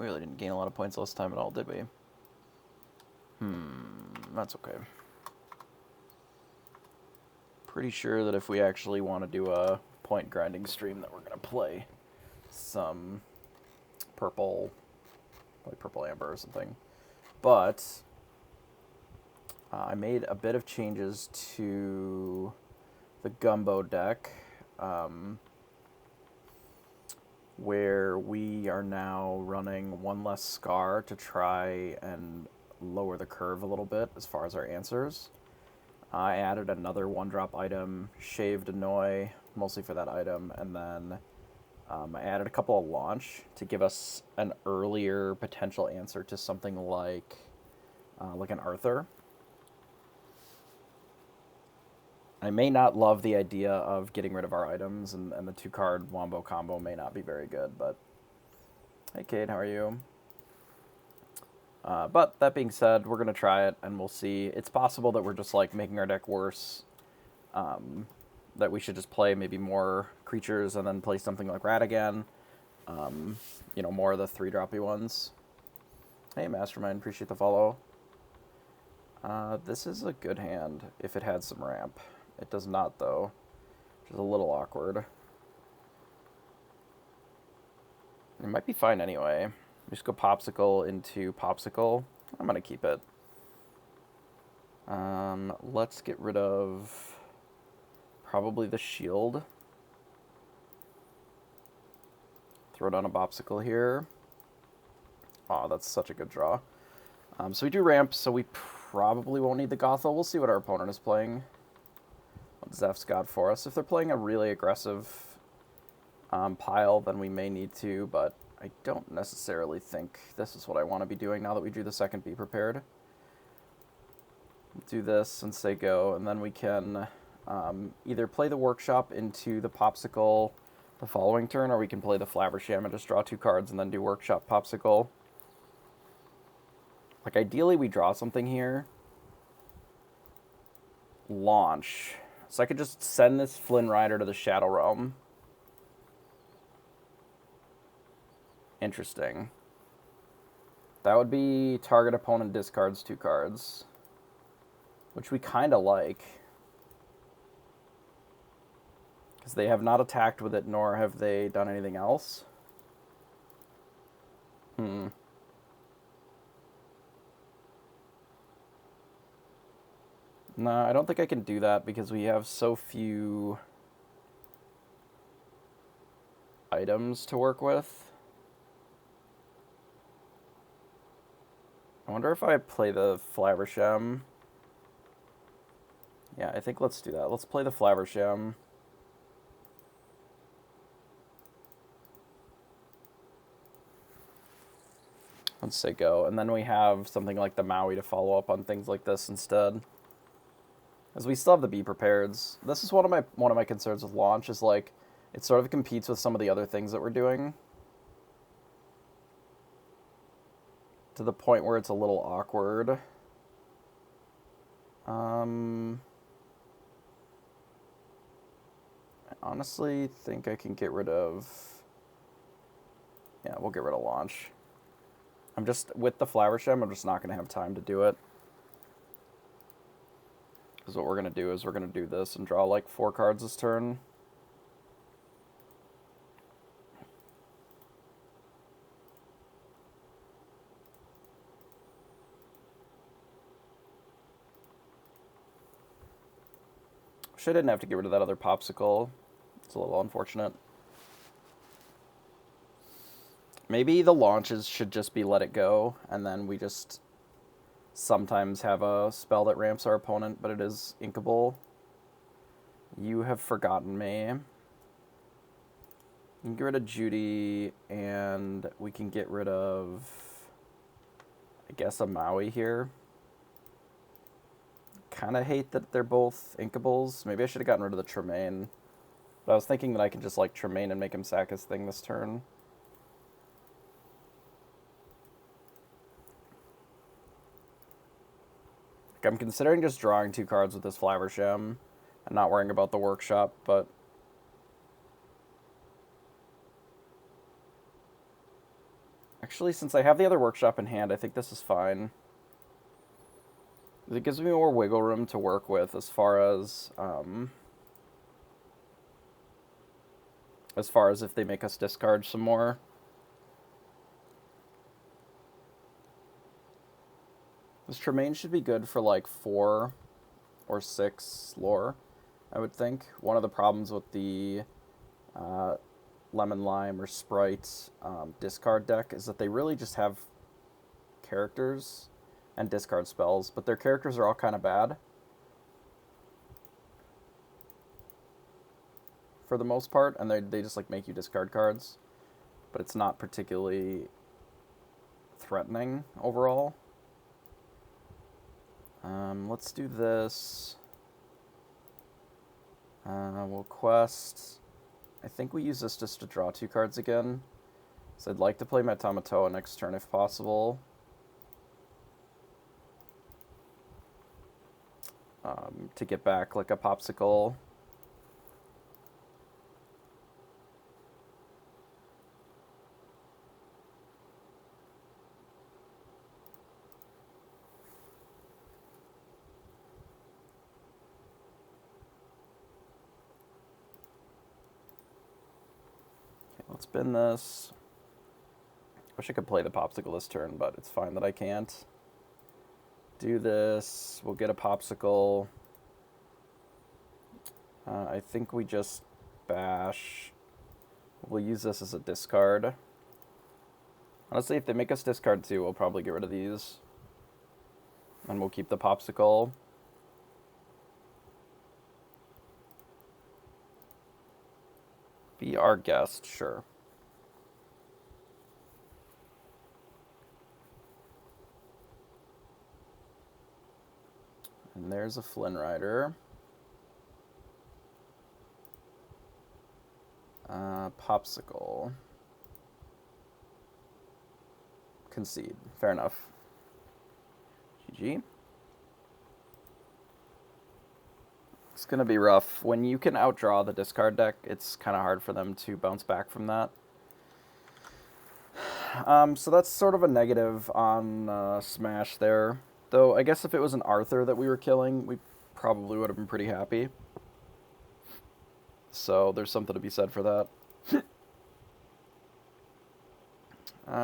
We really didn't gain a lot of points last time at all, did we? That's okay. Pretty sure that if we actually want to do a point grinding stream that we're going to play some purple, like purple amber or something. But I made a bit of changes to the Gumbo deck, where we are now running one less Scar to try and lower the curve a little bit as far as our answers. I added another one-drop item, shaved Annoy, mostly for that item, and then I added a couple of launch to give us an earlier potential answer to something like an Arthur. I may not love the idea of getting rid of our items, and the two-card Wombo combo may not be very good, but... Hey, Kate, how are you? But that being said, we're going to try it, and we'll see. It's possible that we're just, like, making our deck worse. That we should just play maybe more creatures and then play something like Ratigan. You know, more of the 3-droppy ones. Hey, Mastermind, appreciate the follow. This is a good hand if it had some ramp. It does not, though, which is a little awkward. It might be fine anyway. Just go Pawpsicle into Pawpsicle. I'm going to keep it. Let's get rid of probably the shield. Throw down a Pawpsicle here. Oh, that's such a good draw. So we do ramp, so we probably won't need the Gothel. We'll see what our opponent is playing. What Zeph's got for us. If they're playing a really aggressive pile, then we may need to, but I don't necessarily think this is what I want to be doing now that we drew the second Be Prepared. Do this and say go, and then we can either play the Workshop into the Pawpsicle the following turn, or we can play the Flaversham and just draw 2 cards and then do Workshop Pawpsicle. Like, ideally we draw something here. Launch. So I could just send this Flynn Rider to the Shadow Realm. Interesting. That would be target opponent discards 2 cards. Which we kind of like. Because they have not attacked with it, nor have they done anything else. No, I don't think I can do that because we have so few items to work with. I wonder if I play the Flaversham. Yeah, I think let's do that. Let's play the Flaversham. Let's say go. And then we have something like the Maui to follow up on things like this instead. As we still have the Be Prepareds. This is one of my concerns with launch, is like it sort of competes with some of the other things that we're doing. To the point where it's a little awkward. I honestly think I can get rid of... Yeah, we'll get rid of launch. I'm just, with the Flaversham, I'm just not going to have time to do it. Because what we're going to do is we're going to do this and draw like 4 cards this turn. Wish I didn't have to get rid of that other Pawpsicle. It's a little unfortunate. Maybe the launches should just be let it go, and then we just sometimes have a spell that ramps our opponent, but it is inkable. You have forgotten me. You can get rid of Judy, and we can get rid of, I guess, a Maui here. Kind of hate that they're both inkables. Maybe I should have gotten rid of the Tremaine. But I was thinking that I could just, like, Tremaine and make him sack his thing this turn. Like, I'm considering just drawing 2 cards with this Flaversham and not worrying about the Workshop, but... Actually, since I have the other workshop in hand, I think this is fine. It gives me more wiggle room to work with as far as if they make us discard some more. This Tremaine should be good for like 4 or 6 lore, I would think. One of the problems with the Lemon Lime or Sprite discard deck is that they really just have characters and discard spells, but their characters are all kind of bad for the most part, and they just like make you discard cards, but it's not particularly threatening overall. Let's do this. We'll quest. I think we use this just to draw 2 cards again. So I'd like to play my Tamatoa next turn if possible. To get back like a Pawpsicle. Let's spin this. Wish I could play the Pawpsicle this turn, but it's fine that I can't. Do this. We'll get a Pawpsicle. I think we just bash. We'll use this as a discard. Honestly, if they make us discard 2, we'll probably get rid of these. And we'll keep the Pawpsicle. Be our guest, sure. And there's a Flynn Rider. Pawpsicle. Concede. Fair enough. GG. It's going to be rough. When you can outdraw the discard deck, it's kind of hard for them to bounce back from that. So that's sort of a negative on Smash there. Though I guess if it was an Arthur that we were killing, we probably would have been pretty happy. So there's something to be said for that.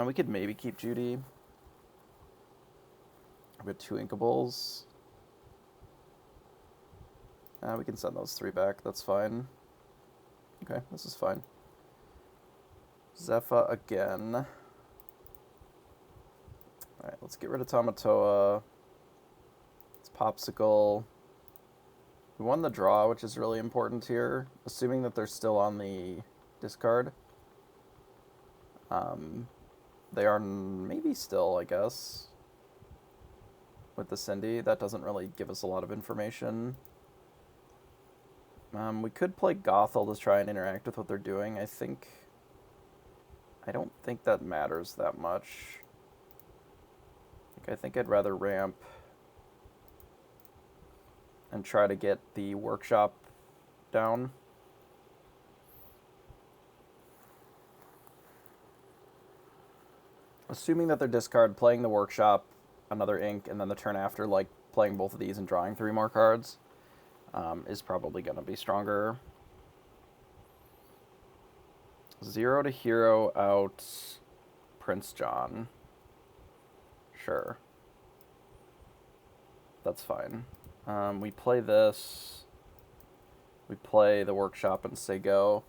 We could maybe keep Judy. We have 2 Inkables. We can send those 3 back. That's fine. Okay, this is fine. Zephyr again. Alright, let's get rid of Tamatoa. It's Pawpsicle. We won the draw, which is really important here, assuming that they're still on the discard. They are maybe still, I guess, with the Cindy. That doesn't really give us a lot of information. We could play Gothel to try and interact with what they're doing. I don't think that matters that much. I think I'd rather ramp and try to get the workshop down. Assuming that they're discard, playing the workshop, another ink, and then the turn after, like playing both of these and drawing 3 more cards, is probably going to be stronger. 0 to hero out Prince John. Sure. That's fine. We play this. We play the workshop and say go.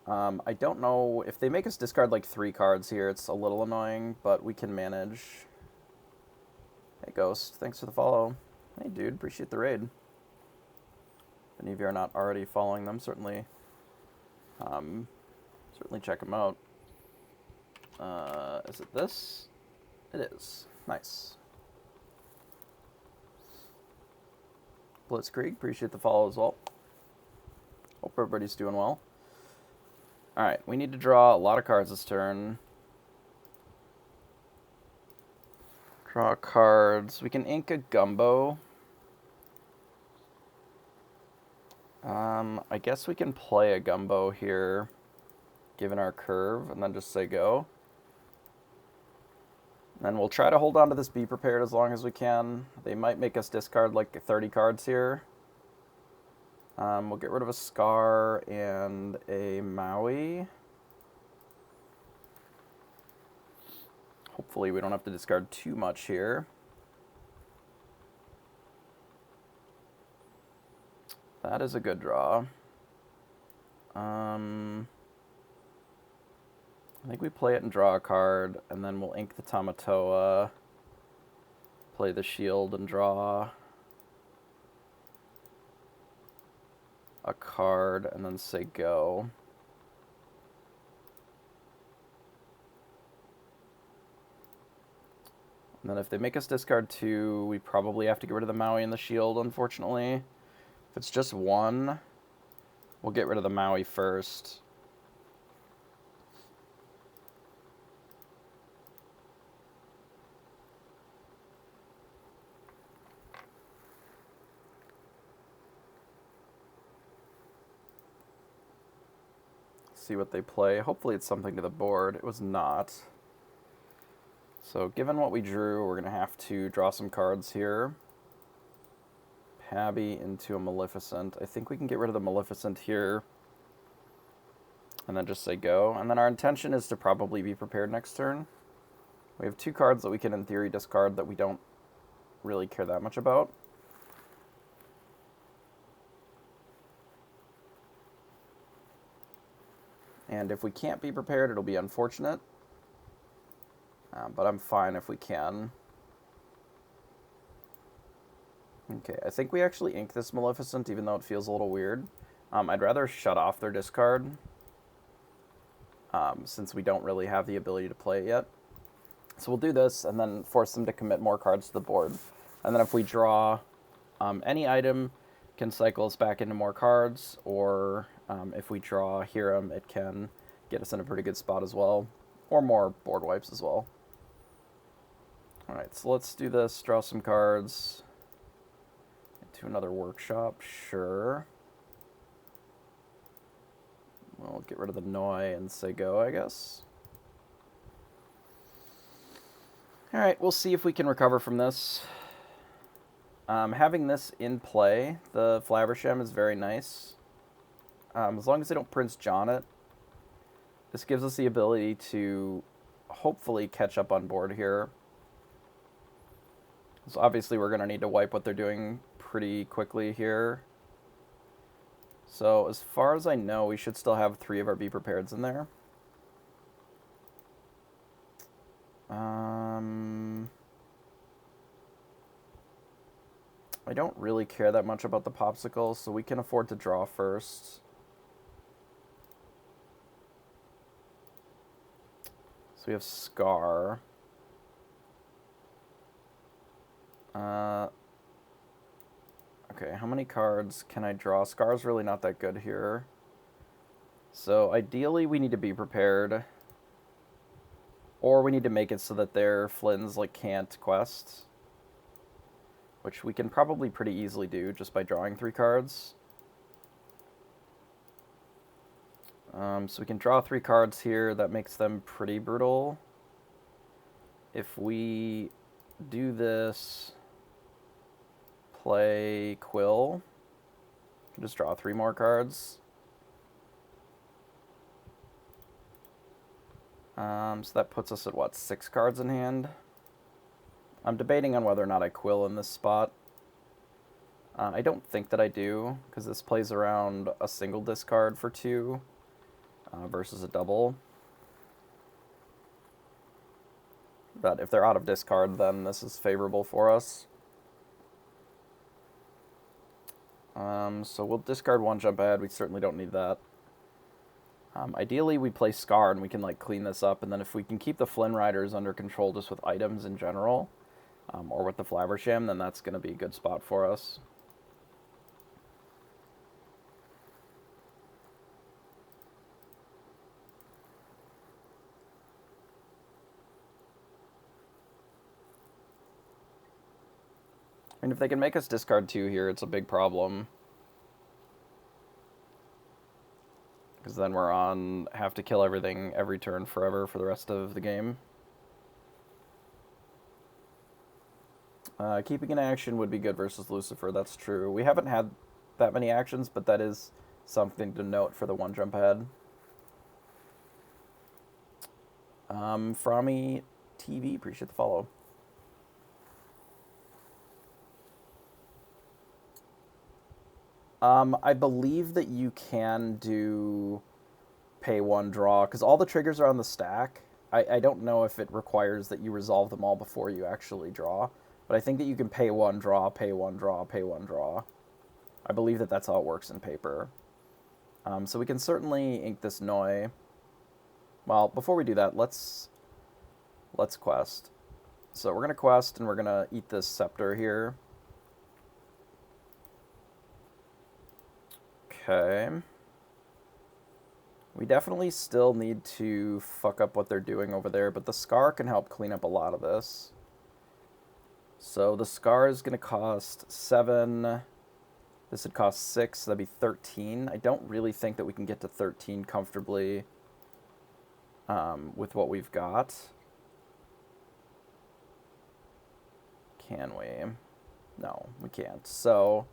I don't know if they make us discard like 3 cards here. It's a little annoying, but we can manage. Hey, Ghost. Thanks for the follow. Hey, dude. Appreciate the raid. If any of you are not already following them, certainly check them out. Is it this? It is. Nice. Blitzkrieg, appreciate the follow as well. Hope everybody's doing well. Alright, we need to draw a lot of cards this turn. Draw cards. We can ink a Gumbo. I guess we can play a Gumbo here, given our curve, and then just say go. And we'll try to hold on to this Be Prepared as long as we can. They might make us discard like 30 cards here. We'll get rid of a Scar and a Maui. Hopefully we don't have to discard too much here. That is a good draw. I think we play it and draw a card, and then we'll ink the Tamatoa, play the shield and draw a card, and then say go. And then if they make us discard 2, we probably have to get rid of the Maui and the shield, unfortunately. If it's just 1, we'll get rid of the Maui first. See what they play. Hopefully it's something to the board. It was not. So given what we drew, we're going to have to draw some cards here. Pabby into a Maleficent. I think we can get rid of the Maleficent here. And then just say go. And then our intention is to probably be prepared next turn. We have 2 cards that we can in theory discard that we don't really care that much about. And if we can't be prepared, it'll be unfortunate. But I'm fine if we can. Okay, I think we actually ink this Maleficent, even though it feels a little weird. I'd rather shut off their discard, since we don't really have the ability to play it yet. So we'll do this, and then force them to commit more cards to the board. And then if we draw any item, can cycle us back into more cards, or if we draw Hiram, it can get us in a pretty good spot as well, or more board wipes as well. Alright, so let's do this, draw some cards. Into another workshop, sure. We'll get rid of the Noi and say go, I guess. Alright, we'll see if we can recover from this. Having this in play, the Flaversham is very nice. As long as they don't Prince John it, this gives us the ability to hopefully catch up on board here. So obviously we're going to need to wipe what they're doing pretty quickly here. So as far as I know, we should still have 3 of our Be Prepareds in there. I don't really care that much about the Pawpsicle, so we can afford to draw first. So we have Scar. Okay, how many cards can I draw? Scar's really not that good here. So ideally we need to be prepared. Or we need to make it so that their Flynn's like can't quest. Which we can probably pretty easily do just by drawing 3 cards. So we can draw 3 cards here. That makes them pretty brutal. If we do this, play Quill, can just draw 3 more cards. So that puts us at, what, 6 cards in hand? I'm debating on whether or not I Quill in this spot. I don't think that I do, because this plays around a single discard for 2 versus a double. But if they're out of discard, then this is favorable for us. So we'll discard 1 jump ahead. We certainly don't need that. Ideally, we play Scar and we can like clean this up, and then if we can keep the Flynn Riders under control just with items in general, or with the Flaversham, then that's going to be a good spot for us. And if they can make us discard 2 here, it's a big problem. Because then we're on have to kill everything every turn forever for the rest of the game. Keeping an action would be good versus Lucifer, that's true. We haven't had that many actions, but that is something to note for the one jump ahead. Frommy TV, appreciate the follow. I believe that you can do pay one draw, because all the triggers are on the stack. I don't know if it requires that you resolve them all before you actually draw, but I think that you can pay one draw, pay one draw, pay one draw. I believe that that's how it works in paper. So we can certainly ink this Noi. Well, before we do that, let's quest. So we're going to quest, and we're going to eat this scepter here. Okay. We definitely still need to fuck up what they're doing over there, but the Scar can help clean up a lot of this. So the Scar is going to cost 7. This would cost 6, so that'd be 13. I don't really think that we can get to 13 comfortably with what we've got. Can we? No, we can't. So,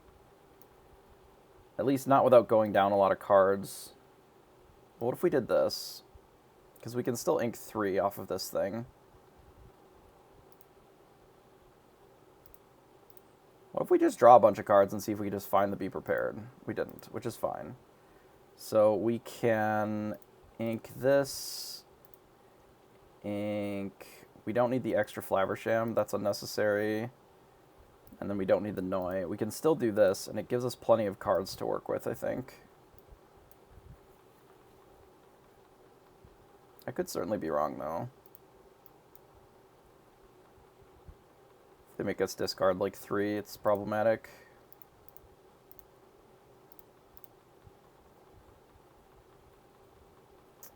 at least not without going down a lot of cards. What if we did this? Because we can still ink 3 off of this thing. What if we just draw a bunch of cards and see if we can just find the Be Prepared? We didn't, which is fine. So we can ink this. Ink. We don't need the extra Flaversham. That's unnecessary. And then we don't need the Noi. We can still do this, and it gives us plenty of cards to work with, I think. I could certainly be wrong, though. If they make us discard like 3, it's problematic.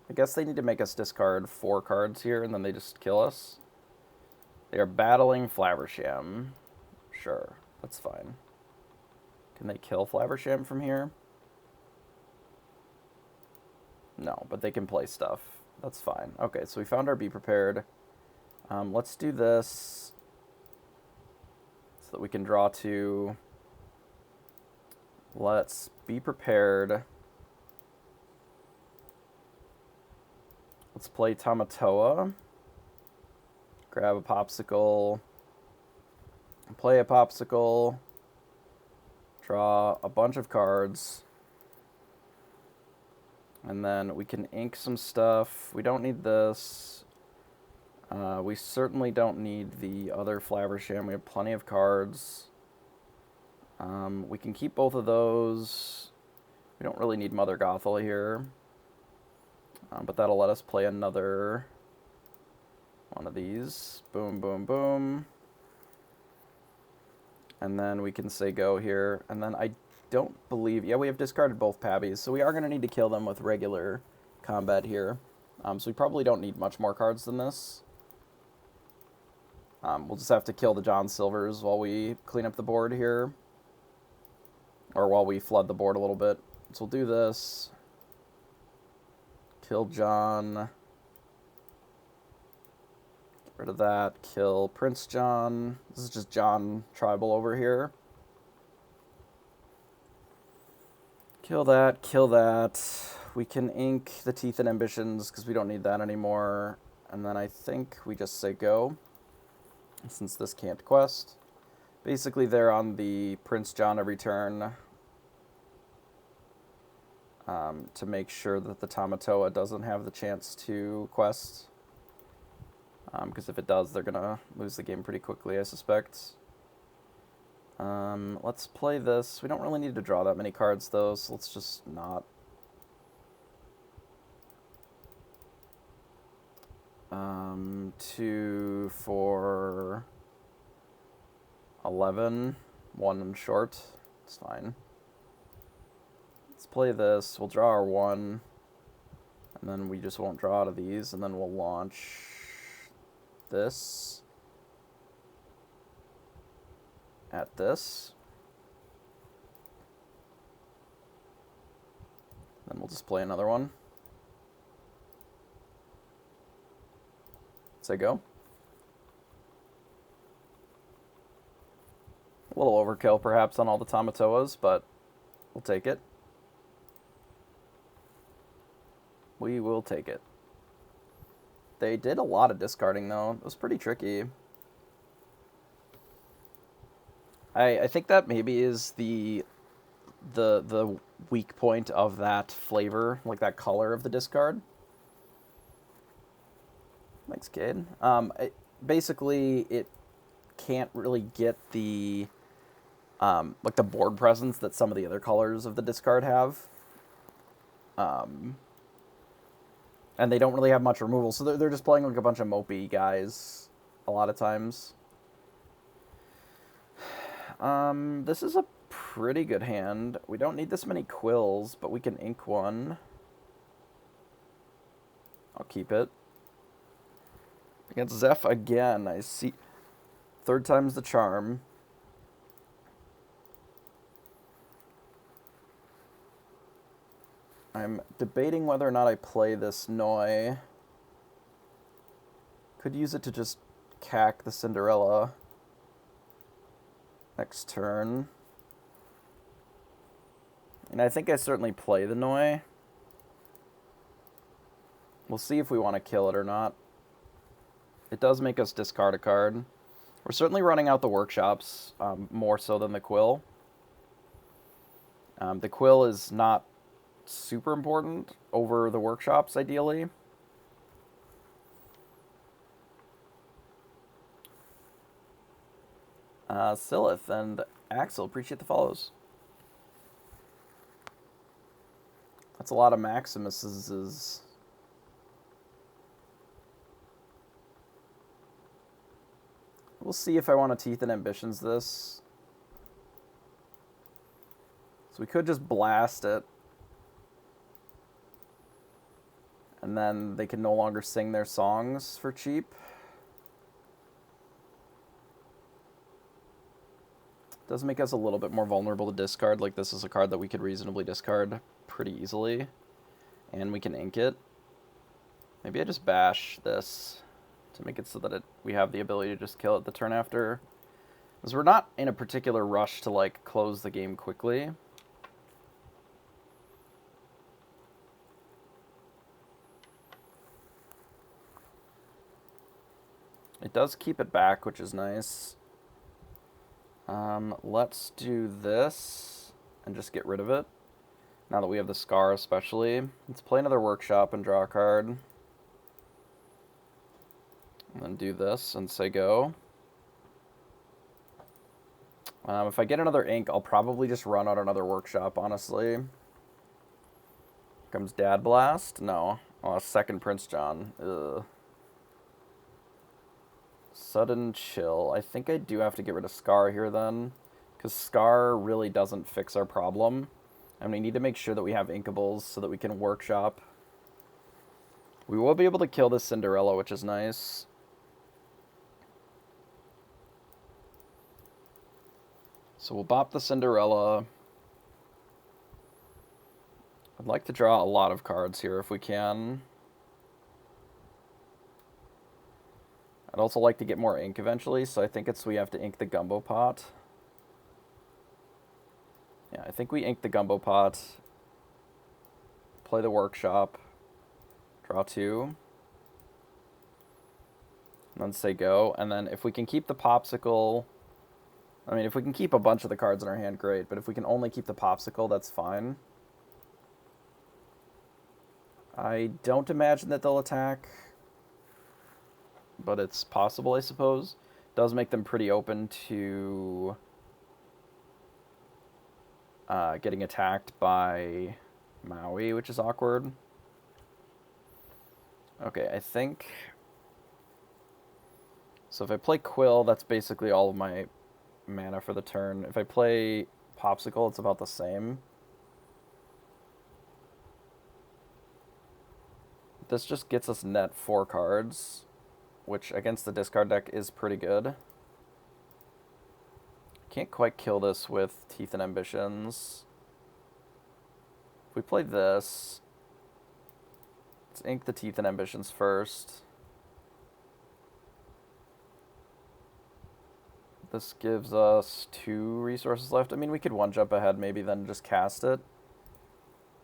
I guess they need to make us discard 4 cards here, and then they just kill us. They are battling Flaversham. Sure, that's fine. Can they kill Flaversham from here? No, but they can play stuff. That's fine. Okay, so we found our Be Prepared. Let's do this so that we can draw 2. Let's Be Prepared. Let's play Tamatoa. Grab a Pawpsicle. Play a Pawpsicle. Draw a bunch of cards. And then we can ink some stuff. We don't need this. We certainly don't need the other Flaversham. We have plenty of cards. We can keep both of those. We don't really need Mother Gothel here. But that'll let us play another one of these. Boom, boom, boom. And then we can say go here. And then I don't believe... Yeah, we have discarded both Pabbies, so we are going to need to kill them with regular combat here. So we probably don't need much more cards than this. We'll just have to kill the John Silvers while we clean up the board here. Or while we flood the board a little bit. So we'll do this. Kill John. Get rid of that. Kill Prince John. This is just John Tribal over here. Kill that. Kill that. We can ink the Teeth and Ambitions because we don't need that anymore. And then I think we just say go. Since this can't quest. Basically they're on the Prince John every turn. To make sure that the Tamatoa doesn't have the chance to quest. Because if it does, they're going to lose the game pretty quickly, I suspect. Let's play this. We don't really need to draw that many cards, though, so let's just not. 2, 4, 11. 1 short. It's fine. Let's play this. We'll draw our 1. And then we just won't draw out of these. And then we'll launch this. At this. Then we'll just play another one. Say go. A little overkill, perhaps, on all the Tamatoas, but we'll take it. We will take it. They did a lot of discarding, though. It was pretty tricky. I think that maybe is the weak point of that flavor, like that color of the discard. Thanks, kid. Basically, it can't really get the like the board presence that some of the other colors of the discard have. And they don't really have much removal, so they're just playing like a bunch of mopey guys a lot of times. This is a pretty good hand. We don't need this many quills, but we can ink one. I'll keep it. Against Zeph again, I see. Third time's the charm. I'm debating whether or not I play this Noi. Could use it to just cack the Cinderella next turn. And I think I certainly play the Noi. We'll see if we want to kill it or not. It does make us discard a card. We're certainly running out the workshops, more so than the quill. The quill is not super important over the workshops, ideally. Silith and Axel, appreciate the follows. That's a lot of Maximuses. We'll see if I want to Teeth and Ambitions this. So we could just blast it. And then they can no longer sing their songs for cheap. Does make us a little bit more vulnerable to discard. Like, this is a card that we could reasonably discard pretty easily. And we can ink it. Maybe I just bash this to make it so that we have the ability to just kill it the turn after. Because we're not in a particular rush to, like, close the game quickly. It does keep it back, which is nice. Let's do this and just get rid of it. Now that we have the Scar especially. Let's play another Workshop and draw a card. And then do this and say go. If I get another ink, I'll probably just run out another Workshop, honestly. Here comes Dad Blast. No. Oh, second Prince John. Ugh. Sudden Chill. I think I do have to get rid of Scar here then. Because Scar really doesn't fix our problem. And we need to make sure that we have inkables so that we can Workshop. We will be able to kill this Cinderella, which is nice. So we'll bop the Cinderella. I'd like to draw a lot of cards here if we can. I'd also like to get more ink eventually, so I think we have to ink the Gumbo pot. Yeah, I think we ink the Gumbo pot. Play the Workshop. Draw two. And then say go. And then if we can keep the Pawpsicle... I mean, if we can keep a bunch of the cards in our hand, great. But if we can only keep the Pawpsicle, that's fine. I don't imagine that they'll attack. But it's possible, I suppose. Does make them pretty open to getting attacked by Maui, which is awkward. Okay, I think... So if I play Quill, that's basically all of my mana for the turn. If I play Pawpsicle, it's about the same. This just gets us net 4 cards, which against the discard deck is pretty good. Can't quite kill this with Teeth and Ambitions. If we play this, let's ink the Teeth and Ambitions first. This gives us 2 resources left. I mean, we could one jump ahead, maybe then just cast it.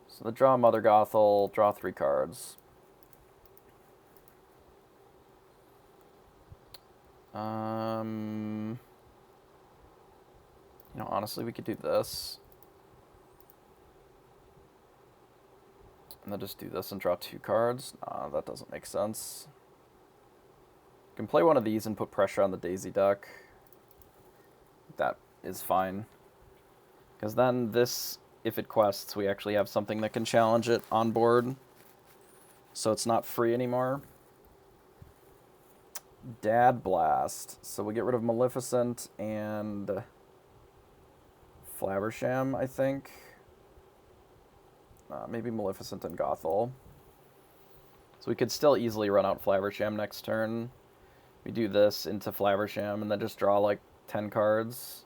So the draw Mother Gothel, draw 3 cards. You know, honestly, we could do this. And then just do this and draw 2 cards. Nah, that doesn't make sense. You can play one of these and put pressure on the Daisy Duck. That is fine. Because then this, if it quests, we actually have something that can challenge it on board. So it's not free anymore. Dad Blast. So we get rid of Maleficent and Flaversham, I think. Maybe Maleficent and Gothel. So we could still easily run out Flaversham next turn. We do this into Flaversham and then just draw like 10 cards.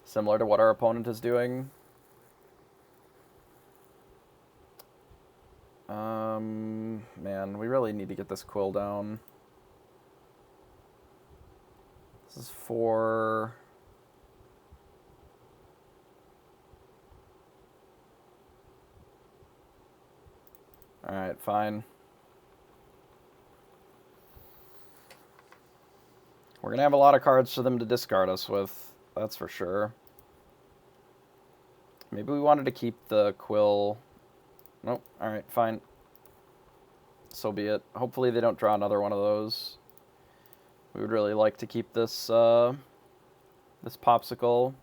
Similar to what our opponent is doing. Man, we really need to get this Quill down. This is 4... Alright, fine. We're going to have a lot of cards for them to discard us with, that's for sure. Maybe we wanted to keep the Quill. Nope, alright, fine. So be it. Hopefully they don't draw another one of those. We would really like to keep this, this Pawpsicle.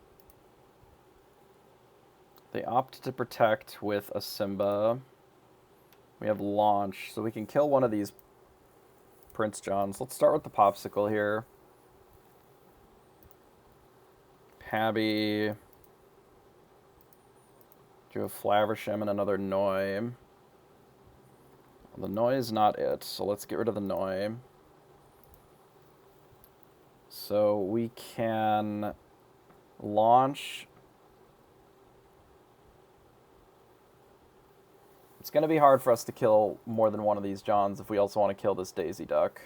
They opt to protect with a Simba. We have Launch, so we can kill one of these Prince Johns. Let's start with the Pawpsicle here. Pabby. Do a Flaversham and another Noi. The Noi is not it, so let's get rid of the Noi. So we can launch. It's going to be hard for us to kill more than one of these Johns if we also want to kill this Daisy Duck.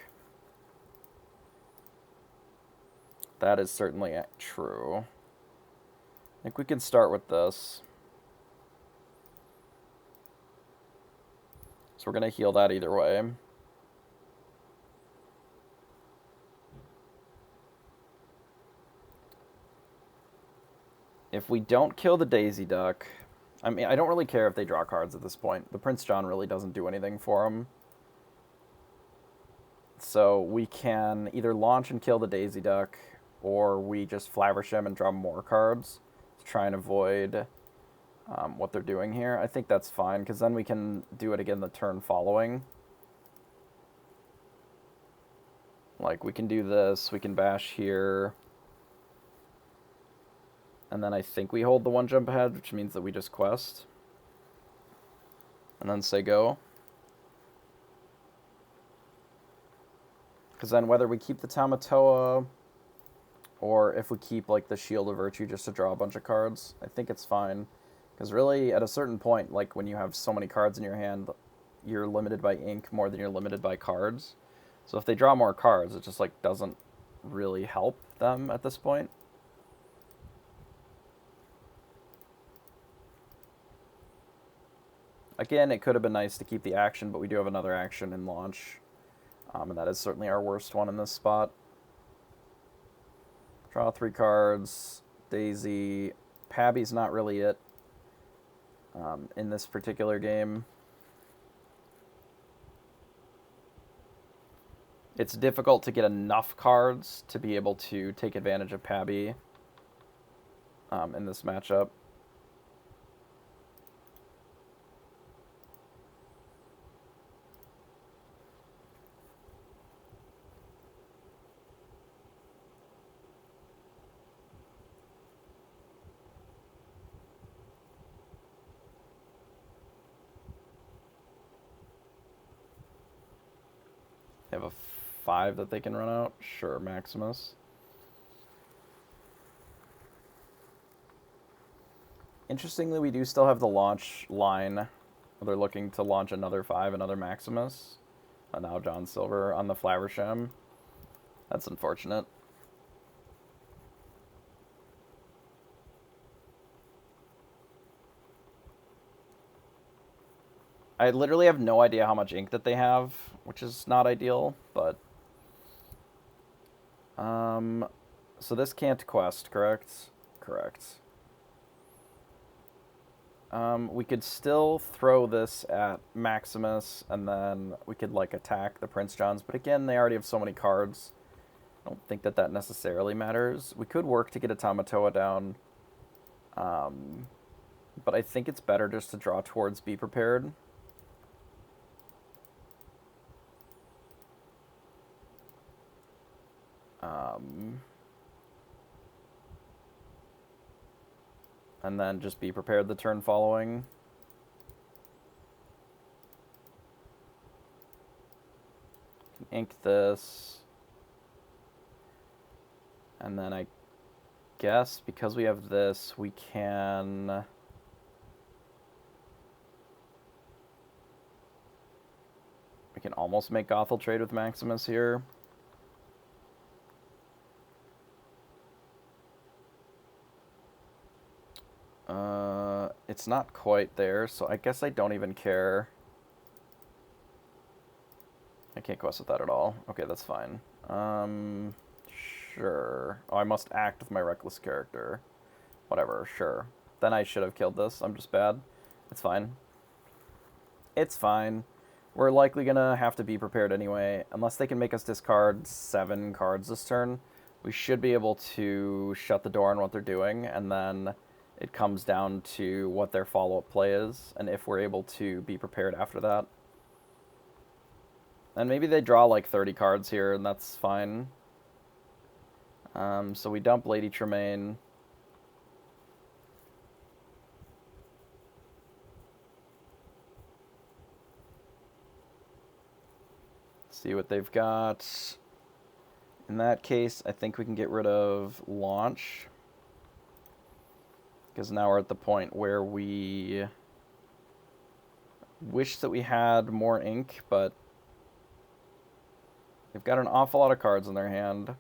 That is certainly true. I think we can start with this. So we're going to heal that either way. If we don't kill the Daisy Duck... I mean, I don't really care if they draw cards at this point. The Prince John really doesn't do anything for them. So we can either launch and kill the Daisy Duck, or we just Flaversham and draw more cards to try and avoid what they're doing here. I think that's fine, because then we can do it again the turn following. Like, we can do this, we can bash here. And then I think we hold the 1 jump ahead, which means that we just quest. And then say go. Because then whether we keep the Tamatoa, or if we keep like the Shield of Virtue just to draw a bunch of cards, I think it's fine. Because really, at a certain point, like when you have so many cards in your hand, you're limited by ink more than you're limited by cards. So if they draw more cards, it just like doesn't really help them at this point. Again, it could have been nice to keep the action, but we do have another action in launch. And that is certainly our worst one in this spot. Draw 3 cards. Daisy. Pabby's not really it in this particular game. It's difficult to get enough cards to be able to take advantage of Pabby in this matchup. They have a 5 that they can run out. Sure, Maximus. Interestingly, we do still have the launch line. They're looking to launch another 5, another Maximus. Now John Silver on the Flaversham. That's unfortunate. I literally have no idea how much ink that they have, which is not ideal, but... So this can't quest, correct? Correct. We could still throw this at Maximus, and then we could, like, attack the Prince Johns, but again, they already have so many cards. I don't think that that necessarily matters. We could work to get a Tamatoa down, but I think it's better just to draw towards Be Prepared. And then just Be Prepared the turn following. Ink this. And then I guess because we have this, we can... We can almost make Gothel trade with Maximus here. It's not quite there, so I guess I don't even care. I can't quest with that at all. Okay, that's fine. Sure. Oh, I must act with my reckless character. Whatever, sure. Then I should have killed this. I'm just bad. It's fine. It's fine. We're likely gonna have to be prepared anyway. Unless they can make us discard 7 cards this turn, we should be able to shut the door on what they're doing, and then it comes down to what their follow-up play is, and if we're able to be prepared after that. And maybe they draw like 30 cards here, and that's fine. So we dump Lady Tremaine. See what they've got. In that case, I think we can get rid of Launch. Because now we're at the point where we wish that we had more ink, but they've got an awful lot of cards in their hand.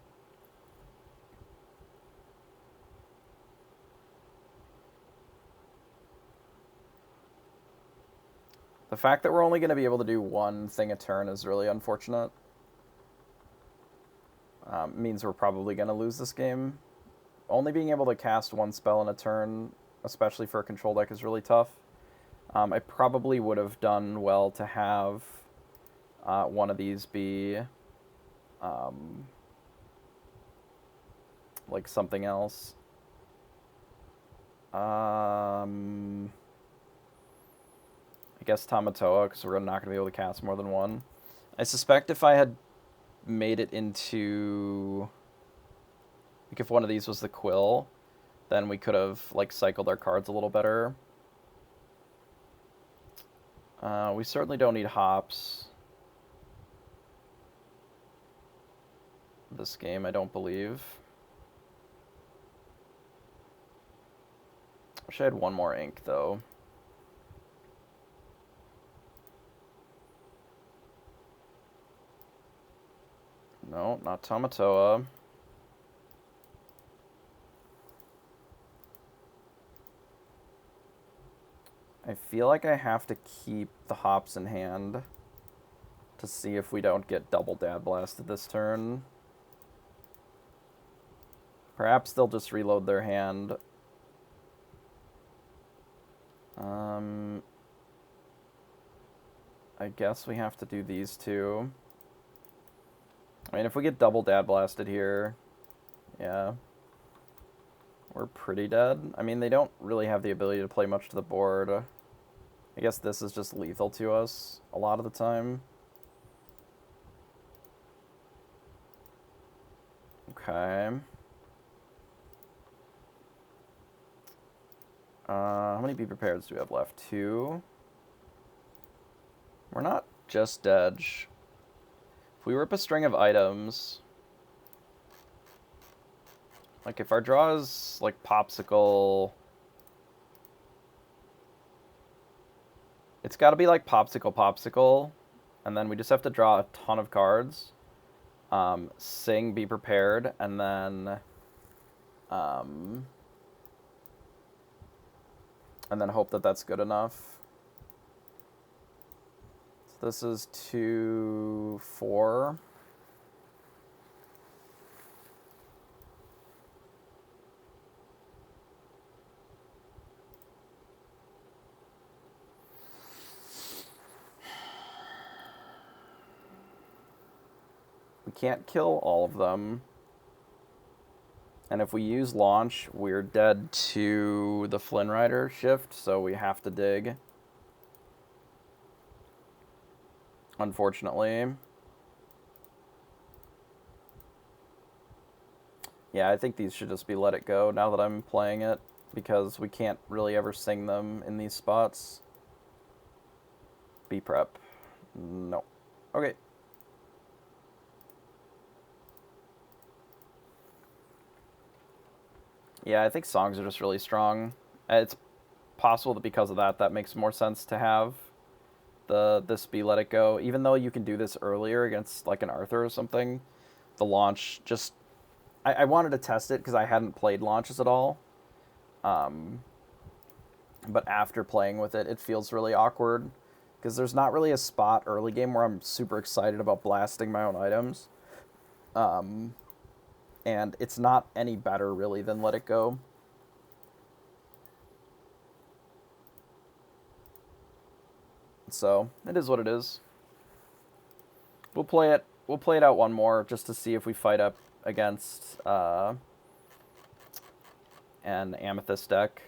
The fact that we're only going to be able to do one thing a turn is really unfortunate. Means we're probably going to lose this game. Only being able to cast one spell in a turn, especially for a control deck, is really tough. I probably would have done well to have one of these be like something else. I guess Tamatoa, because we're not going to be able to cast more than one. I suspect if I had made it into... Like, if one of these was the Quill, then we could have, like, cycled our cards a little better. We certainly don't need hops this game, I don't believe. Wish I had one more ink, though. No, not Tamatoa. I feel like I have to keep the hops in hand to see if we don't get double dad blasted this turn. Perhaps they'll just reload their hand. I guess we have to do these two. I mean, if we get double dad blasted here, yeah, we're pretty dead. I mean, they don't really have the ability to play much to the board. I guess this is just lethal to us a lot of the time. Okay. How many Be Prepareds do we have left? 2. We're not just dead. If we rip a string of items, like if our draw is like Pawpsicle, it's got to be like Pawpsicle, and then we just have to draw a ton of cards, sing Be Prepared, and then hope that that's good enough. This is 2-4. We can't kill all of them. And if we use launch, we're dead to the Flynn Rider shift, so we have to dig. Unfortunately. Yeah, I think these should just be let it go now that I'm playing it, because we can't really ever sing them in these spots. Be prep. No. Okay. Yeah, I think songs are just really strong. It's possible that because of that, that makes more sense to have this be let it go. Even though you can do this earlier against like an Arthur or something, the launch just... I wanted to test it because I hadn't played launches at all. But after playing with it, it feels really awkward because there's not really a spot early game where I'm super excited about blasting my own items. And it's not any better really than Let It Go. So it is what it is. We'll play it out one more just to see if we fight up against an Amethyst deck,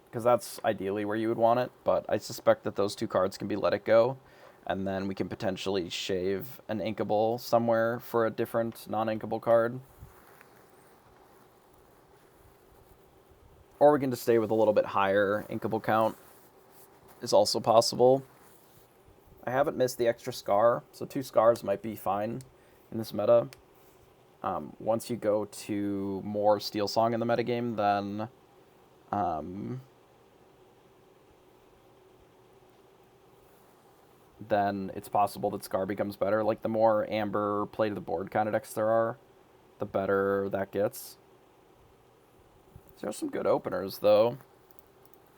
because that's ideally where you would want it, but I suspect that those two cards can be Let It Go, and then we can potentially shave an inkable somewhere for a different non-inkable card. Or we can just stay with a little bit higher inkable count. Is also possible. I haven't missed the extra Scar, so 2 Scars might be fine in this meta. Once you go to more Steel Song in the metagame, then it's possible that Scar becomes better. Like, the more Amber play to the board kind of decks there are, the better that gets. So there's some good openers, though.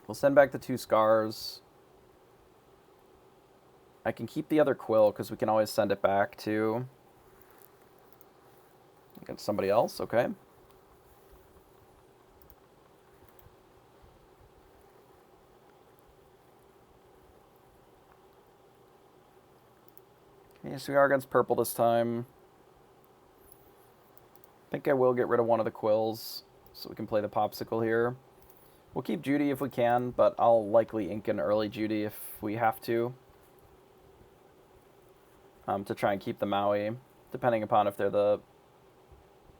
We'll send back the 2 Scars. I can keep the other Quill, because we can always send it back to... Get somebody else, okay. Okay, so we are against purple this time. I think I will get rid of one of the Quills, so we can play the Pawpsicle here. We'll keep Judy if we can, but I'll likely ink an early Judy if we have to try and keep the Maui, depending upon if they're the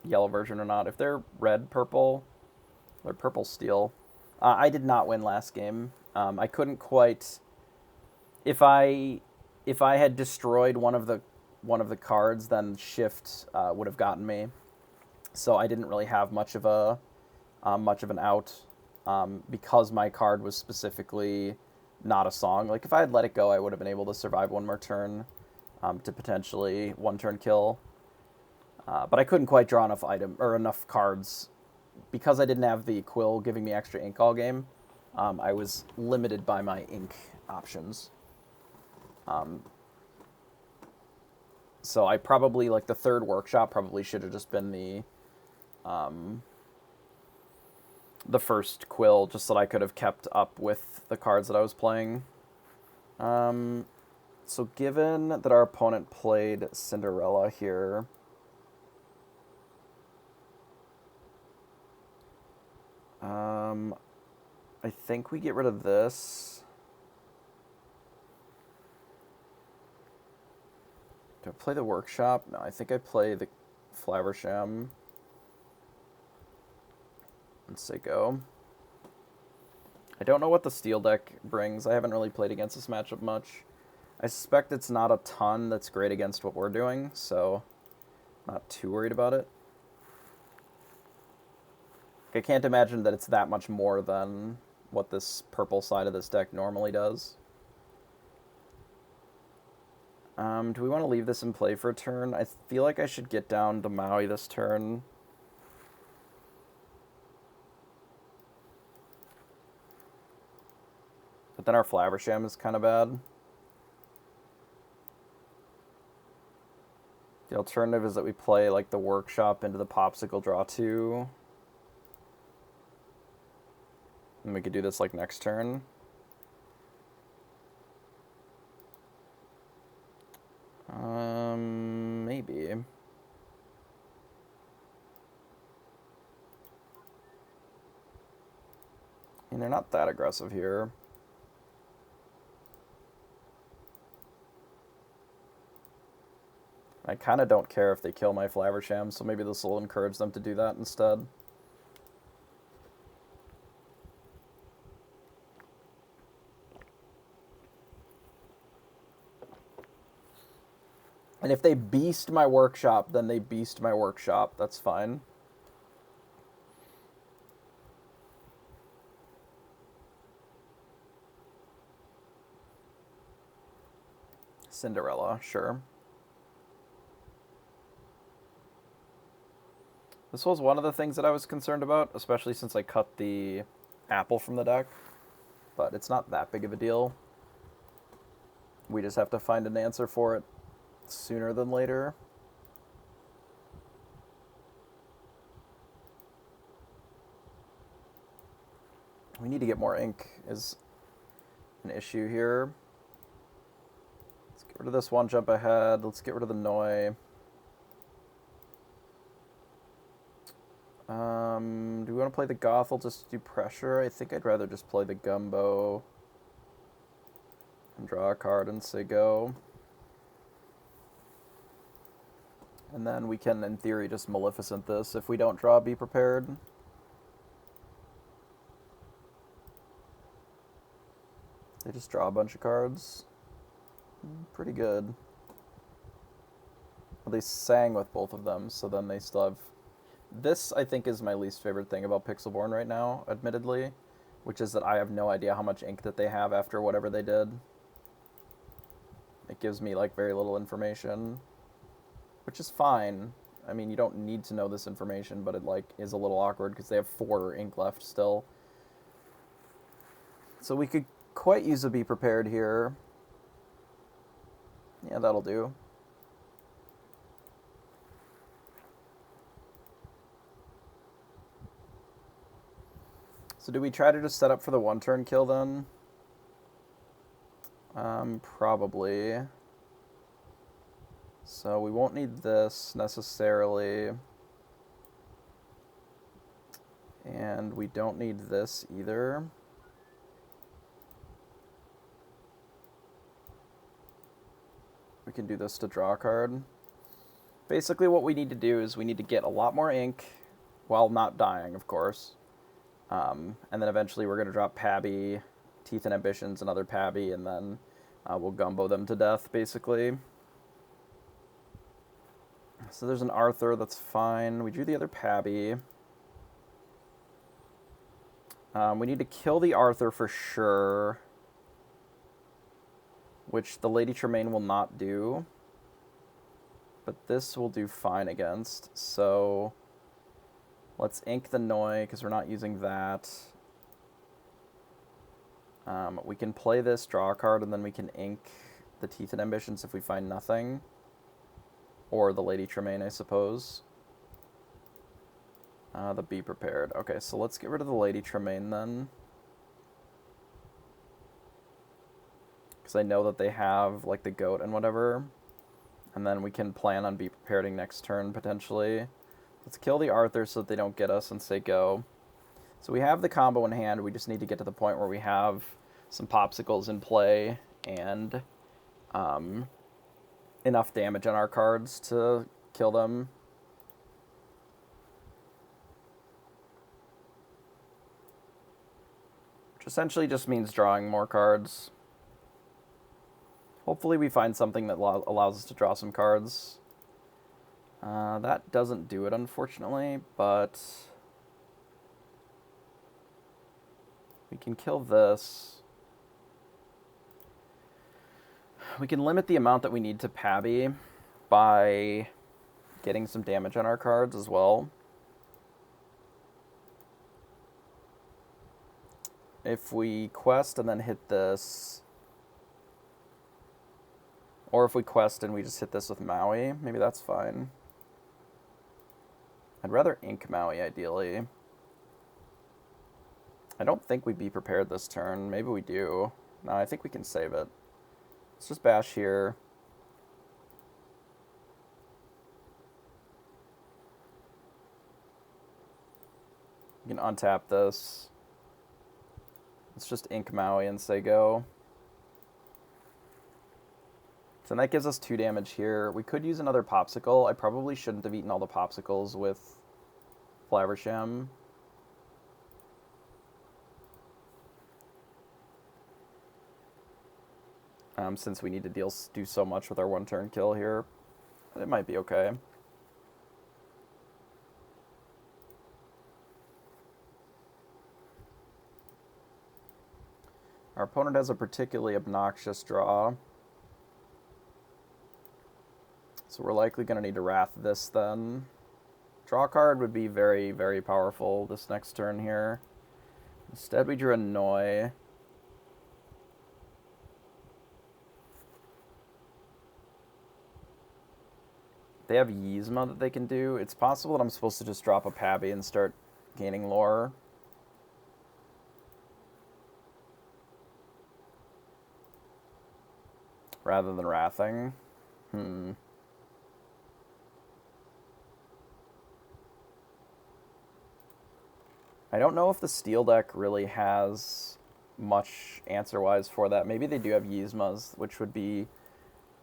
yellow version or not. If they're red-purple, or purple-steel. I did not win last game. I couldn't quite... If I had destroyed one of the cards, then shift would have gotten me. So I didn't really have much of an out because my card was specifically not a song. Like, if I had let it go, I would have been able to survive one more turn to potentially one-turn kill. But I couldn't quite draw enough cards. Because I didn't have the Quill giving me extra ink all game, I was limited by my ink options. So I probably, like, the third workshop probably should have just been the first Quill, just so that I could have kept up with the cards that I was playing. So given that our opponent played Cinderella here... I think we get rid of this. Do I play the Workshop? No, I think I play the Flaversham. And say go. I don't know what the Steel deck brings. I haven't really played against this matchup much. I suspect it's not a ton that's great against what we're doing, so not too worried about it. I can't imagine that it's that much more than what this purple side of this deck normally does. Do we want to leave this in play for a turn? I feel like I should get down to Maui this turn. But then our Flaversham is kind of bad. The alternative is that we play like the workshop into the Pawpsicle, draw 2. And we could do this like next turn. Maybe. And they're not that aggressive here. I kind of don't care if they kill my Flaversham, so maybe this will encourage them to do that instead. And if they beast my workshop, then they beast my workshop. That's fine. Cinderella, sure. This was one of the things that I was concerned about, especially since I cut the apple from the deck. But it's not that big of a deal. We just have to find an answer for it sooner than later. We need to get more ink is an issue here. Let's get rid of this one jump ahead. Let's get rid of the Noi. Do we want to play the Gothel just to do pressure? I think I'd rather just play the Gumbo and draw a card and say go. And then we can, in theory, just Maleficent this. If we don't draw, be prepared. They just draw a bunch of cards. Pretty good. Well, they sang with both of them, so then they still have... This, I think, is my least favorite thing about Pixelborn right now, admittedly, which is that I have no idea how much ink that they have after whatever they did. It gives me, like, very little information, which is fine. I mean, you don't need to know this information, but it, like, is a little awkward because they have 4 ink left still. So we could quite use a Be Prepared here. Yeah, that'll do. So do we try to just set up for the 1-turn kill then? Probably. So we won't need this necessarily. And we don't need this either. We can do this to draw a card. Basically what we need to do is we need to get a lot more ink while not dying, of course. And then eventually we're going to drop Pabby, Teeth and Ambitions, another Pabby, and then we'll Gumbo them to death, basically. So there's an Arthur, that's fine. We drew the other Pabby. We need to kill the Arthur for sure, which the Lady Tremaine will not do. But this will do fine against, so... Let's ink the Noi, because we're not using that. We can play this, draw a card, and then we can ink the Teeth and Ambitions if we find nothing. Or the Lady Tremaine, I suppose. The Be Prepared. Okay, so let's get rid of the Lady Tremaine then. Because I know that they have, like, the goat and whatever. And then we can plan on Be Preparing next turn, potentially. Let's kill the Arthur so that they don't get us and say go. So we have the combo in hand. We just need to get to the point where we have some Pawpsicles in play and enough damage on our cards to kill them. Which essentially just means drawing more cards. Hopefully we find something that allows us to draw some cards. That doesn't do it, unfortunately, but we can kill this. We can limit the amount that we need to Pabby by getting some damage on our cards as well. If we quest and then hit this, Or if we quest and we just hit this with Maui, maybe that's fine. I'd rather ink Maui, ideally. I don't think we'd be prepared this turn. Maybe we do. No, I think we can save it. Let's just bash here. We can untap this. Let's just ink Maui and say go. So that gives us 2 damage here. We could use another Pawpsicle. I probably shouldn't have eaten all the Pawpsicles with Flaversham. Since we need to do so much with our 1-turn kill here. It might be okay. Our opponent has a particularly obnoxious draw. So we're likely going to need to Wrath this then. Draw card would be very, very powerful this next turn here. Instead we drew Annoy. They have Yzma that they can do. It's possible that I'm supposed to just drop a Pabby and start gaining lore. Rather than Wrathing. I don't know if the Steel deck really has much answer-wise for that. Maybe they do have Yzmas, which would be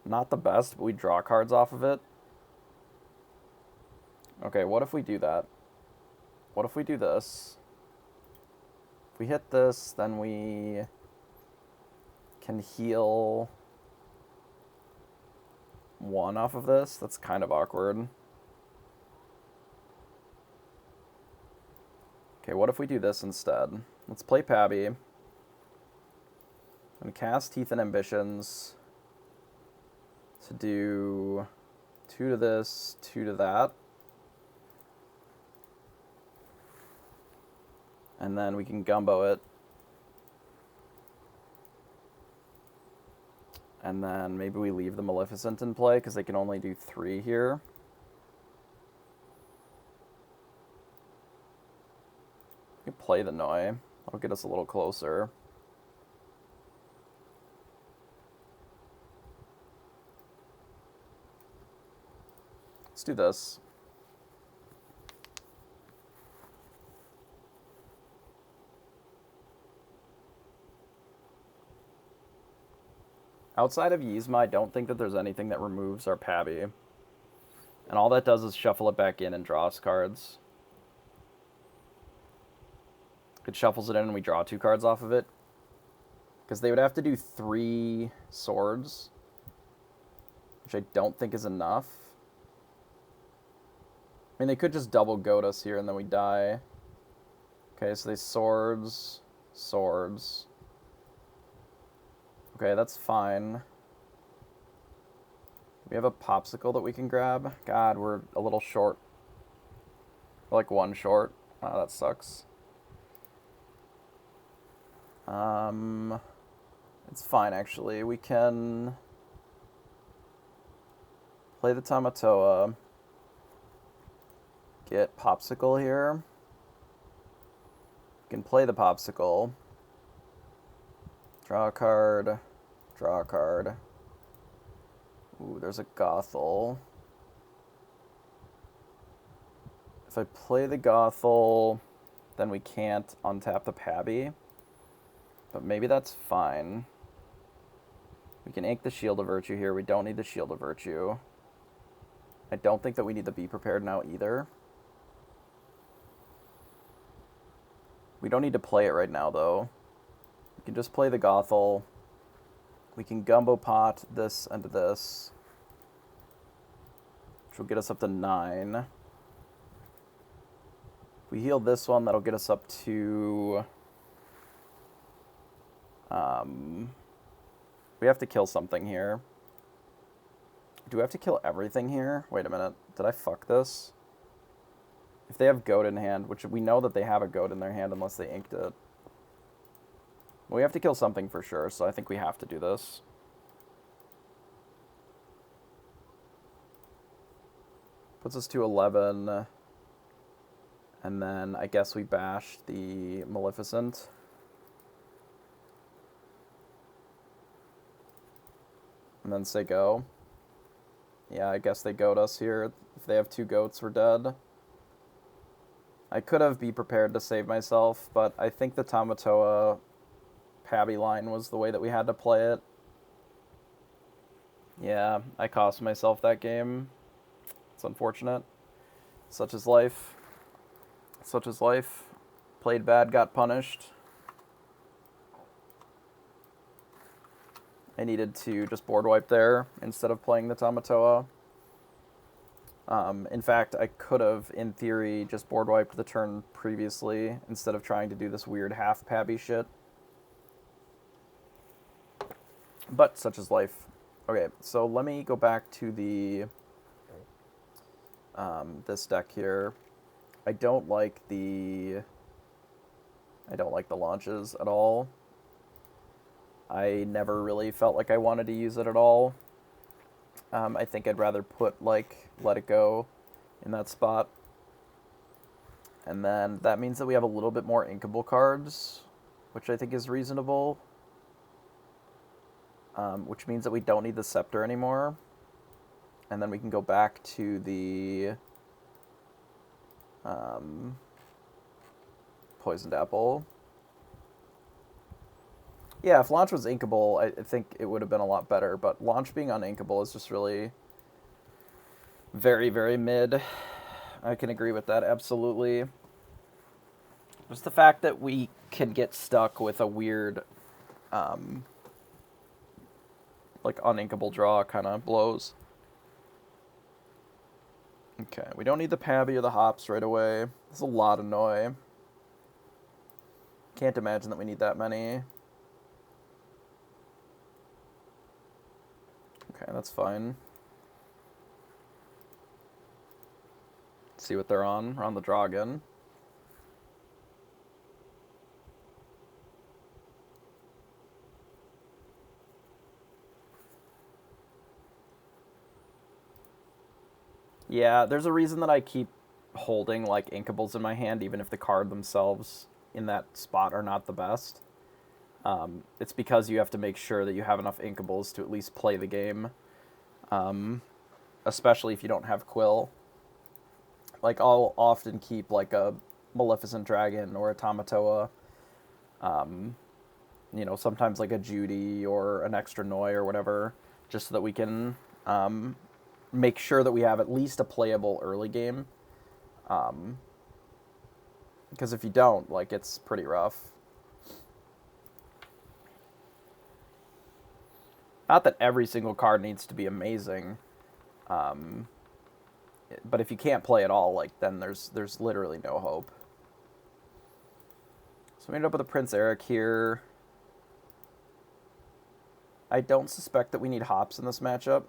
not the best, but we draw cards off of it. Okay, what if we do that? What if we do this? If we hit this, then we can heal 1 off of this. That's kind of awkward. Okay, what if we do this instead? Let's play Pabby. And cast Teeth and Ambitions to do 2 to this, 2 to that. And then we can Gumbo it. And then maybe we leave the Maleficent in play because they can only do 3 here. We can play the Noi. That'll get us a little closer. Let's do this. Outside of Yzma, I don't think that there's anything that removes our Pabby. And all that does is shuffle it back in and draw us cards. It shuffles it in and we draw 2 cards off of it. Because they would have to do 3 swords. Which I don't think is enough. I mean, they could just double goat us here and then we die. Okay, so they swords, swords. Okay, that's fine. We have a Pawpsicle that we can grab. God, we're a little short. We're like 1 short. Oh, that sucks. It's fine, actually. We can play the Tamatoa. Get Pawpsicle here. We can play the Pawpsicle. Draw a card. Draw a card. Ooh, there's a Gothel. If I play the Gothel, then we can't untap the Pabby. But maybe that's fine. We can ink the Shield of Virtue here. We don't need the Shield of Virtue. I don't think that we need the Be Prepared now either. We don't need to play it right now, though. We can just play the Gothel. We can Gumbo Pot this and this, which will get us up to 9. If we heal this one, that'll get us up to... we have to kill something here. Do we have to kill everything here? Wait a minute. Did I fuck this? If they have goat in hand, which we know that they have a goat in their hand unless they inked it. We have to kill something for sure, so I think we have to do this. Puts us to 11. And then I guess we bash the Maleficent. And then say go. Yeah, I guess they goat us here. If they have 2 goats, we're dead. I could have be prepared to save myself, but I think the Tamatoa Pabby line was the way that we had to play it. Yeah, I cost myself that game. It's unfortunate. Such is life. Such is life. Played bad, got punished. I needed to just board wipe there instead of playing the Tamatoa. In fact, I could have, in theory, just board wiped the turn previously instead of trying to do this weird half Pabby shit. But such is life. Okay, so let me go back to the this deck here. I don't like the launches at all. I never really felt like I wanted to use it at all. I think I'd rather put, like, Let It Go in that spot. And then that means that we have a little bit more inkable cards, which I think is reasonable. Which means that we don't need the Scepter anymore. And then we can go back to the Poisoned Apple. Yeah, if launch was inkable, I think it would have been a lot better, but launch being uninkable is just really very, very mid. I can agree with that, absolutely. Just the fact that we can get stuck with a weird, like, uninkable draw kind of blows. Okay, we don't need the Pabby or the hops right away. There's a lot of Noi. Can't imagine that we need that many. Okay, that's fine. Let's see what they're on. We're on the draw again. Yeah, there's a reason that I keep holding, like, inkables in my hand, even if the card themselves in that spot are not the best. It's because you have to make sure that you have enough inkables to at least play the game. Especially if you don't have Quill. Like, I'll often keep, like, a Maleficent Dragon or a Tamatoa. You know, sometimes, like, a Judy or an extra Noi or whatever, just so that we can make sure that we have at least a playable early game. Because if you don't, like, it's pretty rough. Not that every single card needs to be amazing, but if you can't play at all, like, then there's literally no hope. So we ended up with a Prince Eric here. I don't suspect that we need hops in this matchup,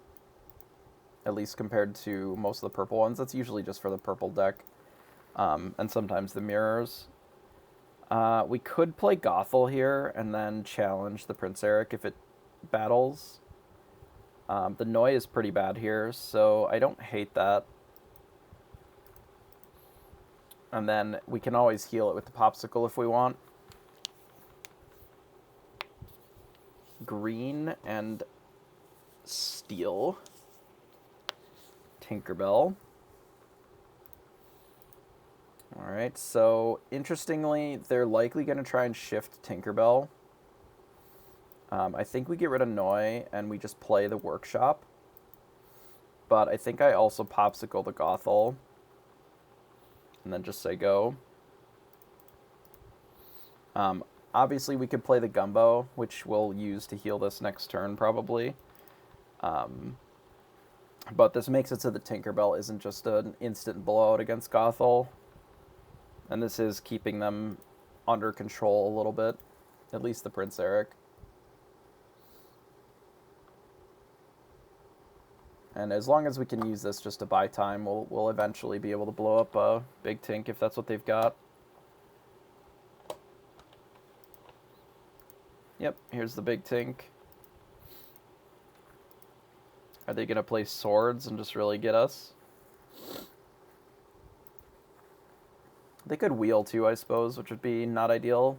at least compared to most of the purple ones. That's usually just for the purple deck, and sometimes the mirrors. We could play Gothel here and then challenge the Prince Eric if it battles. The Noi is pretty bad here, so I don't hate that. And then we can always heal it with the Pawpsicle if we want. Green and steel. Tinkerbell. Alright, so interestingly, they're likely going to try and shift Tinkerbell. I think we get rid of Noi and we just play the Workshop. But I think I also Pawpsicle the Gothel. And then just say go. Obviously, we could play the Gumbo, which we'll use to heal this next turn, probably. But this makes it so that Tinkerbell isn't just an instant blowout against Gothel. And this is keeping them under control a little bit. At least the Prince Eric. And as long as we can use this just to buy time, we'll eventually be able to blow up a big Tink if that's what they've got. Yep, here's the big Tink. Are they going to play swords and just really get us? They could wheel too, I suppose, which would be not ideal.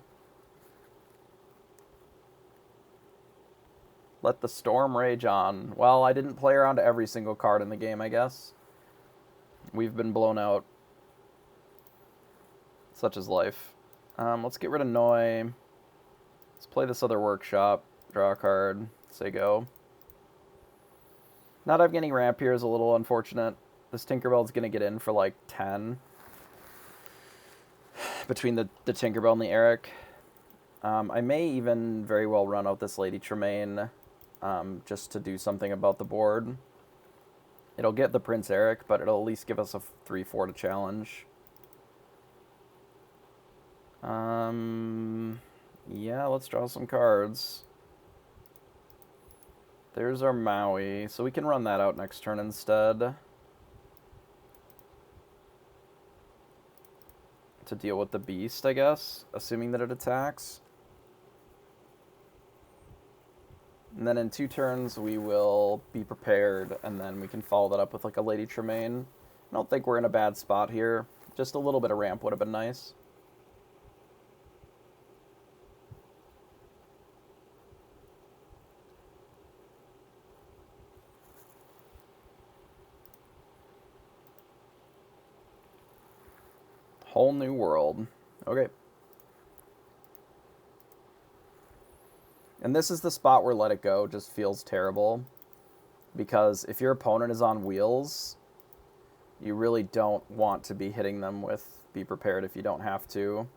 Let the storm rage on. Well, I didn't play around every single card in the game, I guess. We've been blown out. Such is life. Let's get rid of Noi. Let's play this other workshop. Draw a card. Say go. Not having any ramp here is a little unfortunate. This Tinkerbell's going to get in for like 10. Between the Tinkerbell and the Eric. I may even very well run out this Lady Tremaine just to do something about the board. It'll get the Prince Eric, but it'll at least give us a 3-4 to challenge. Yeah, let's draw some cards. There's our Maui, so we can run that out next turn instead. To deal with the beast, I guess, assuming that it attacks. And then in 2 turns, we will be prepared, and then we can follow that up with like a Lady Tremaine. I don't think we're in a bad spot here. Just a little bit of ramp would have been nice. Whole new world. Okay. And this is the spot where Let It Go just feels terrible. Because if your opponent is on wheels, you really don't want to be hitting them with Be Prepared if you don't have to.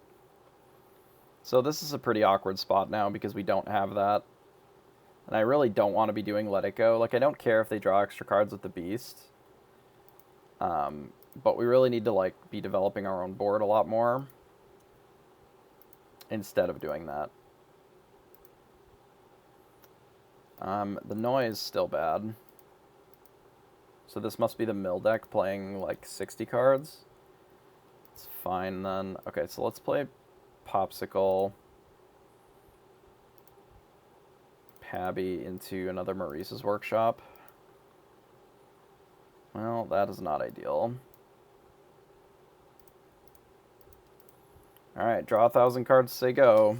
So this is a pretty awkward spot now because we don't have that. And I really don't want to be doing Let It Go. Like, I don't care if they draw extra cards with the Beast. But we really need to, like, be developing our own board a lot more instead of doing that. The noise is still bad. So this must be the mill deck playing, like, 60 cards. It's fine, then. Okay, so let's play Pawpsicle. Pabby into another Maurice's workshop. Well, that is not ideal. Alright, draw 1,000 cards, say go.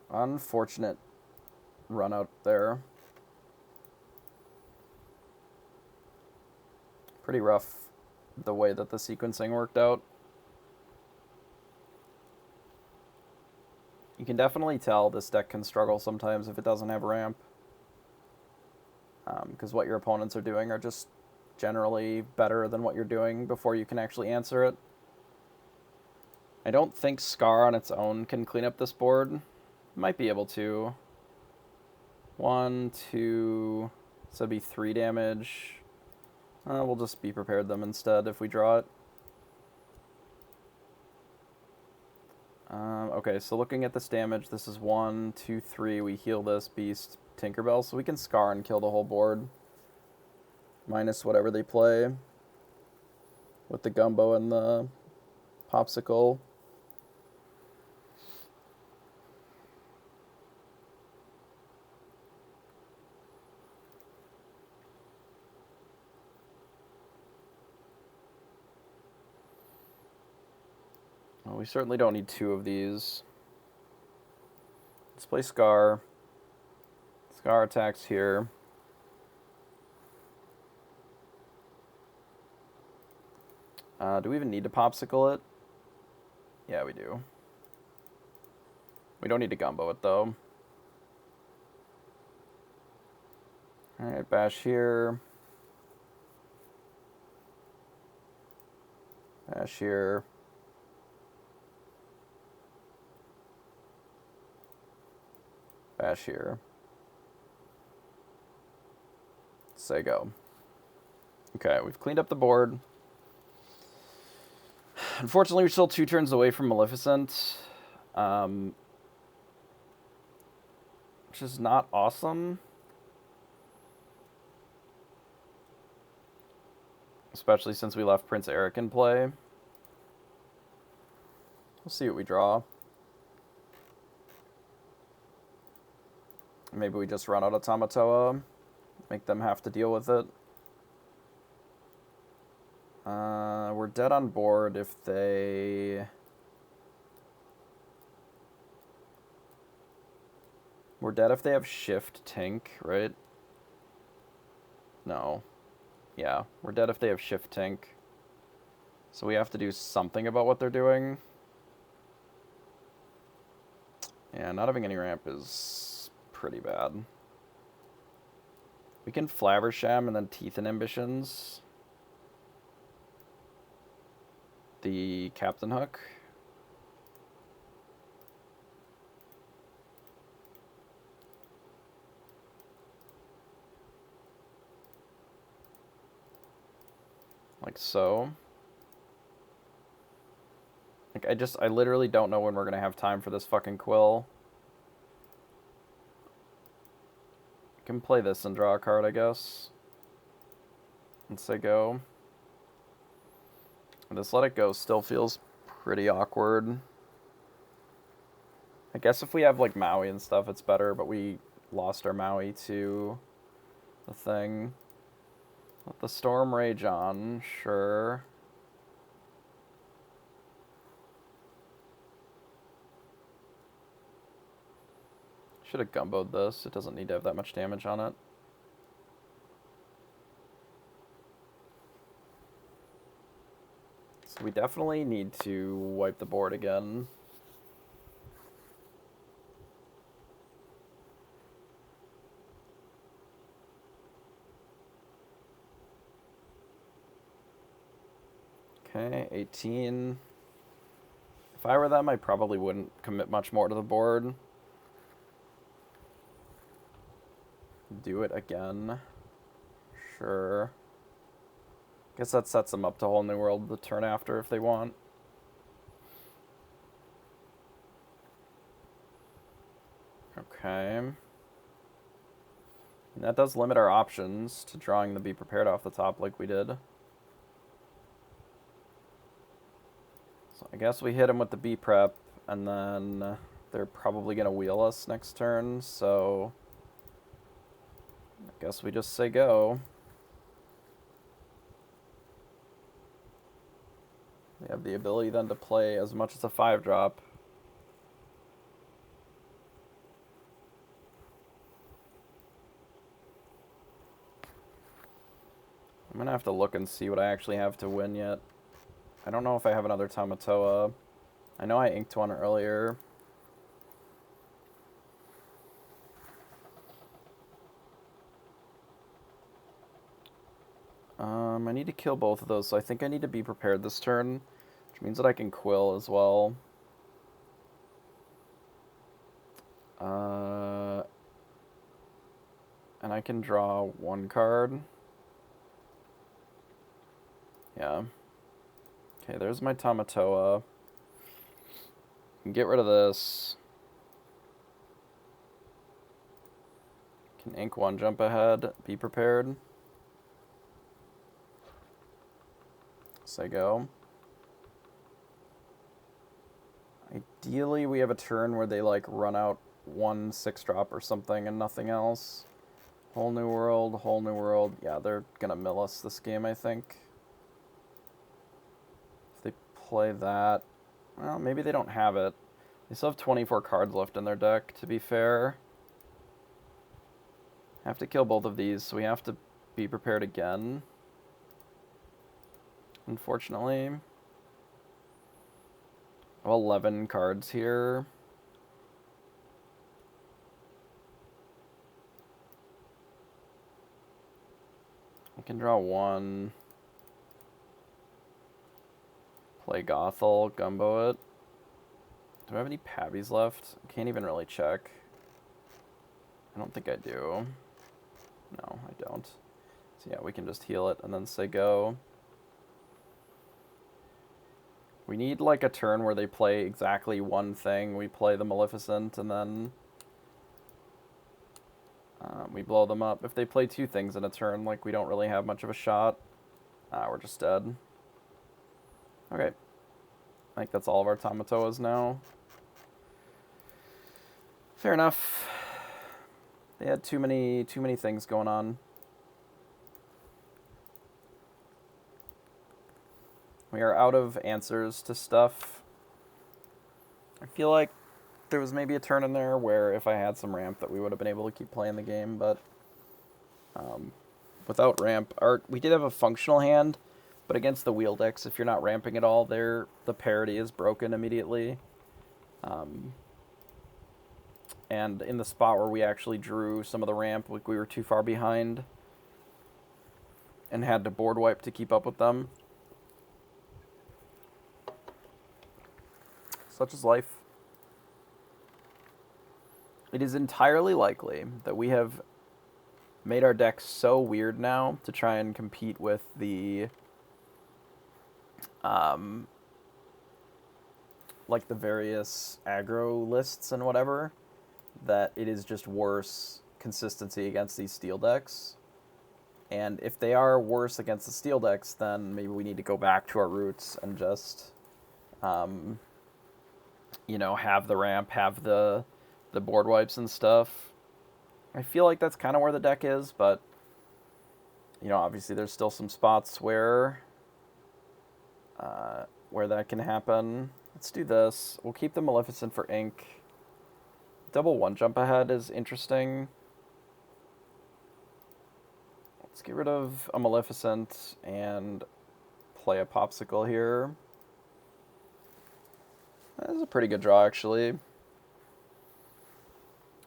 Unfortunate run out there. Pretty rough the way that the sequencing worked out. You can definitely tell this deck can struggle sometimes if it doesn't have ramp. Because what your opponents are doing are just generally better than what you're doing before you can actually answer it. I don't think Scar on its own can clean up this board. Might be able to. 1, 2, so it'd be 3 damage. We'll just Be Prepared them instead if we draw it. Okay, so looking at this damage, this is 1, 2, 3. We heal this Beast, Tinkerbell, so we can Scar and kill the whole board. Minus whatever they play. With the Gumbo and the Pawpsicle. Well, we certainly don't need 2 of these. Let's play Scar. Scar attacks here. Do we even need to Pawpsicle it? Yeah, we do. We don't need to Gumbo it, though. Alright, bash here. Bash here. Bash here. Say go. Okay, we've cleaned up the board. Unfortunately, we're still 2 turns away from Maleficent. Which is not awesome. Especially since we left Prince Eric in play. We'll see what we draw. Maybe we just run out of Tamatoa, make them have to deal with it. We're dead on board if they... We're dead if they have Shift Tink, right? No. Yeah, we're dead if they have Shift Tink. So we have to do something about what they're doing. Yeah, not having any ramp is pretty bad. We can Flabbersham and then Teeth and Ambitions. The Captain Hook. Like so. Like, I literally don't know when we're gonna have time for this fucking Quill. I can play this and draw a card, I guess. And say go. This Let It Go still feels pretty awkward. I guess if we have, like, Maui and stuff, it's better, but we lost our Maui to the thing. Let the Storm Rage on, sure. Should have Gumboed this. It doesn't need to have that much damage on it. So we definitely need to wipe the board again. Okay, 18. If I were them, I probably wouldn't commit much more to the board. Do it again. Sure. Guess that sets them up to Whole New World the turn after if they want. Okay. And that does limit our options to drawing the Be Prepared off the top like we did. So I guess we hit him with the Be Prep, and then they're probably going to wheel us next turn, so I guess we just say go. They have the ability then to play as much as a 5-drop. I'm going to have to look and see what I actually have to win yet. I don't know if I have another Tamatoa. I know I inked one earlier. I need to kill both of those, so I think I need to Be Prepared this turn, which means that I can Quill as well. And I can draw one card. Yeah. Okay, there's my Tamatoa. Can get rid of this. Can ink one, jump ahead, Be Prepared. Say go. Ideally, we have a turn where they, like, run out one 6-drop or something and nothing else. Whole New World, Whole New World. Yeah, they're gonna mill us this game, I think. If they play that... Well, maybe they don't have it. They still have 24 cards left in their deck, to be fair. Have to kill both of these, so we have to Be Prepared again. Unfortunately. 11 cards here. I can draw one. Play Gothel, Gumbo it. Do I have any Pabbies left? I can't even really check. I don't think I do. No, I don't. So yeah, we can just heal it and then say go. We need, like, a turn where they play exactly one thing. We play the Maleficent, and then we blow them up. If they play two things in a turn, like, we don't really have much of a shot. We're just dead. Okay. I think that's all of our Tamatoas now. Fair enough. They had too many things going on. We are out of answers to stuff. I feel like there was maybe a turn in there where if I had some ramp that we would have been able to keep playing the game, but without ramp, we did have a functional hand, but against the wheel decks, if you're not ramping at all, the parity is broken immediately. And in the spot where we actually drew some of the ramp, like we were too far behind and had to board wipe to keep up with them. Such is life. It is entirely likely that we have made our deck so weird now to try and compete with the like the various aggro lists and whatever, that it is just worse consistency against these steel decks. And if they are worse against the steel decks, then maybe we need to go back to our roots and just have the ramp, have the board wipes and stuff. I feel like that's kind of where the deck is, but obviously there's still some spots where that can happen. Let's do this. We'll keep the Maleficent for ink. Double one jump ahead is interesting. Let's get rid of a Maleficent and play a Pawpsicle here. That is a pretty good draw, actually.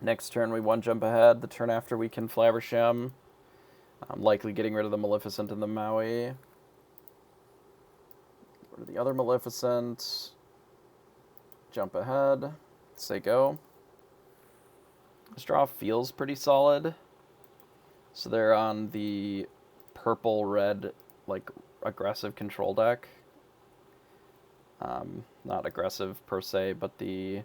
Next turn we one jump ahead. The turn after we can Flaversham. I'm likely getting rid of the Maleficent and the Maui. Go to the other Maleficent. Jump ahead. Say go. This draw feels pretty solid. So they're on the purple-red, like, aggressive control deck. Not aggressive per se, but the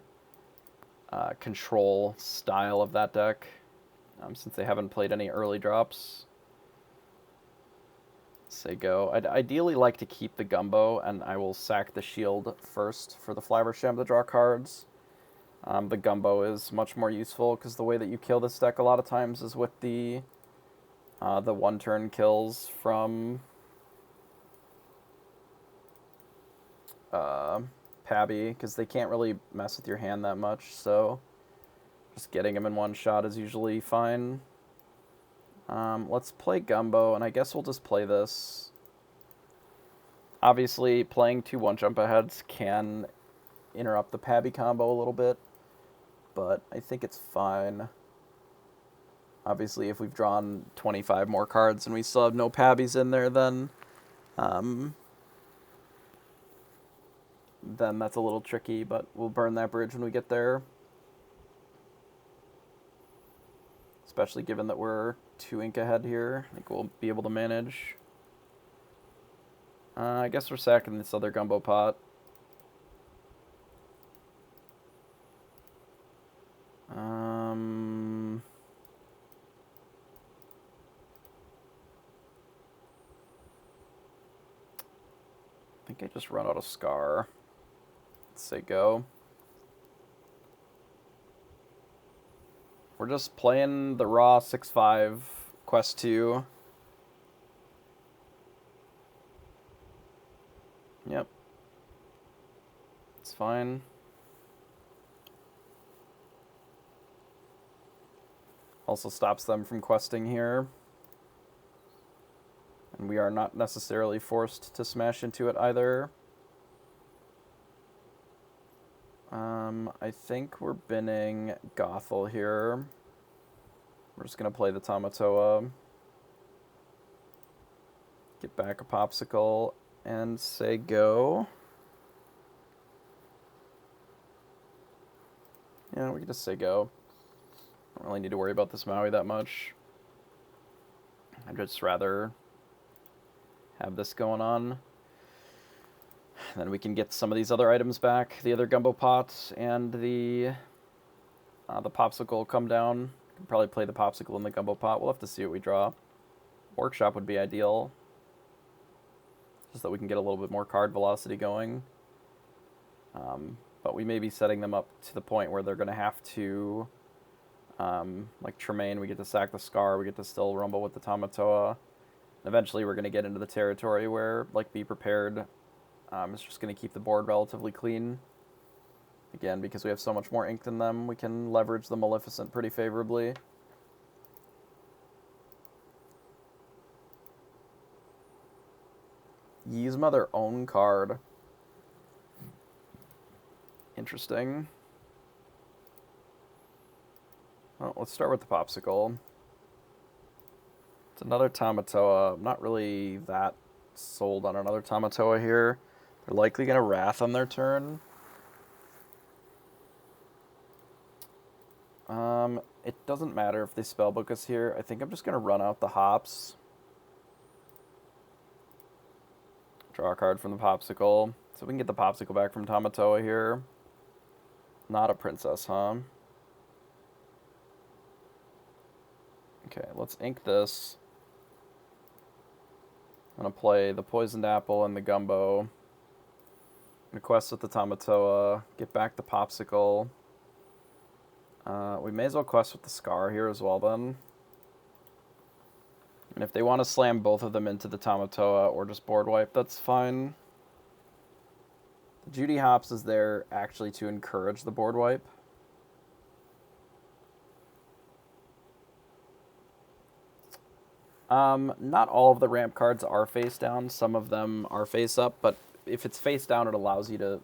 control style of that deck, since they haven't played any early drops. Say go. I'd ideally like to keep the Gumbo, and I will sack the shield first for the Flaversham to draw cards. The Gumbo is much more useful, because the way that you kill this deck a lot of times is with the one-turn kills from Pabby, because they can't really mess with your hand that much, so just getting him in one shot is usually fine. Let's play Gumbo, and I guess we'll just play this. Obviously, playing two one-jump aheads can interrupt the Pabby combo a little bit, but I think it's fine. Obviously, if we've drawn 25 more cards and we still have no Pabbies in there, then that's a little tricky, but we'll burn that bridge when we get there. Especially given that we're 2 ink ahead here. I think we'll be able to manage. I guess we're sacking this other Gumbo pot. I think I just run out of Scar. Let's say go. We're just playing the raw 6/5 Quest 2. Yep. It's fine. Also stops them from questing here. And we are not necessarily forced to smash into it either. I think we're binning Gothel here. We're just going to play the Tamatoa. Get back a Pawpsicle and say go. Yeah, we can just say go. Don't really need to worry about this Maui that much. I'd just rather have this going on. And then we can get some of these other items back. The other Gumbo pot and the Pawpsicle come down. Can probably play the Pawpsicle in the Gumbo pot. We'll have to see what we draw. Workshop would be ideal. Just that we can get a little bit more card velocity going. But we may be setting them up to the point where they're going to have to Like Tremaine, we get to sack the Scar, we get to still rumble with the Tamatoa. Eventually we're going to get into the territory where, like, Be Prepared is just going to keep the board relatively clean. Again, because we have so much more ink than them, we can leverage the Maleficent pretty favorably. Yzma their own card. Interesting. Well, let's start with the Pawpsicle. It's another Tamatoa. I'm not really that sold on another Tamatoa here. They're likely going to Wrath on their turn. It doesn't matter if they Spellbook us here. I think I'm just going to run out the hops. Draw a card from the Pawpsicle. So we can get the Pawpsicle back from Tamatoa here. Not a princess, huh? Okay, let's ink this. I'm going to play the Poisoned Apple and the Gumbo. Quest with the Tamatoa. Get back the Pawpsicle. We may as well quest with the Scar here as well, then. And if they want to slam both of them into the Tamatoa or just board wipe, that's fine. The Judy Hops is there actually to encourage the board wipe. Not all of the ramp cards are face down. Some of them are face up, but if it's face down, it allows you to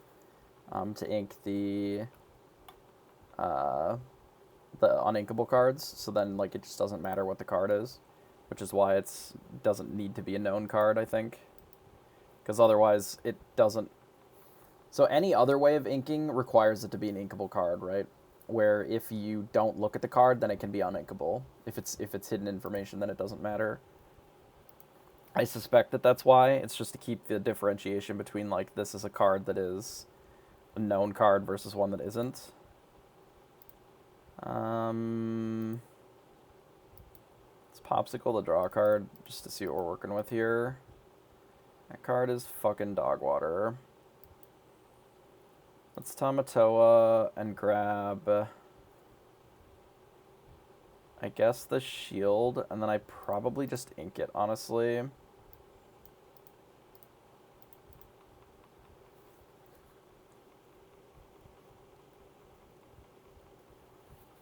ink the uninkable cards. So then, like, it just doesn't matter what the card is, which is why it doesn't need to be a known card, I think, because otherwise it doesn't. So any other way of inking requires it to be an inkable card, right? Where if you don't look at the card, then it can be uninkable. If it's hidden information, then it doesn't matter. I suspect that that's why. It's just to keep the differentiation between, like, this is a card that is a known card versus one that isn't. Let's Pawpsicle the draw card just to see what we're working with here. That card is fucking dog water. Let's Tamatoa and grab, I guess, the shield, and then I probably just ink it, honestly.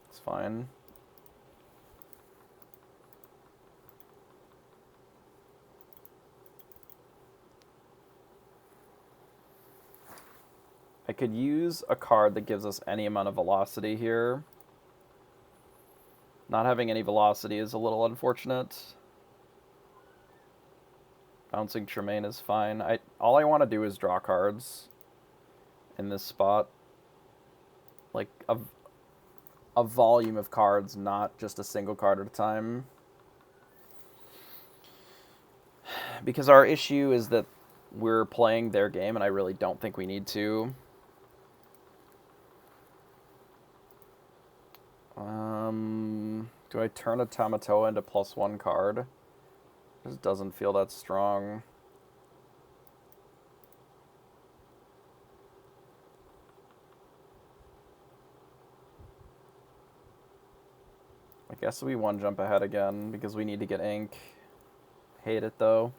It's fine. I could use a card that gives us any amount of velocity here. Not having any velocity is a little unfortunate. Bouncing Tremaine is fine. All I want to do is draw cards in this spot. Like a volume of cards, not just a single card at a time. Because our issue is that we're playing their game, and I really don't think we need to. Do I turn a Tamatoa into +1 card? This doesn't feel that strong. I guess we one jump ahead again because we need to get ink. Hate it though.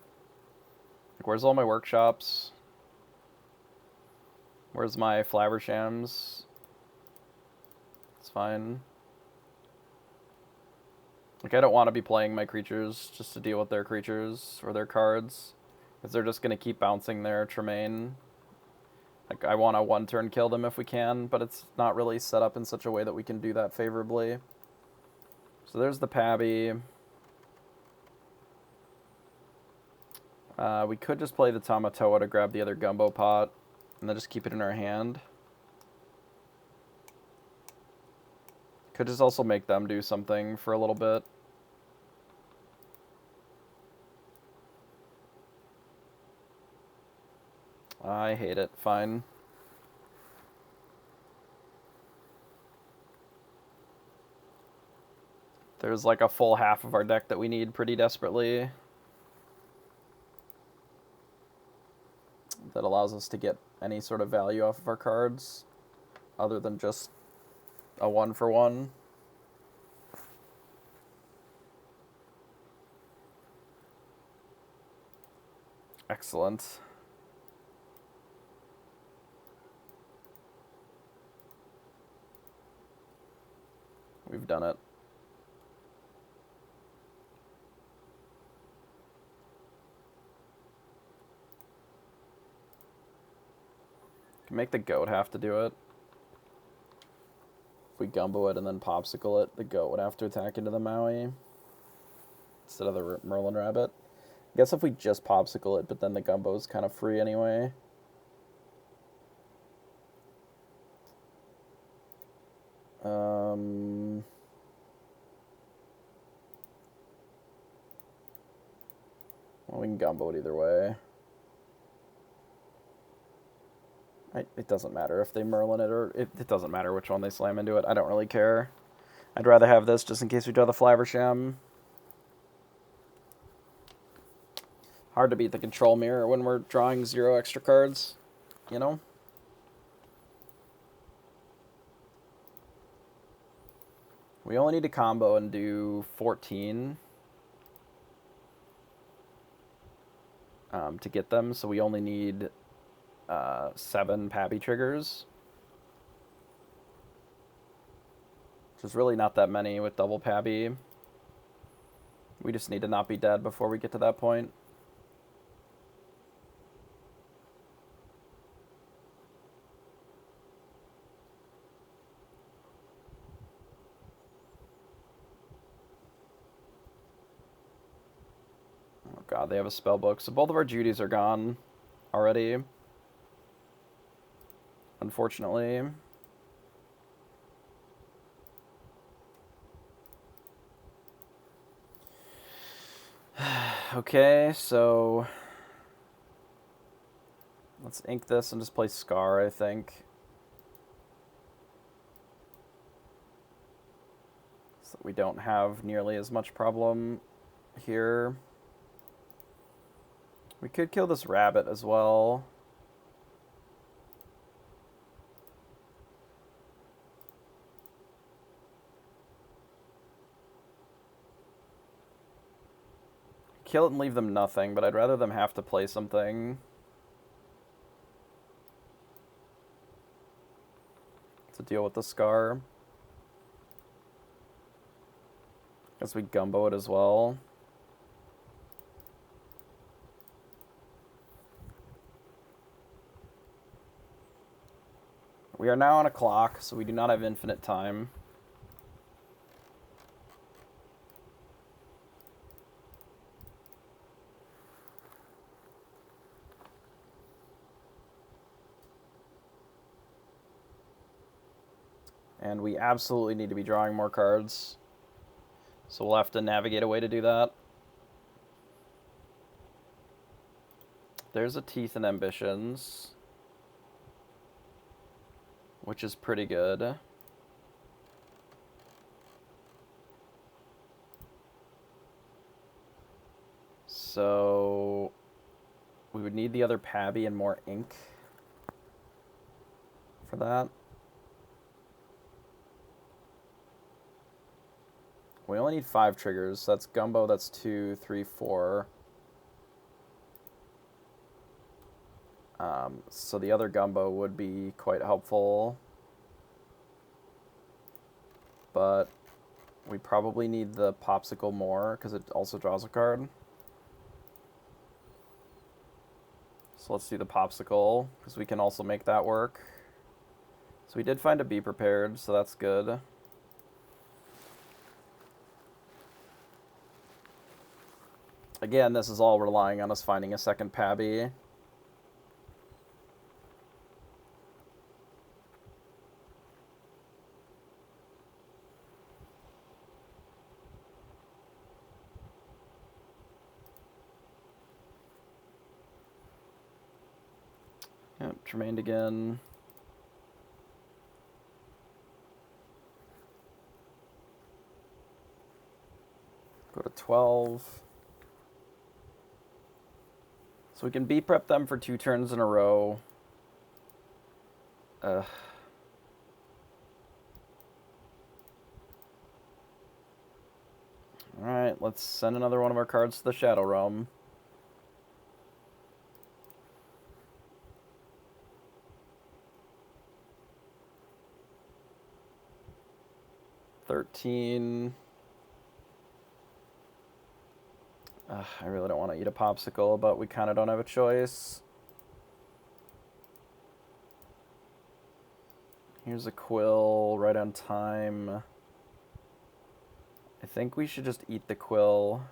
Like, where's all my workshops? Where's my Flavershams? It's fine. Like, I don't want to be playing my creatures just to deal with their creatures or their cards, because they're just going to keep bouncing their Tremaine. Like, I want to one-turn kill them if we can, but it's not really set up in such a way that we can do that favorably. So there's the Pabby. We could just play the Tamatoa to grab the other Gumbo pot, and then just keep it in our hand. Could just also make them do something for a little bit. I hate it. Fine. There's like a full half of our deck that we need pretty desperately. That allows us to get any sort of value off of our cards, other than just a 1-for-1. Excellent. We've done it. Can make the goat have to do it. If we Gumbo it and then Pawpsicle it, the goat would have to attack into the Maui instead of the Merlin Rabbit. I guess if we just Pawpsicle it, but then the Gumbo's kind of free anyway. Well, we can Gumbo it either way. It doesn't matter if they Merlin it or... It doesn't matter which one they slam into it. I don't really care. I'd rather have this just in case we draw the Flaversham. Hard to beat the control mirror when we're drawing 0 extra cards, you know? We only need to combo and do 14 to get them, so we only need 7 Pappy triggers. Which is really not that many with double Pappy. We just need to not be dead before we get to that point. Oh god, they have a spell book. So both of our Judys are gone already. Unfortunately. Okay, so let's ink this and just play Scar, I think. So we don't have nearly as much problem here. We could kill this rabbit as well. Kill it and leave them nothing, but I'd rather them have to play something. To deal with the Scar. Guess we Gumbo it as well. We are now on a clock, so we do not have infinite time. And we absolutely need to be drawing more cards. So we'll have to navigate a way to do that. There's a Teeth and Ambitions, which is pretty good. So we would need the other Pabby and more ink for that. We only need 5 triggers. So that's Gumbo, that's 2, 3, 4. So the other Gumbo would be quite helpful. But we probably need the Pawpsicle more, because it also draws a card. So let's do the Pawpsicle, because we can also make that work. So we did find a Be Prepared, so that's good. Again, this is all relying on us finding a second Pabby. Yep, Tremaine again. Go to 12. So we can Be Prep them for 2 turns in a row. Alright, let's send another one of our cards to the Shadow Realm. 13. I really don't want to eat a Pawpsicle, but we kind of don't have a choice. Here's a Quill right on time. I think we should just eat the Quill,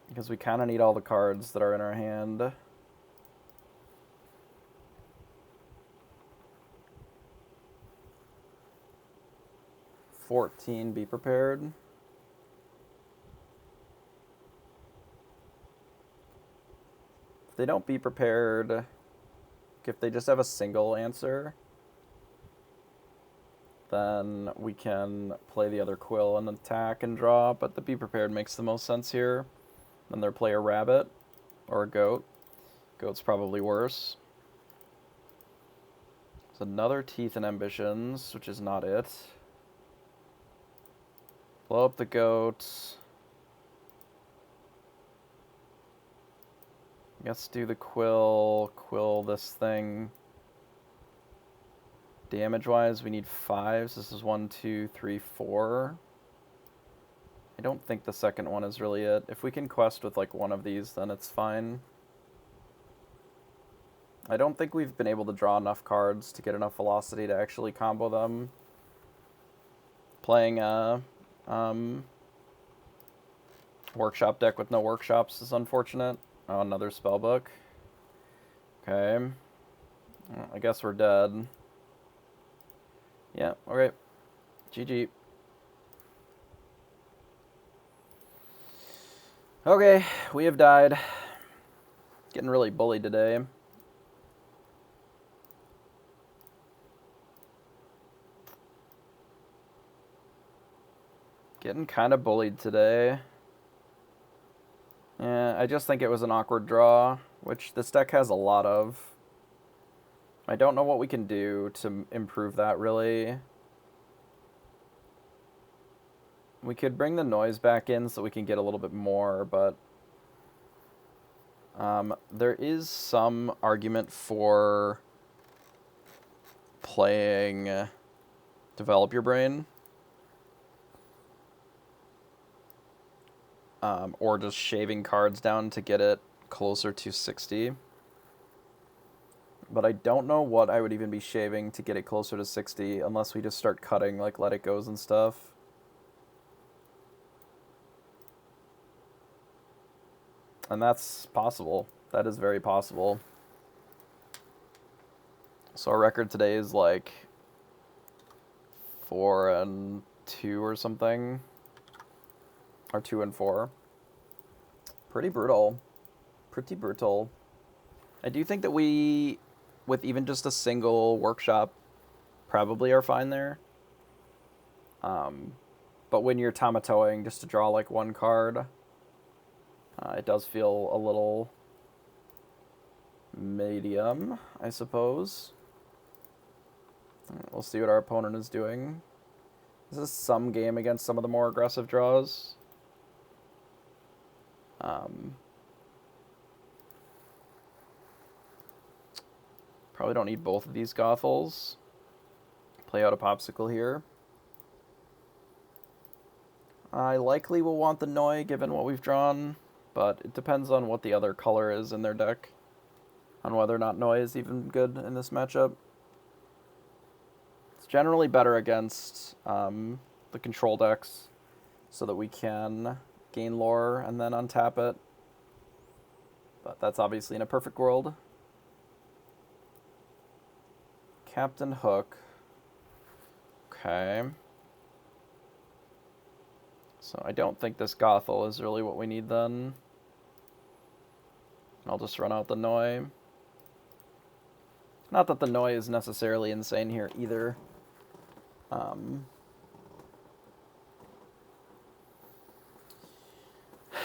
because we kind of need all the cards that are in our hand. $14, be prepared. If they don't be prepared, if they just have a single answer, then we can play the other Quill and attack and draw, but the be prepared makes the most sense here. Then they'll play a rabbit or a goat. Goat's probably worse. There's another Teeth and Ambitions, which is not it. Blow up the goat. I guess do the Quill this thing. Damage-wise, we need 5. So this is 1, 2, 3, 4. I don't think the second one is really it. If we can quest with like one of these, then it's fine. I don't think we've been able to draw enough cards to get enough velocity to actually combo them. Playing a workshop deck with no workshops is unfortunate. Oh, another spellbook. Okay. I guess we're dead. Yeah, okay. GG. Okay, we have died. Getting really bullied today. Getting kind of bullied today. Yeah, I just think it was an awkward draw, which this deck has a lot of. I don't know what we can do to improve that, really. We could bring the noise back in so we can get a little bit more, but there is some argument for playing Develop Your Brain. Or just shaving cards down to get it closer to 60. But I don't know what I would even be shaving to get it closer to 60, unless we just start cutting, like, Let It Goes and stuff. And that's possible. That is very possible. So our record today is, like, 4-2 or something. Or 2-4. Pretty brutal. Pretty brutal. I do think that we, with even just a single workshop, probably are fine there. But when you're Tamatoing just to draw like one card, it does feel a little medium, I suppose. We'll see what our opponent is doing. This is some game against some of the more aggressive draws. Probably don't need both of these Gothels. Play out a Pawpsicle here. I likely will want the Noi given what we've drawn, but it depends on what the other color is in their deck, on whether or not Noi is even good in this matchup. It's generally better against the control decks, so that we can gain lore and then untap it. But that's obviously in a perfect world. Captain Hook. Okay. So I don't think this Gothel is really what we need then. I'll just run out the Noi. Not that the Noi is necessarily insane here either.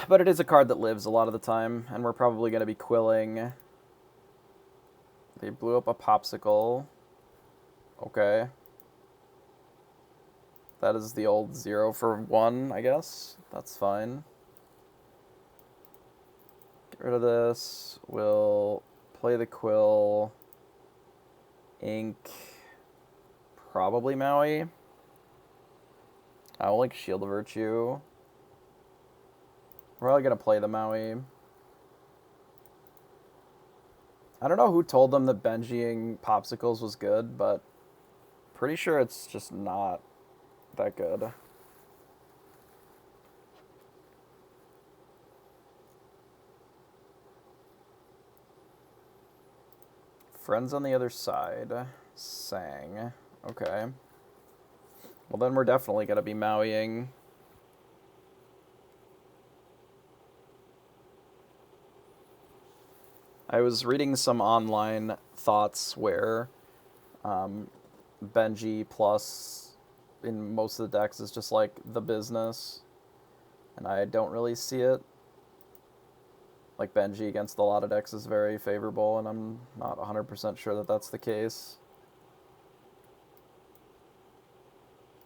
But it is a card that lives a lot of the time, and we're probably going to be quilling. They blew up a Pawpsicle. Okay. That is the old 0 for 1, I guess. That's fine. Get rid of this. We'll play the Quill. Ink. probably Maui. I will like Shield of Virtue. We're probably going to play the Maui. I don't know who told them that Benjiing Pawpsicles was good, but pretty sure it's just not that good. Friends on the other side. Sang. Okay. Well, then we're definitely going to be Mauiing. I was reading some online thoughts where Benji plus in most of the decks is just like the business. And I don't really see it. Like Benji against a lot of decks is very favorable, and I'm not 100% sure that that's the case.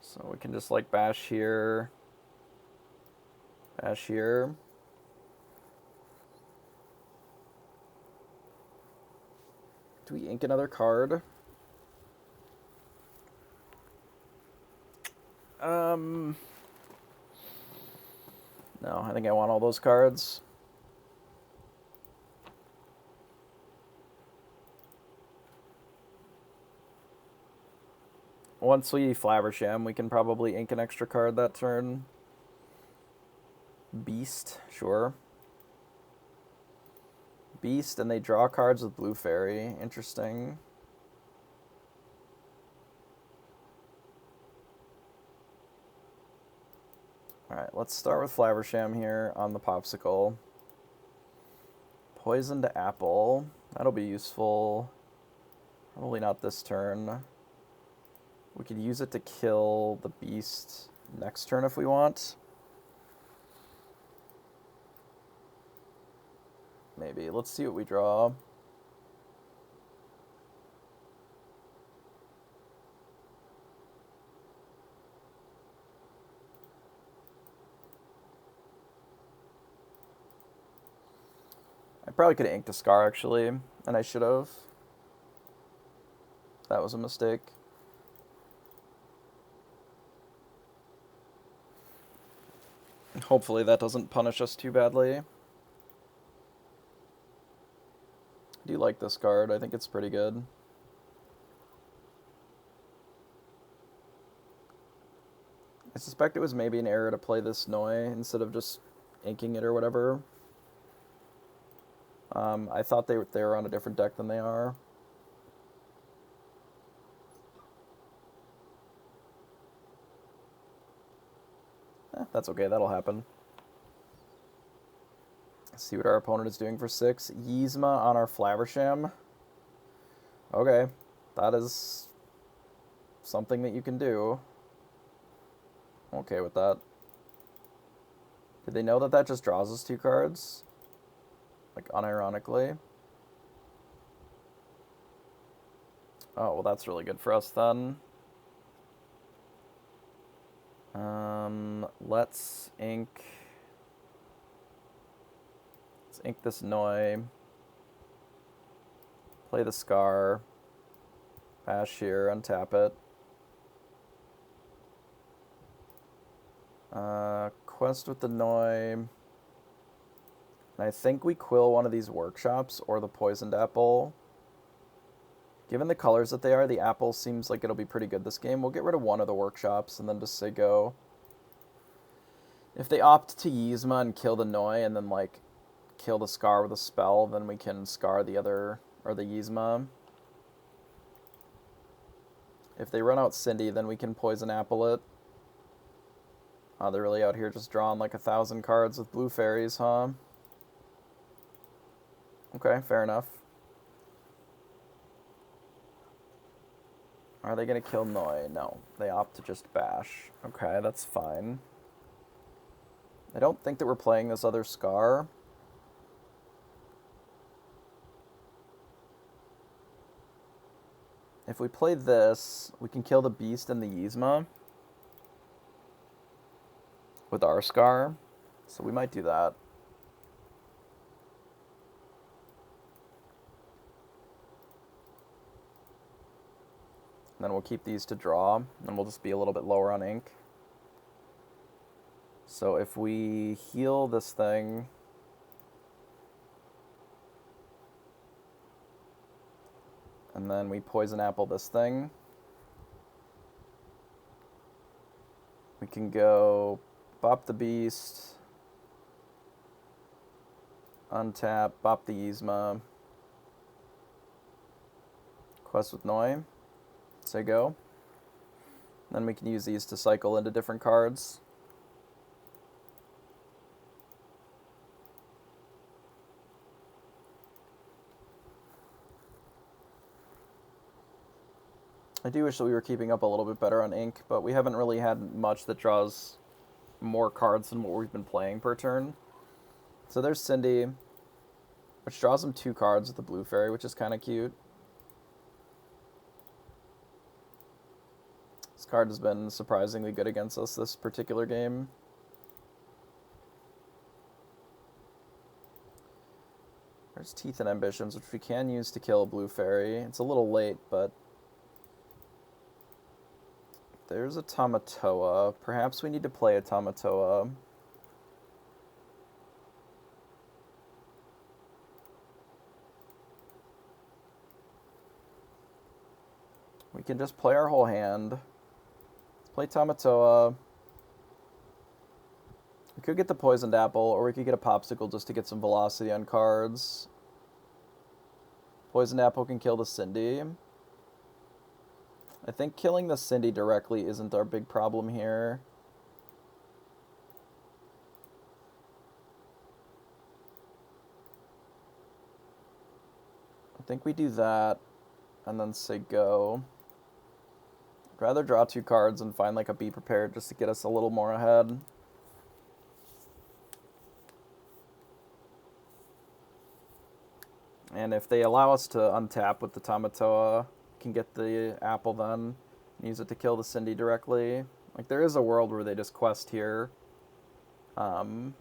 So we can just like bash here. Bash here. Do we ink another card? No, I think I want all those cards. Once we Flaversham, we can probably ink an extra card that turn. Beast, sure. Beast, and they draw cards with Blue Fairy. Interesting. Alright, let's start with Flaversham here on the Pawpsicle. Poisoned Apple. That'll be useful. Probably not this turn. We could use it to kill the beast next turn if we want. Maybe. Let's see what we draw. I probably could have inked a Scar, actually, and I should have. That was a mistake. Hopefully that doesn't punish us too badly. I do like this card. I think it's pretty good. I suspect it was maybe an error to play this Noi instead of just inking it or whatever. I thought they were on a different deck than they are. That's okay, that'll happen. Let's see what our opponent is doing for 6. Yzma on our Flaversham. Okay, that is something that you can do. I'm okay with that. Did they know that that just draws us 2 cards? Like, unironically. Oh, well, that's really good for us then. Let's ink this Noi. Play the Scar. Bash here, untap it. Quest with the Noi. And I think we quill one of these workshops or the Poisoned Apple. Given the colors that they are, the apple seems like it'll be pretty good this game. We'll get rid of one of the workshops and then just say go. If they opt to Yzma and kill the Noi and then, like, kill the Scar with a spell, then we can Scar the other, or the Yzma. If they run out Cindy, then we can Poison Apple it. They're really out here just drawing like 1,000 cards with blue fairies, huh? Okay, fair enough. Are they going to kill Noi? No. They opt to just bash. Okay, that's fine. I don't think that we're playing this other Scar. If we play this, we can kill the Beast and the Yzma with our Scar. So we might do that. then we'll keep these to draw, and we'll just be a little bit lower on ink. So if we heal this thing, and then we poison apple this thing, we can go bop the beast, untap, bop the Yzma, quest with Noi, say go. Then we can use these to cycle into different cards. I do wish that we were keeping up a little bit better on ink, but we haven't really had much that draws more cards than what we've been playing per turn. So there's Cindy, which draws him 2 cards with the blue fairy, which is kind of cute. This card has been surprisingly good against us this particular game. There's Teeth and Ambitions, which we can use to kill a blue fairy. It's a little late, but there's a Tamatoa. Perhaps we need to play a Tamatoa. We can just play our whole hand. Let's play Tamatoa. We could get the Poisoned Apple, or we could get a Pawpsicle just to get some velocity on cards. Poisoned Apple can kill the Cindy. I think killing the Cindy directly isn't our big problem here. I think we do that, and then say go. I'd rather draw 2 cards and find like a Be Prepared just to get us a little more ahead. And if they allow us to untap with the Tamatoa, can get the apple then, and use it to kill the Cindy directly. Like, there is a world where they just quest here. Like,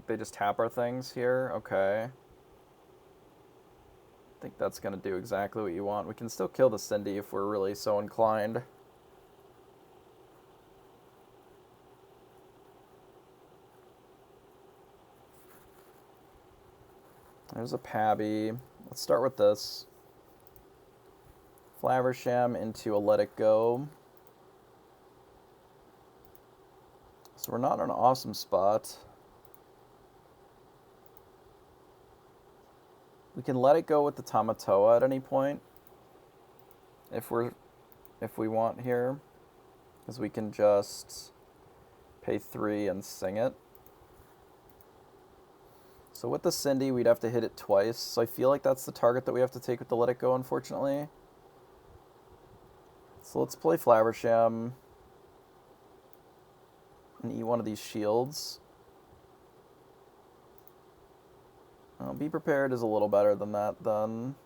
they just tap our things here. Okay. I think that's going to do exactly what you want. We can still kill the Cindy if we're really so inclined. There's a Pabby. Let's start with this. Flaversham into a Let It Go. So we're not in an awesome spot. We can Let It Go with the Tamatoa at any point, if we want here, because we can just pay 3 and sing it. So with the Cindy, we'd have to hit it twice. So I feel like that's the target that we have to take with the Let It Go, unfortunately. So let's play Flaversham and eat one of these shields. Be Prepared is a little better than that, then.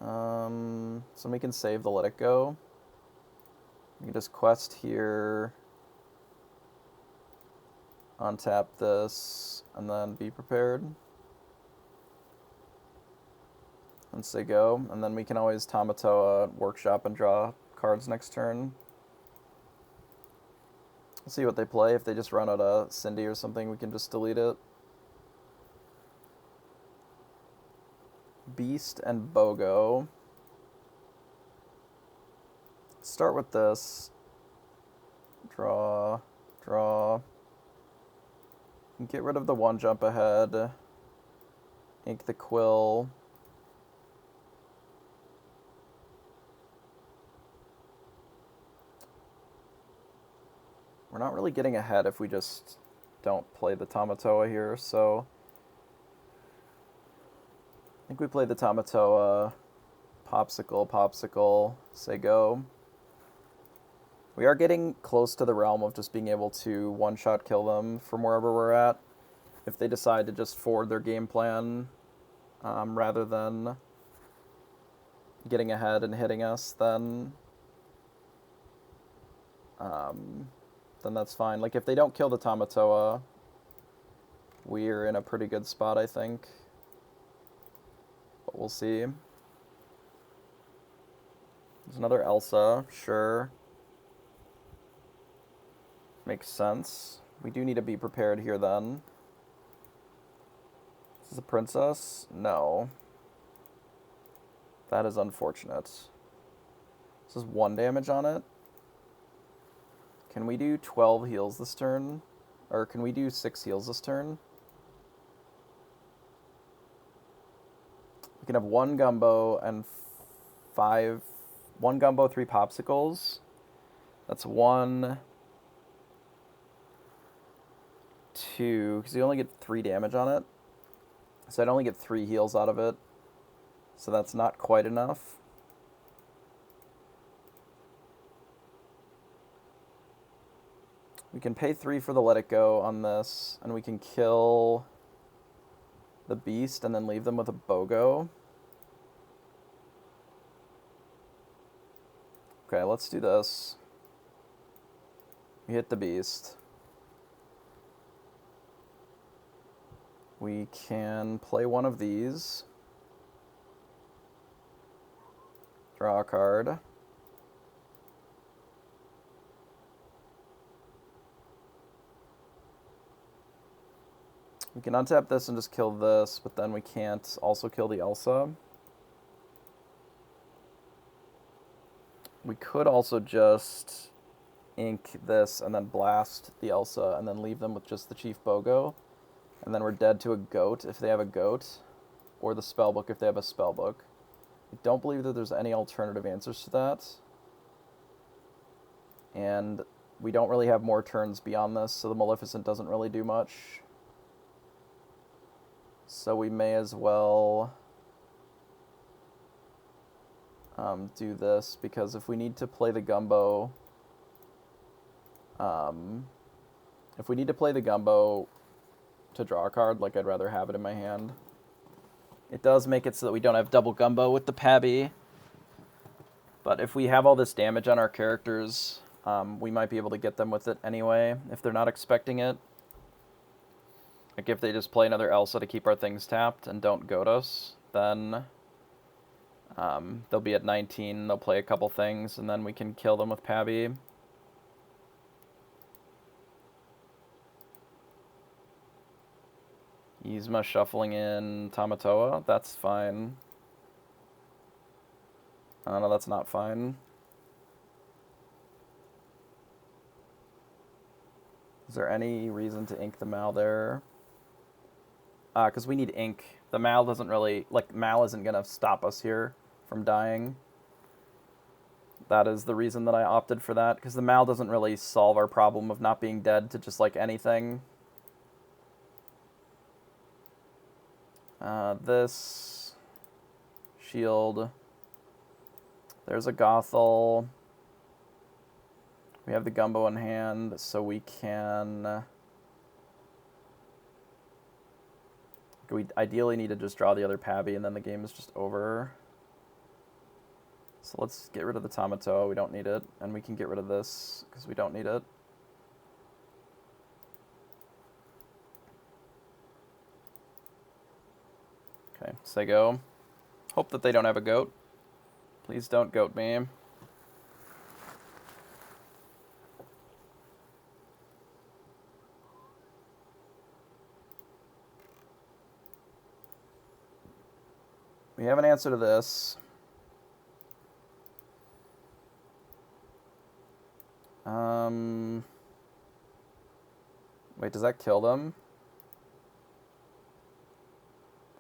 So we can save the Let It Go. We can just quest here. Untap this, and then Be Prepared. And say go. And then we can always Tamatoa, Workshop, and draw cards next turn. Let's see what they play. If they just run out a Cindy or something, we can just delete it. Beast and Bogo. Start with this. Draw. Get rid of the 1 jump ahead. Ink the Quill. We're not really getting ahead if we just don't play the Tamatoa here, so I think we play the Tamatoa, Pawpsicle, say go. We are getting close to the realm of just being able to one-shot kill them from wherever we're at. If they decide to just forward their game plan rather than getting ahead and hitting us, then that's fine. Like, if they don't kill the Tamatoa, we're in a pretty good spot, I think. But we'll see. There's another Elsa, sure. Makes sense. We do need to be prepared here then. Is this a princess? No. That is unfortunate. This is 1 damage on it. Can we do 12 heals this turn? Or can we do 6 heals this turn? We can have 1 Gumbo and 1 Gumbo, 3 Pawpsicles. That's 1, 2, because you only get 3 damage on it. So I'd only get 3 heals out of it. So that's not quite enough. We can pay 3 for the Let It Go on this, and we can kill the beast and then leave them with a BOGO. Okay, let's do this. We hit the beast. We can play one of these. Draw a card. We can untap this and just kill this, but then we can't also kill the Elsa. We could also just ink this and then blast the Elsa and then leave them with just the Chief BOGO. And then we're dead to a goat if they have a goat, or the spellbook if they have a spellbook. I don't believe that there's any alternative answers to that. And we don't really have more turns beyond this, so the Maleficent doesn't really do much. So we may as well do this, because if we need to play the Gumbo, to draw a card, like, I'd rather have it in my hand. It does make it so that we don't have double Gumbo with the Pabby. But if we have all this damage on our characters, we might be able to get them with it anyway, if they're not expecting it. Like, if they just play another Elsa to keep our things tapped and don't goat us, then they'll be at 19, they'll play a couple things, and then we can kill them with Pabby. Yzma shuffling in Tamatoa, that's fine. No, that's not fine. Is there any reason to ink the Mal there? Because we need ink. The Mal doesn't really, like, Mal isn't going to stop us here from dying. That is the reason that I opted for that, because the Mal doesn't really solve our problem of not being dead to just, like, anything. This shield. There's a Gothel. We have the Gumbo in hand, so we can... we ideally need to just draw the other Pabby, and then the game is just over. So let's get rid of the Tamatoa, we don't need it. And we can get rid of this, because we don't need it. Okay, say go. Hope that they don't have a goat. Please don't goat me. We have an answer to this. Wait, does that kill them?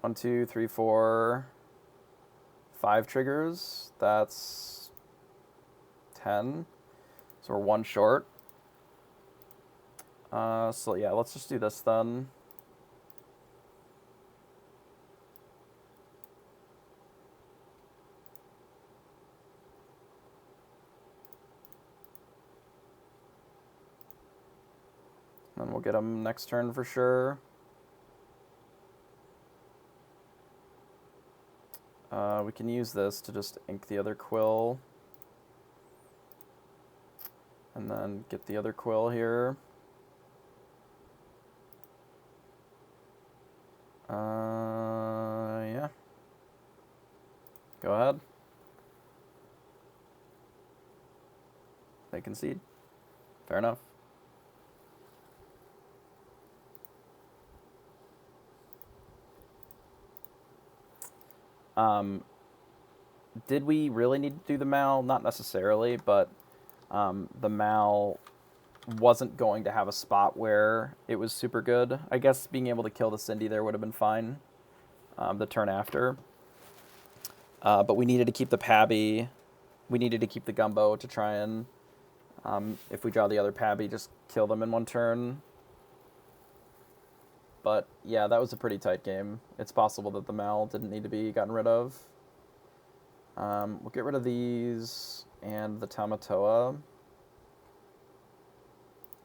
1, 2, 3, 4, 5 triggers. That's 10. So we're 1 short. So yeah, let's just do this then. Then we'll get them next turn for sure. We can use this to just ink the other quill. And then get the other quill here. Yeah. Go ahead. They concede. Fair enough. Did we really need to do the Mal? Not necessarily, but the Mal wasn't going to have a spot where it was super good. I guess being able to kill the Cindy there would have been fine the turn after. But we needed to keep the Pabby. We needed to keep the Gumbo to try and, if we draw the other Pabby, just kill them in one turn. But yeah, that was a pretty tight game. It's possible that the Mal didn't need to be gotten rid of. We'll get rid of these and the Tamatoa.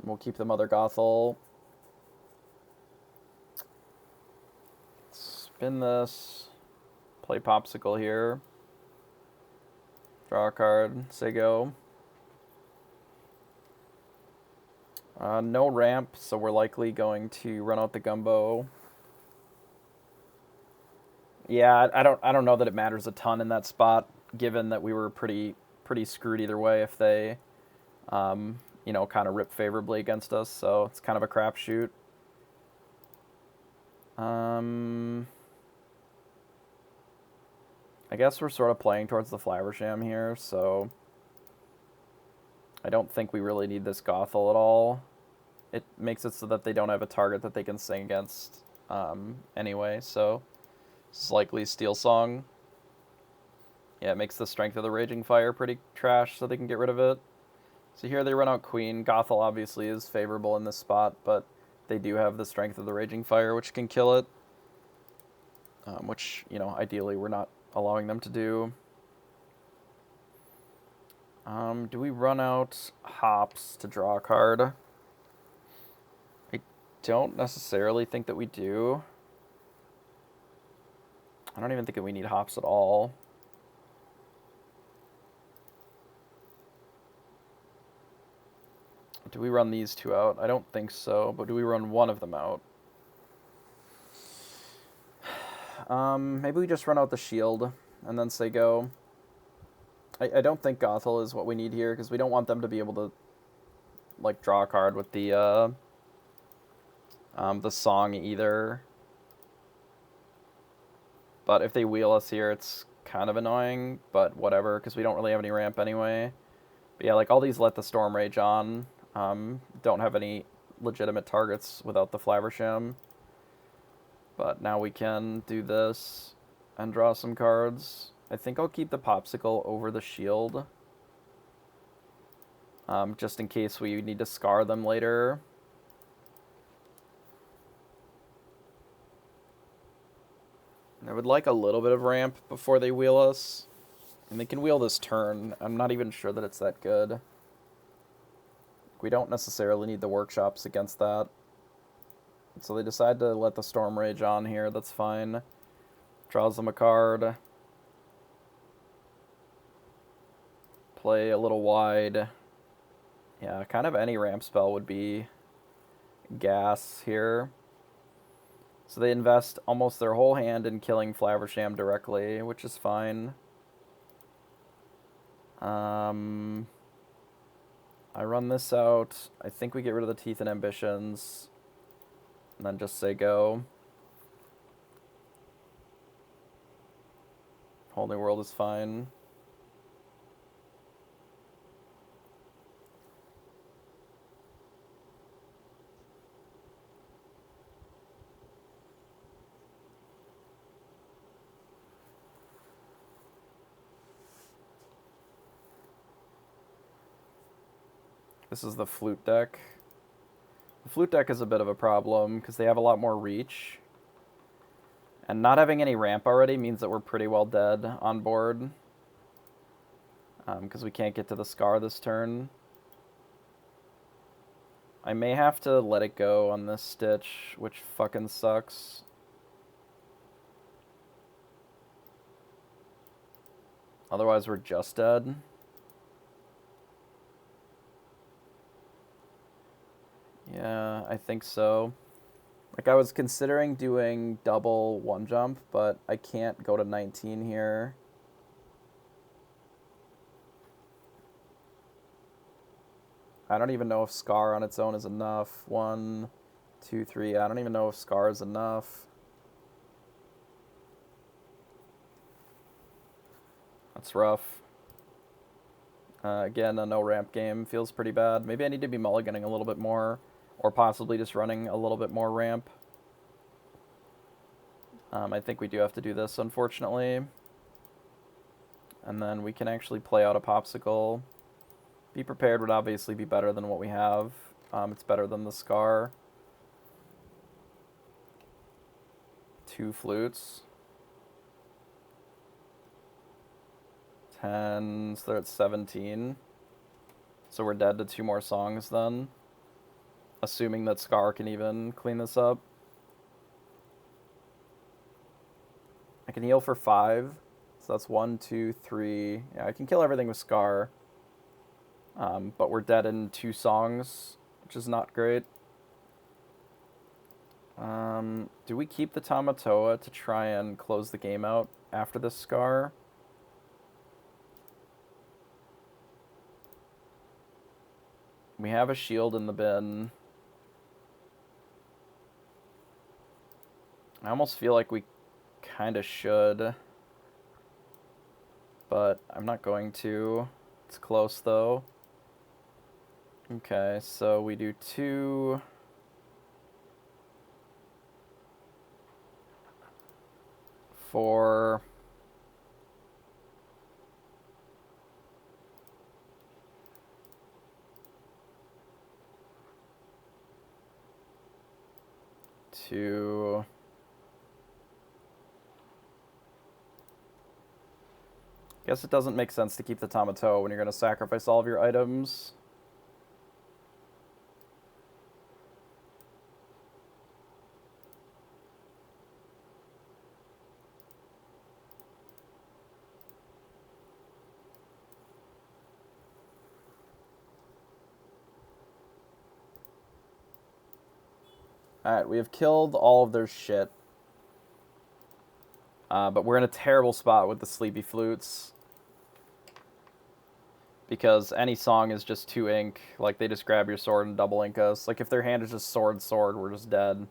We'll keep the Mother Gothel. Spin this. Play Pawpsicle here. Draw a card. Say go. No ramp, so we're likely going to run out the Gumbo. Yeah, I don't know that it matters a ton in that spot, given that we were pretty screwed either way if they, kind of rip favorably against us. So it's kind of a crapshoot. I guess we're sort of playing towards the Flaversham here, so I don't think we really need this Gothel at all. It makes it so that they don't have a target that they can sing against anyway, so this is likely Steel Song. Yeah, it makes the Strength of the Raging Fire pretty trash, so they can get rid of it. So here they run out Queen. Gothel obviously is favorable in this spot, but they do have the Strength of the Raging Fire, which can kill it. Which, ideally we're not allowing them to do. Do we run out Hops to draw a card? I don't necessarily think that we do. I don't even think that we need Hops at all. Do we run these two out? I don't think so, but do we run one of them out? Maybe we just run out the shield and then say go. I don't think Gothel is what we need here, because we don't want them to be able to, draw a card with the song either. But if they wheel us here, it's kind of annoying, but whatever, because we don't really have any ramp anyway. But yeah, all these let the Storm Rage on. Don't have any legitimate targets without the Flaversham. But now we can do this and draw some cards. I think I'll keep the Pawpsicle over the shield. Just in case we need to scar them later. And I would like a little bit of ramp before they wheel us. And they can wheel this turn. I'm not even sure that it's that good. We don't necessarily need the workshops against that. So they decide to let the Storm Rage on here. That's fine. Draws them a card. Play a little wide. Yeah, kind of any ramp spell would be gas here. So they invest almost their whole hand in killing Flaversham directly, which is fine. I run this out. I think we get rid of the Teeth and Ambitions. And then just say go. Holding World is fine. This is the Flute deck. The Flute deck is a bit of a problem because they have a lot more reach. And not having any ramp already means that we're pretty well dead on board. Because we can't get to the Scar this turn. I may have to let it go on this Stitch, which fucking sucks. Otherwise we're just dead. Yeah, I think so. Like, I was considering doing double one jump, but I can't go to 19 here. I don't even know if Scar on its own is enough. 1, 2, 3. I don't even know if Scar is enough. That's rough. Again, a no ramp game feels pretty bad. Maybe I need to be mulliganing a little bit more, or possibly just running a little bit more ramp. I think we do have to do this, unfortunately. And then we can actually play out a Pawpsicle. Be Prepared would obviously be better than what we have. It's better than the Scar. 2 flutes. 10, so they're at 17. So we're dead to 2 more songs then. Assuming that Scar can even clean this up. I can heal for 5. So that's 1, 2, 3. Yeah, I can kill everything with Scar. But we're dead in 2 songs, which is not great. Do we keep the Tamatoa to try and close the game out after this Scar? We have a shield in the bin. I almost feel like we kind of should, but I'm not going to. It's close, though. Okay, so we do 2... 4... 2... Guess it doesn't make sense to keep the Tamatoa when you're going to sacrifice all of your items. Alright, we have killed all of their shit. But we're in a terrible spot with the Sleepy Flutes. Because any song is just 2 ink. Like, they just grab your sword and double ink us. Like, if their hand is just sword, sword, we're just dead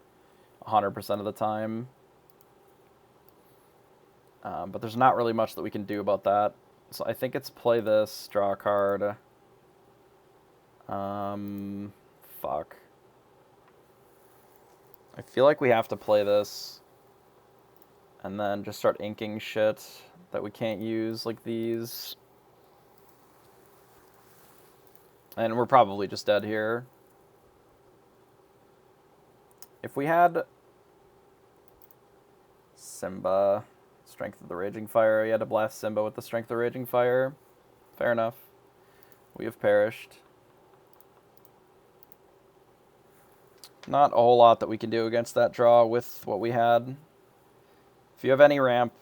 100% of the time. But there's not really much that we can do about that. So I think it's play this, draw a card. Fuck. I feel like we have to play this. And then just start inking shit that we can't use, like these. And we're probably just dead here. If we had Simba, Strength of the Raging Fire, you had to blast Simba with the Strength of the Raging Fire. Fair enough. We have perished. Not a whole lot that we can do against that draw with what we had. If you have any ramp,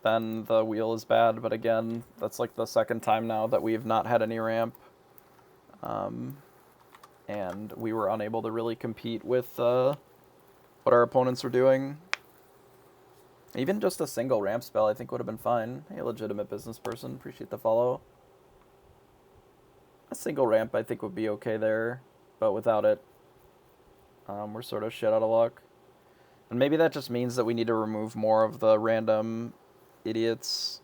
then the wheel is bad, but again, that's like the second time now that we've not had any ramp. And we were unable to really compete with what our opponents were doing. Even just a single ramp spell I think would have been fine. Hey, legitimate business person, appreciate the follow. A single ramp I think would be okay there, but without it, we're sort of shit out of luck. And maybe that just means that we need to remove more of the random idiots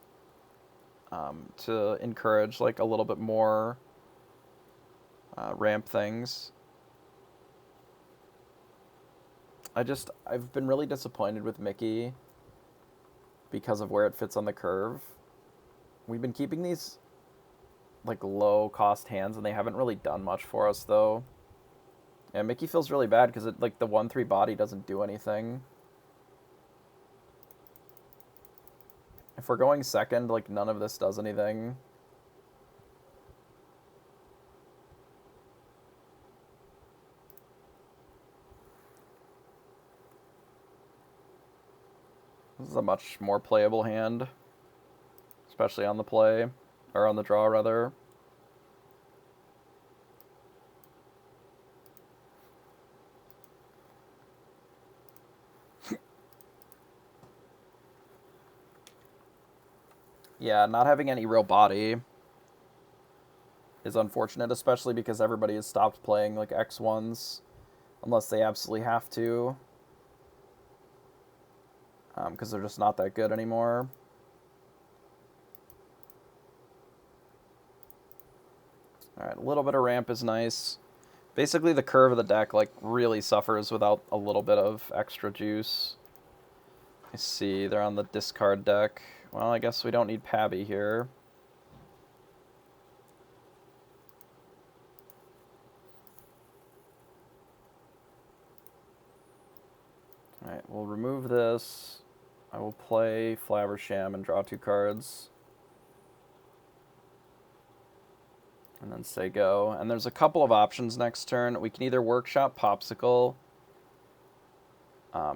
to encourage like a little bit more ramp things. I've been really disappointed with Mickey because of where it fits on the curve. We've been keeping these like low cost hands and they haven't really done much for us though. Yeah, Mickey feels really bad because it like the 1/3 body doesn't do anything. If we're going second, like none of this does anything. This is a much more playable hand, especially on the play, or on the draw rather. Yeah, not having any real body is unfortunate, especially because everybody has stopped playing like X1s unless they absolutely have to, because they're just not that good anymore. Alright, a little bit of ramp is nice. Basically, the curve of the deck like really suffers without a little bit of extra juice. I see, they're on the discard deck. Well, I guess we don't need Pabby here. Alright, we'll remove this. I will play Flaversham and draw 2 cards. And then say go. And there's a couple of options next turn. We can either workshop Pawpsicle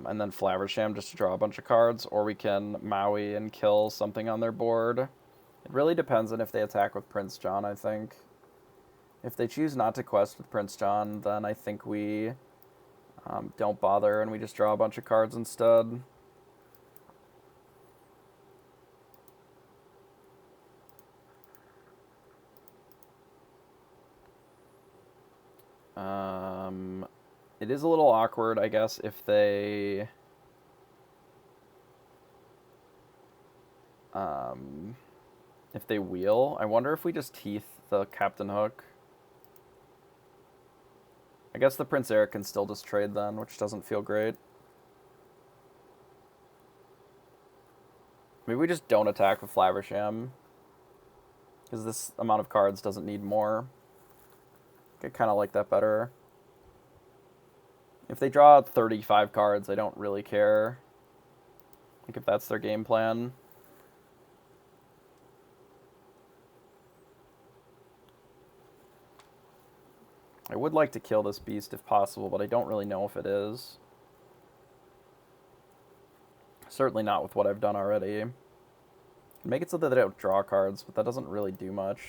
and then Flaversham just to draw a bunch of cards, or we can Maui and kill something on their board. It really depends on if they attack with Prince John, I think. If they choose not to quest with Prince John, then I think we don't bother and we just draw a bunch of cards instead. It is a little awkward, I guess, if they wheel. I wonder if we just teeth the Captain Hook. I guess the Prince Eric can still just trade then, which doesn't feel great. Maybe we just don't attack with Flaversham, because this amount of cards doesn't need more. I kind of like that better. If they draw 35 cards, I don't really care. Like, if that's their game plan. I would like to kill this beast if possible, but I don't really know if it is. Certainly not with what I've done already. Make it so that they don't draw cards, but that doesn't really do much.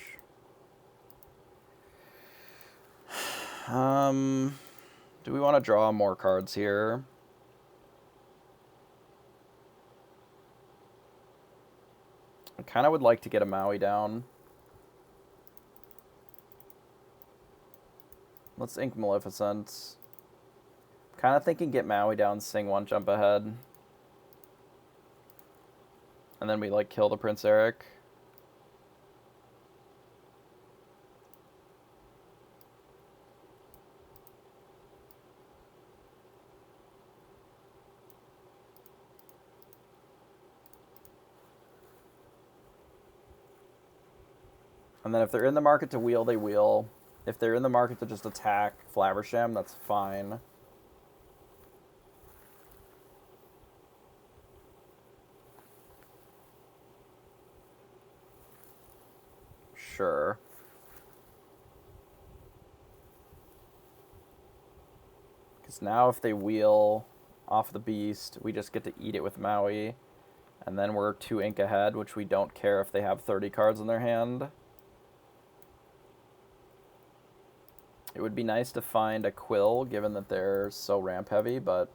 Do we want to draw more cards here? I kind of would like to get a Maui down. Let's ink Maleficent. Kind of thinking get Maui down, sing 1, jump ahead. And then we, like, kill the Prince Eric. And then if they're in the market to wheel, they wheel. If they're in the market to just attack Flaversham, that's fine. Sure. Because now if they wheel off the beast, we just get to eat it with Maui. And then we're 2 ink ahead, which we don't care if they have 30 cards in their hand. It would be nice to find a Quill, given that they're so ramp heavy, but...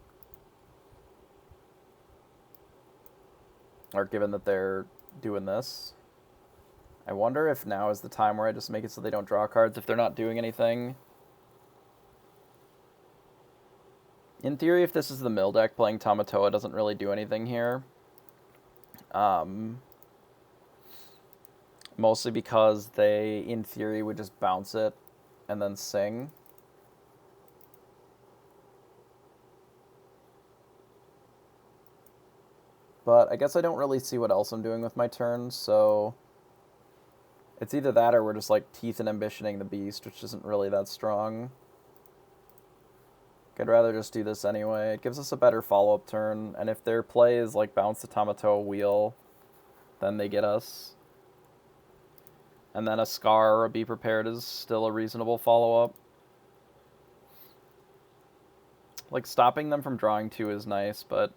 Or given that they're doing this. I wonder if now is the time where I just make it so they don't draw cards if they're not doing anything. In theory, if this is the mill deck, playing Tamatoa doesn't really do anything here. Mostly because they, in theory, would just bounce it and then sing. But I guess I don't really see what else I'm doing with my turn, so... It's either that or we're just, like, teeth and ambitioning the beast, which isn't really that strong. I'd rather just do this anyway. It gives us a better follow-up turn, and if their play is, like, bounce the Tamatoa wheel, then they get us. And then a Scar or a Be Prepared is still a reasonable follow-up. Like, stopping them from drawing 2 is nice, but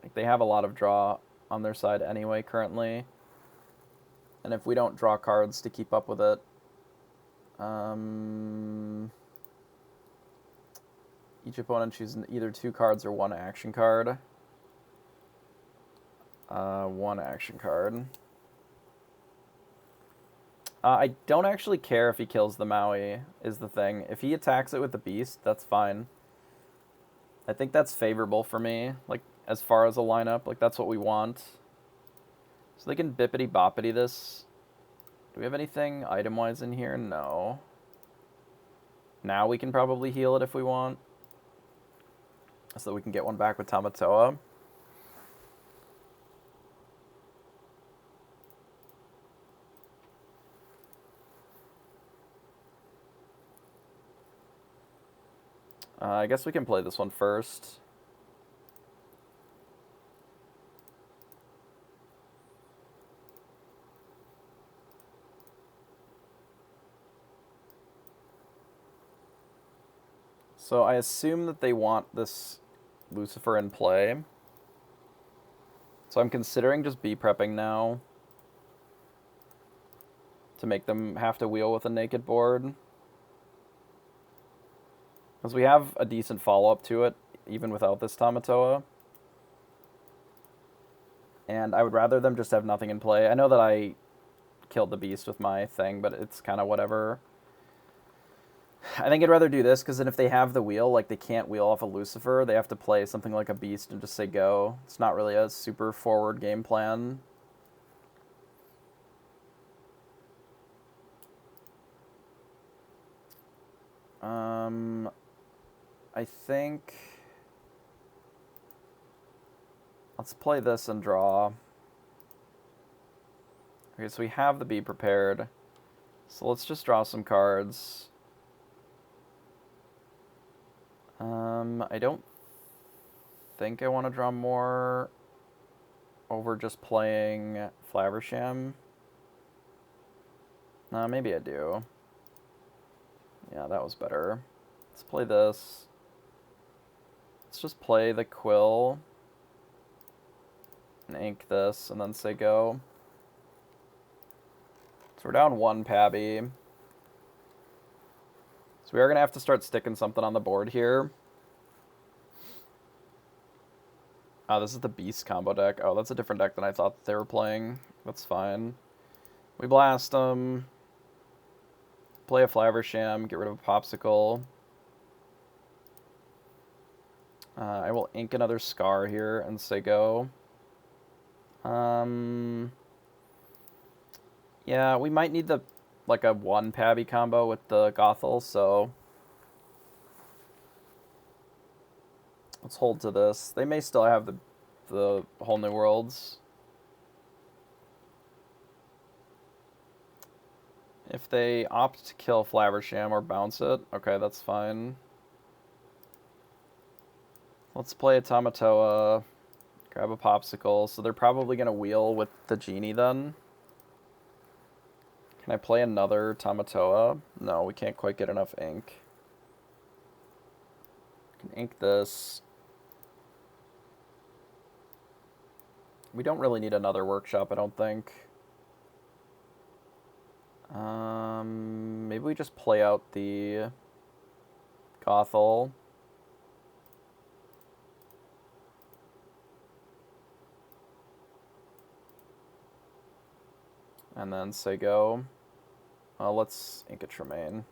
like, they have a lot of draw on their side anyway currently. And if we don't draw cards to keep up with it, each opponent chooses either 2 cards or 1 action card. 1 action card. I don't actually care if he kills the Maui, is the thing. If he attacks it with the beast, that's fine. I think that's favorable for me, like, as far as a lineup. Like, that's what we want. So they can bippity-boppity this. Do we have anything item-wise in here? No. Now we can probably heal it if we want. So that we can get one back with Tamatoa. I guess we can play this one first. So I assume that they want this Lucifer in play. So I'm considering just B-prepping now to make them have to wheel with a naked board. Because we have a decent follow-up to it, even without this Tamatoa. And I would rather them just have nothing in play. I know that I killed the beast with my thing, but it's kind of whatever. I think I'd rather do this, because then if they have the wheel, like, they can't wheel off a Lucifer. They have to play something like a beast and just say go. It's not really a super forward game plan. I think... Let's play this and draw. Okay, so we have the B prepared. So let's just draw some cards. I don't think I want to draw more over just playing Flaversham. Maybe I do. Yeah, that was better. Let's play this. Let's just play the Quill. And ink this, and then say go. So we're down one Pabby. So we are going to have to start sticking something on the board here. Oh, this is the Beast combo deck. Oh, that's a different deck than I thought they were playing. That's fine. We blast them. Play a Flaversham. Get rid of a Pawpsicle. I will ink another Scar here and say go. Yeah, we might need like a one Pabby combo with the Gothel, so let's hold to this. They may still have the whole New Worlds. If they opt to kill Flaversham or bounce it, okay, that's fine. Let's play a Tamatoa, grab a Pawpsicle. So they're probably going to wheel with the Genie then. Can I play another Tamatoa? No, we can't quite get enough ink. I can ink this. We don't really need another workshop, I don't think. Maybe we just play out the Gothel. And then say go. Let's ink a Tremaine.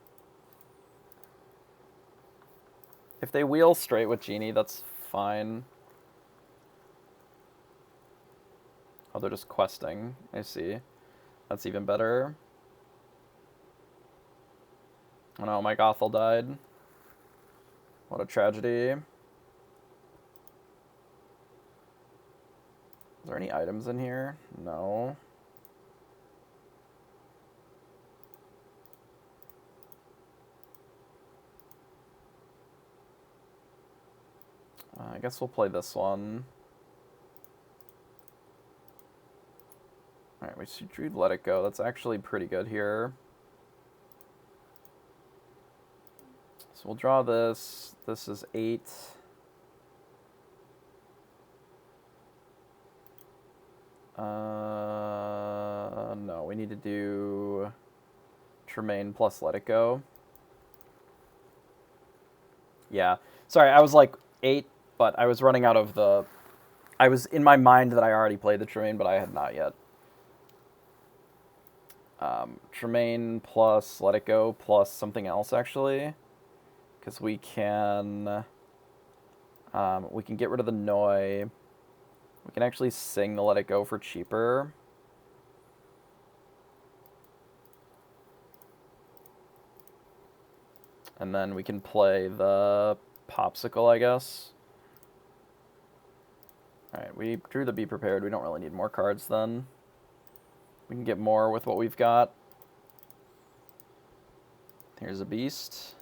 If they wheel straight with Genie, that's fine. Oh, they're just questing. I see. That's even better. Oh no, my Gothel died. What a tragedy. Is there any items in here? No. I guess we'll play this one. Alright, we drew Let It Go. That's actually pretty good here. So we'll draw this. This is 8. No, we need to do Tremaine plus Let It Go. Yeah. Sorry, I was like 8, but I was running out of the... I was in my mind that I already played the Tremaine, but I had not yet. Tremaine plus Let It Go plus something else, actually. Because we can get rid of the Noi. We can actually sing the Let It Go for cheaper. And then we can play the Pawpsicle, I guess. Alright, we drew the Be Prepared. We don't really need more cards then. We can get more with what we've got. Here's a Beast.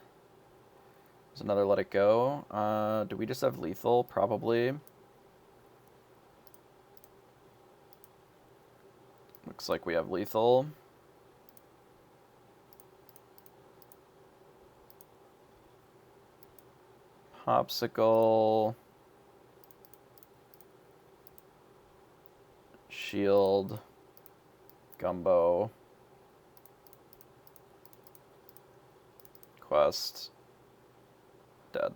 There's another Let It Go. Do we just have Lethal? Probably. Looks like we have Lethal. Pawpsicle. Shield. Gumbo. Quest. Dead.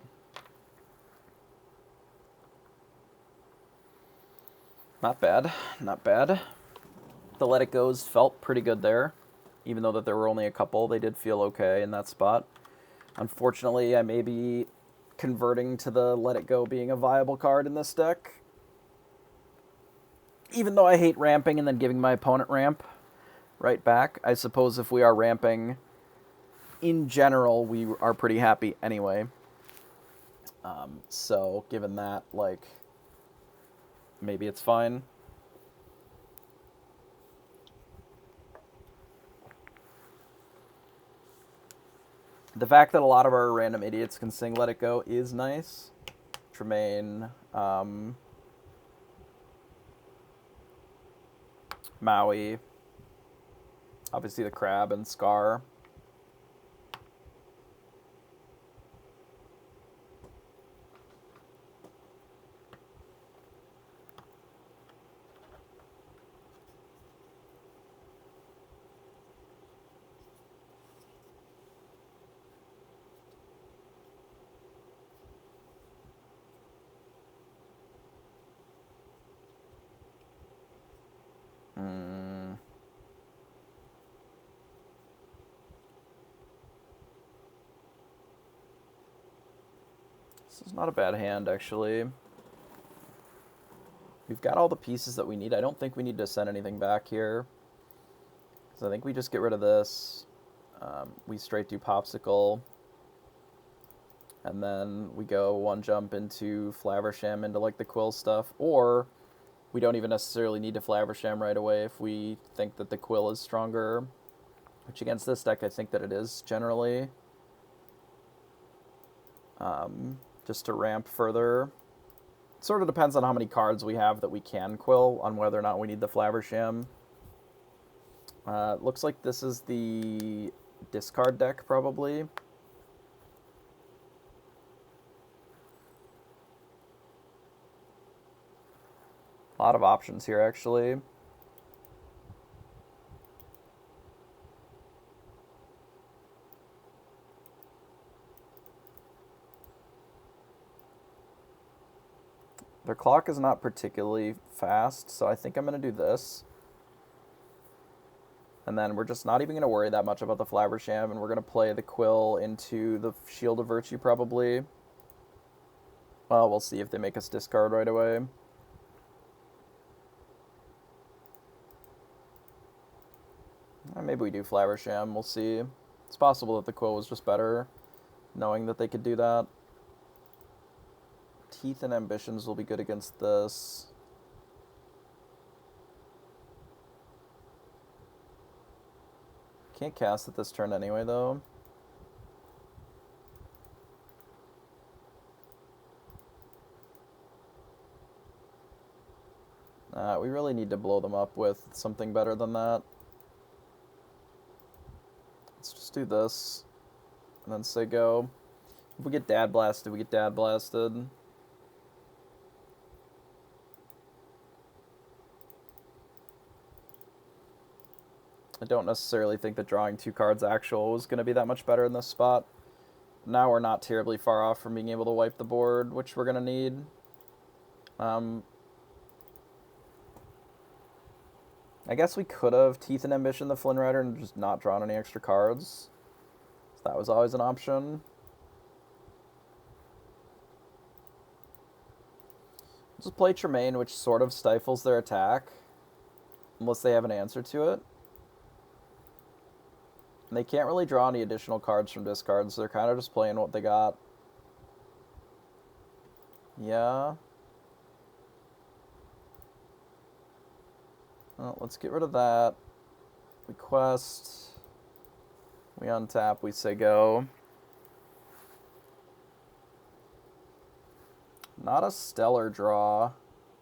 Not bad. Not bad. The Let It Goes felt pretty good there. Even though that there were only a couple, they did feel okay in that spot. Unfortunately, I may be converting to the Let It Go being a viable card in this deck. Even though I hate ramping and then giving my opponent ramp right back, I suppose if we are ramping, in general, we are pretty happy anyway. So, given that, like, maybe it's fine. The fact that a lot of our random idiots can sing Let It Go is nice. Tremaine, Maui, obviously the Crab and Scar. This is not a bad hand, actually. We've got all the pieces that we need. I don't think we need to send anything back here. So I think we just get rid of this. We straight do Pawpsicle. And then we go one jump into Flaversham into like the Quill stuff. Or we don't even necessarily need to Flaversham right away if we think that the Quill is stronger. Which against this deck I think that it is generally. Just to ramp further. It sort of depends on how many cards we have that we can Quill, on whether or not we need the Flaversham. Looks like this is the discard deck, probably. A lot of options here, actually. Their clock is not particularly fast, so I think I'm going to do this. And then we're just not even going to worry that much about the Flaversham, and we're going to play the Quill into the Shield of Virtue, probably. Well, we'll see if they make us discard right away. Maybe we do Flaversham, we'll see. It's possible that the Quill was just better, knowing that they could do that. Teeth and Ambitions will be good against this. Can't cast it this turn anyway, though. We really need to blow them up with something better than that. Let's just do this. And then say go. If we get Dad Blasted, we get Dad Blasted. I don't necessarily think that drawing 2 cards actual was going to be that much better in this spot. Now we're not terribly far off from being able to wipe the board, which we're going to need. I guess we could have Teeth and Ambition the Flynn Rider and just not drawn any extra cards. So that was always an option. Just play Tremaine, which sort of stifles their attack. Unless they have an answer to it. And they can't really draw any additional cards from discards, so they're kind of just playing what they got. Yeah. Well, let's get rid of that. We quest. We untap, we say go. Not a stellar draw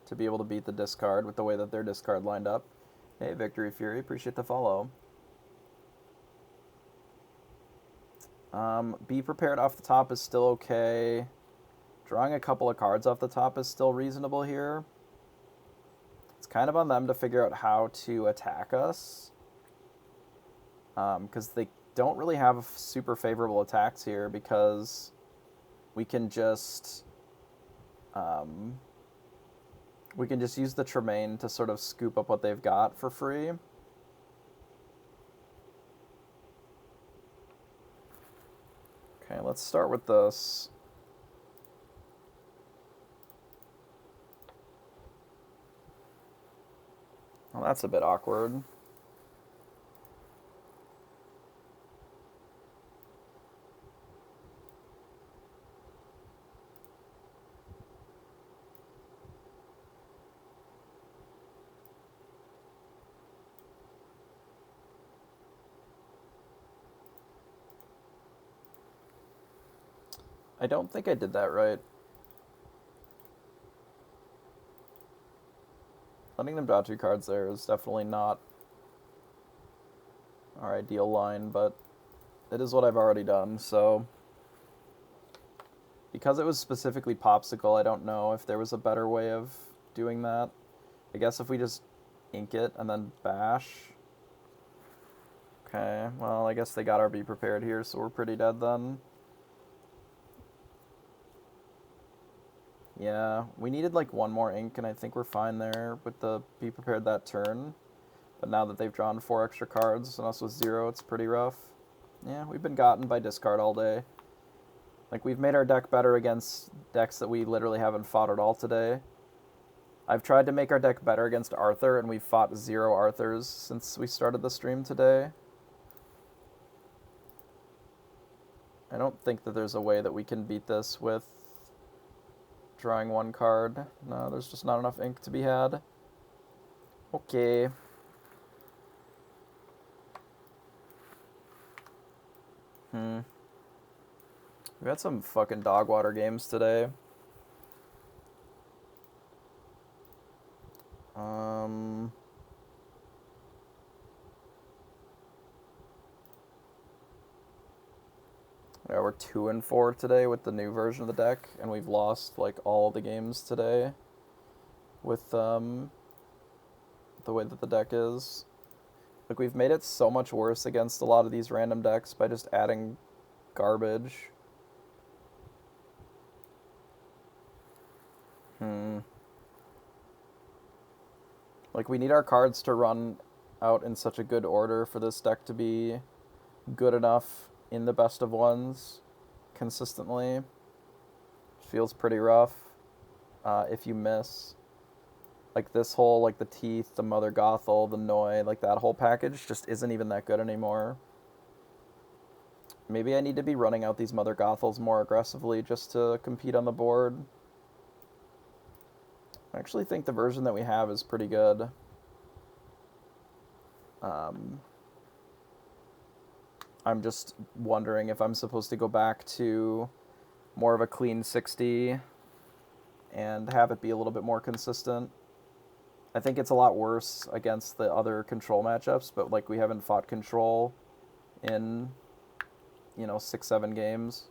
to be able to beat the discard with the way that their discard lined up. Hey, Victory Fury, appreciate the follow. Be Prepared off the top is still okay. Drawing a couple of cards off the top is still reasonable here. It's kind of on them to figure out how to attack us. Because they don't really have super favorable attacks here because we can just use the Tremaine to sort of scoop up what they've got for free. Okay, let's start with this. Well, that's a bit awkward. I don't think I did that right. Letting them draw 2 cards there is definitely not our ideal line, but it is what I've already done, so... Because it was specifically Pawpsicle, I don't know if there was a better way of doing that. I guess if we just ink it and then bash... Okay, well, I guess they got our Be Prepared here, so we're pretty dead then. Yeah, we needed like one more ink, and I think we're fine there with the Be Prepared that turn. But now that they've drawn 4 extra cards, and us with 0, it's pretty rough. Yeah, we've been gotten by discard all day. Like, we've made our deck better against decks that we literally haven't fought at all today. I've tried to make our deck better against Arthur, and we've fought 0 Arthurs since we started the stream today. I don't think that there's a way that we can beat this with drawing 1 card. No, there's just not enough ink to be had. Okay. We had some fucking dog water games today. Yeah, we're 2-4 today with the new version of the deck, and we've lost like all the games today with the way that the deck is. Like, we've made it so much worse against a lot of these random decks by just adding garbage. Like, we need our cards to run out in such a good order for this deck to be good enough in the best of ones consistently. Feels pretty rough if you miss. Like, this whole, like, the Teeth, the Mother Gothel, the Noi, like, that whole package just isn't even that good anymore. Maybe I need to be running out these Mother Gothels more aggressively just to compete on the board. I actually think the version that we have is pretty good. I'm just wondering if I'm supposed to go back to more of a clean 60 and have it be a little bit more consistent. I think it's a lot worse against the other control matchups, but like, we haven't fought control in, 6-7 games.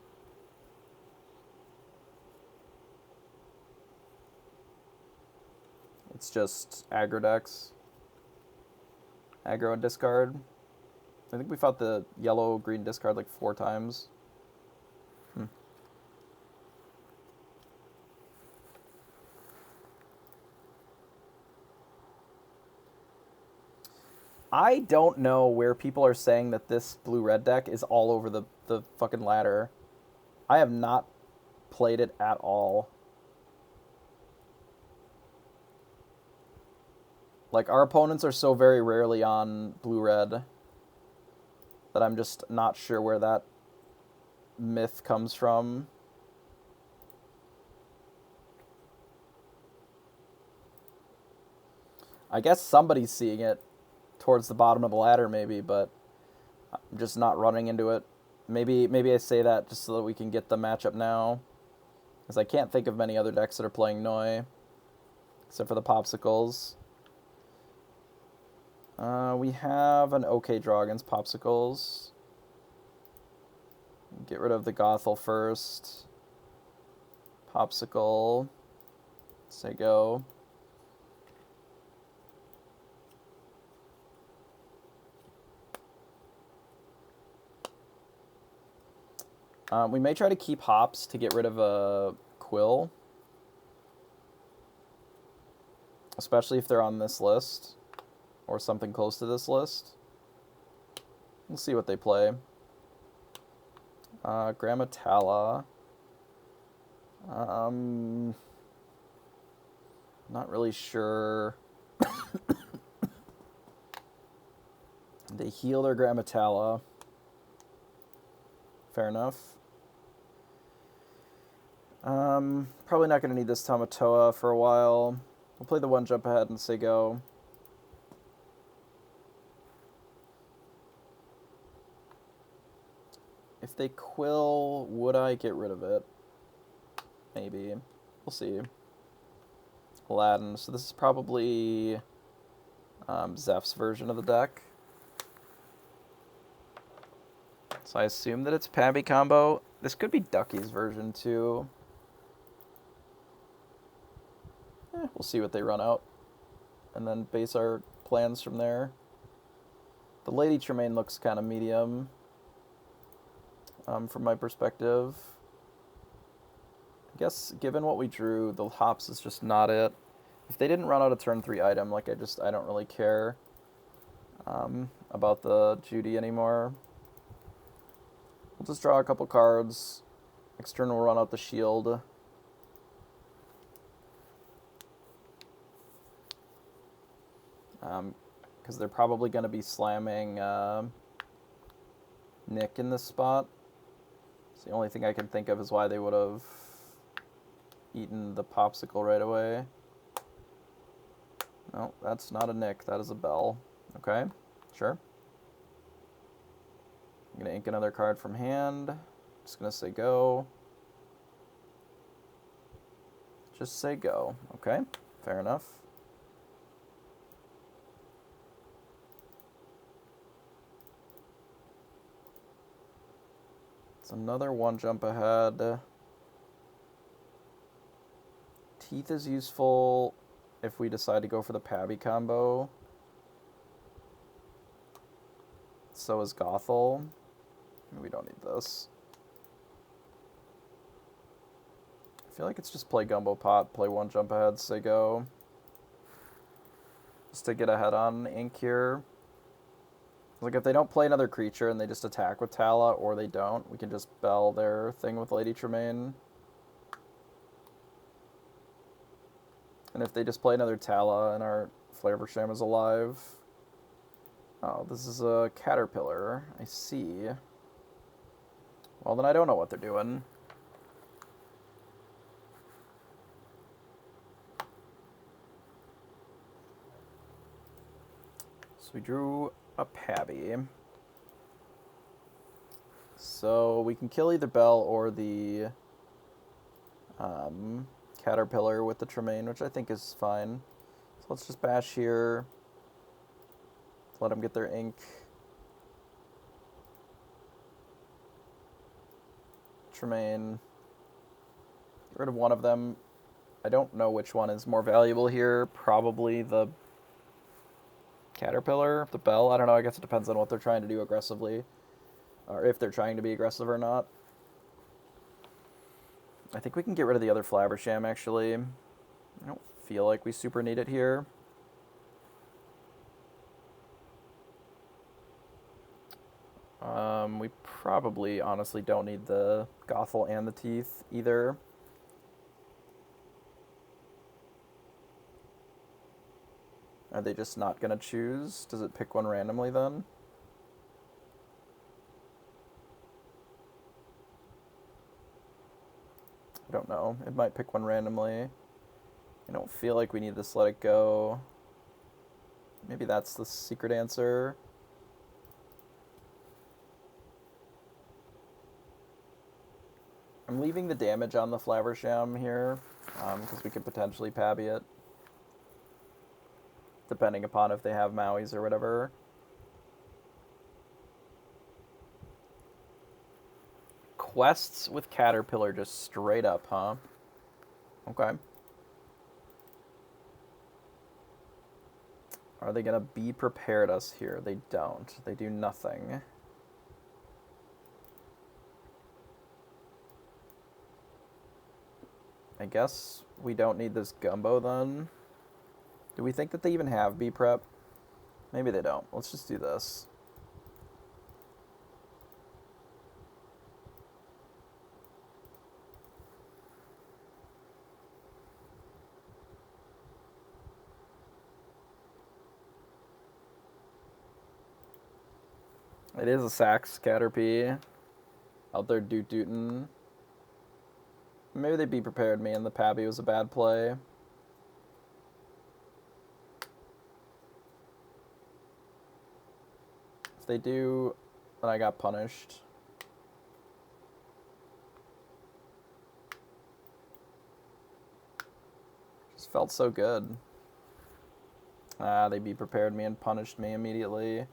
It's just aggro decks. Aggro and discard. I think we fought the yellow-green discard like 4 times. I don't know where people are saying that this blue-red deck is all over the fucking ladder. I have not played it at all. Like, our opponents are so very rarely on blue-red that I'm just not sure where that myth comes from. I guess somebody's seeing it towards the bottom of the ladder, maybe, but I'm just not running into it. Maybe I say that just so that we can get the matchup now, because I can't think of many other decks that are playing Noi, except for the Pawpsicles. We have an okay draw against Pawpsicles. Get rid of the Gothel first. Pawpsicle. Say go. We may try to keep Hops to get rid of a Quill. Especially if they're on this list. Or something close to this list. We'll see what they play. Grammatala. Not really sure. They heal their Grammatala. Fair enough. Probably not going to need this Tamatoa for a while. We'll play the one jump ahead and say go. If they Quill, would I get rid of it? Maybe. We'll see. Aladdin. So this is probably Zeph's version of the deck. So I assume that it's Pabby combo. This could be Ducky's version too. We'll see what they run out. And then base our plans from there. The Lady Tremaine looks kind of medium. From my perspective. I guess, given what we drew, the Hops is just not it. If they didn't run out a turn 3 item, like, I don't really care about the Judy anymore. We'll just draw a couple cards. Extern will run out the shield. Because they're probably going to be slamming Nick in this spot. The only thing I can think of is why they would have eaten the Pawpsicle right away. No, that's not a Nick. That is a Bell. Okay, sure. I'm going to ink another card from hand. Just going to say go. Just say go. Okay, fair enough. It's another one jump ahead. Teeth is useful if we decide to go for the Pabby combo. So is Gothel. We don't need this. I feel like it's just play Gumbo Pot, play one jump ahead, say go. Just to get ahead on ink here. Like, if they don't play another creature and they just attack with Tala, or they don't, we can just Bell their thing with Lady Tremaine. And if they just play another Tala and our Flavorsham is alive... Oh, this is a Caterpillar. I see. Well, then I don't know what they're doing. So we drew a Pabby. So we can kill either Bell or the Caterpillar with the Tremaine, which I think is fine. So let's just bash here. Let them get their ink. Tremaine. Get rid of one of them. I don't know which one is more valuable here. Probably the Caterpillar, the Bell. I don't know. I guess it depends on what they're trying to do aggressively. Or if they're trying to be aggressive or not. I think we can get rid of the other Flavorsham, actually. I don't feel like we super need it here. We probably honestly don't need the Gothel and the Teeth either. Are they just not going to choose? Does it pick one randomly then? I don't know. It might pick one randomly. I don't feel like we need this Let It Go. Maybe that's the secret answer. I'm leaving the damage on the Flaversham here, because we could potentially Pabby it. Depending upon if they have Mauis or whatever. Quests with Caterpillar just straight up, huh? Okay. Are they going to be prepared us here? They don't. They do nothing. I guess we don't need this Gumbo then. Do we think that they even have B prep? Maybe they don't. Let's just do this. It is a Sax Caterpie. Out there doot-dootin'. Maybe they be prepared me and the Pabby was a bad play. If they do, then I got punished. Just felt so good. They be prepared me and punished me immediately.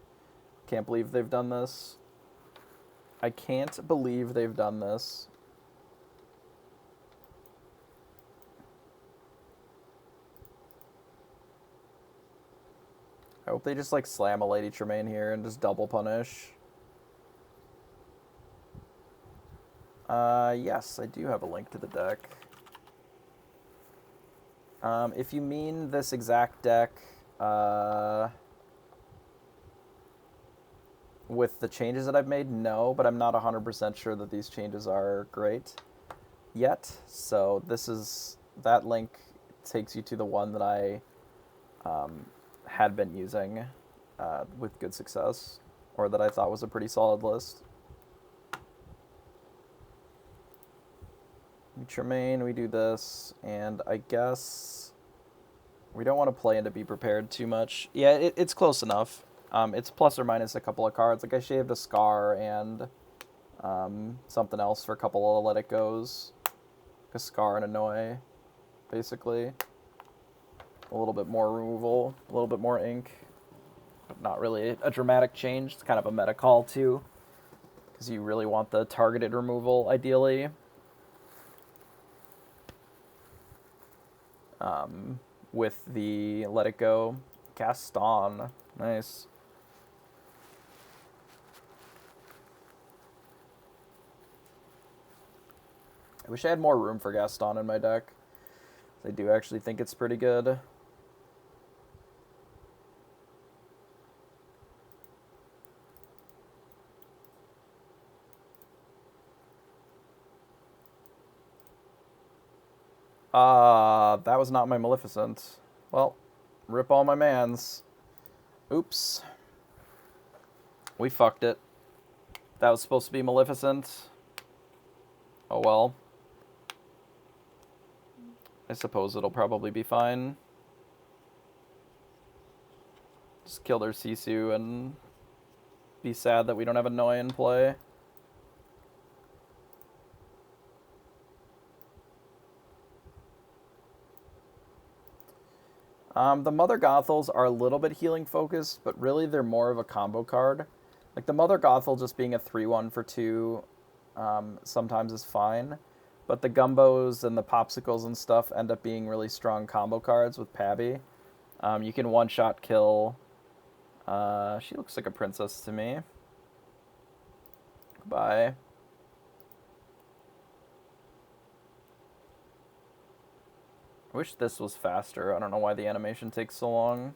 Can't believe they've done this. I can't believe they've done this. I hope they just like slam a Lady Tremaine here and just double punish. Yes, I do have a link to the deck. If you mean this exact deck, with the changes that I've made, no, but I'm not 100% sure that these changes are great yet. So that link takes you to the one that I had been using with good success, or that I thought was a pretty solid list. Tremaine, we do this, and I guess we don't want to play into Be Prepared too much. Yeah, it's close enough. It's plus or minus a couple of cards. Like I shaved a Scar and something else for a couple of Let It Goes. A Scar and Annoy, basically. A little bit more removal, a little bit more ink. But not really a dramatic change. It's kind of a meta call too, because you really want the targeted removal, ideally. With the Let It Go. Gaston. Nice. I wish I had more room for Gaston in my deck. I do actually think it's pretty good. That was not my Maleficent. Well, rip all my mans. Oops. We fucked it. That was supposed to be Maleficent. Oh well. I suppose it'll probably be fine. Just kill their Sisu and be sad that we don't have Annoy in play. The Mother Gothels are a little bit healing focused, but really they're more of a combo card. Like the Mother Gothel just being a 3/1 for 2 sometimes is fine. But the Gumbos and the Pawpsicles and stuff end up being really strong combo cards with Pabby. You can one-shot kill. She looks like a princess to me. Goodbye. I wish this was faster. I don't know why the animation takes so long.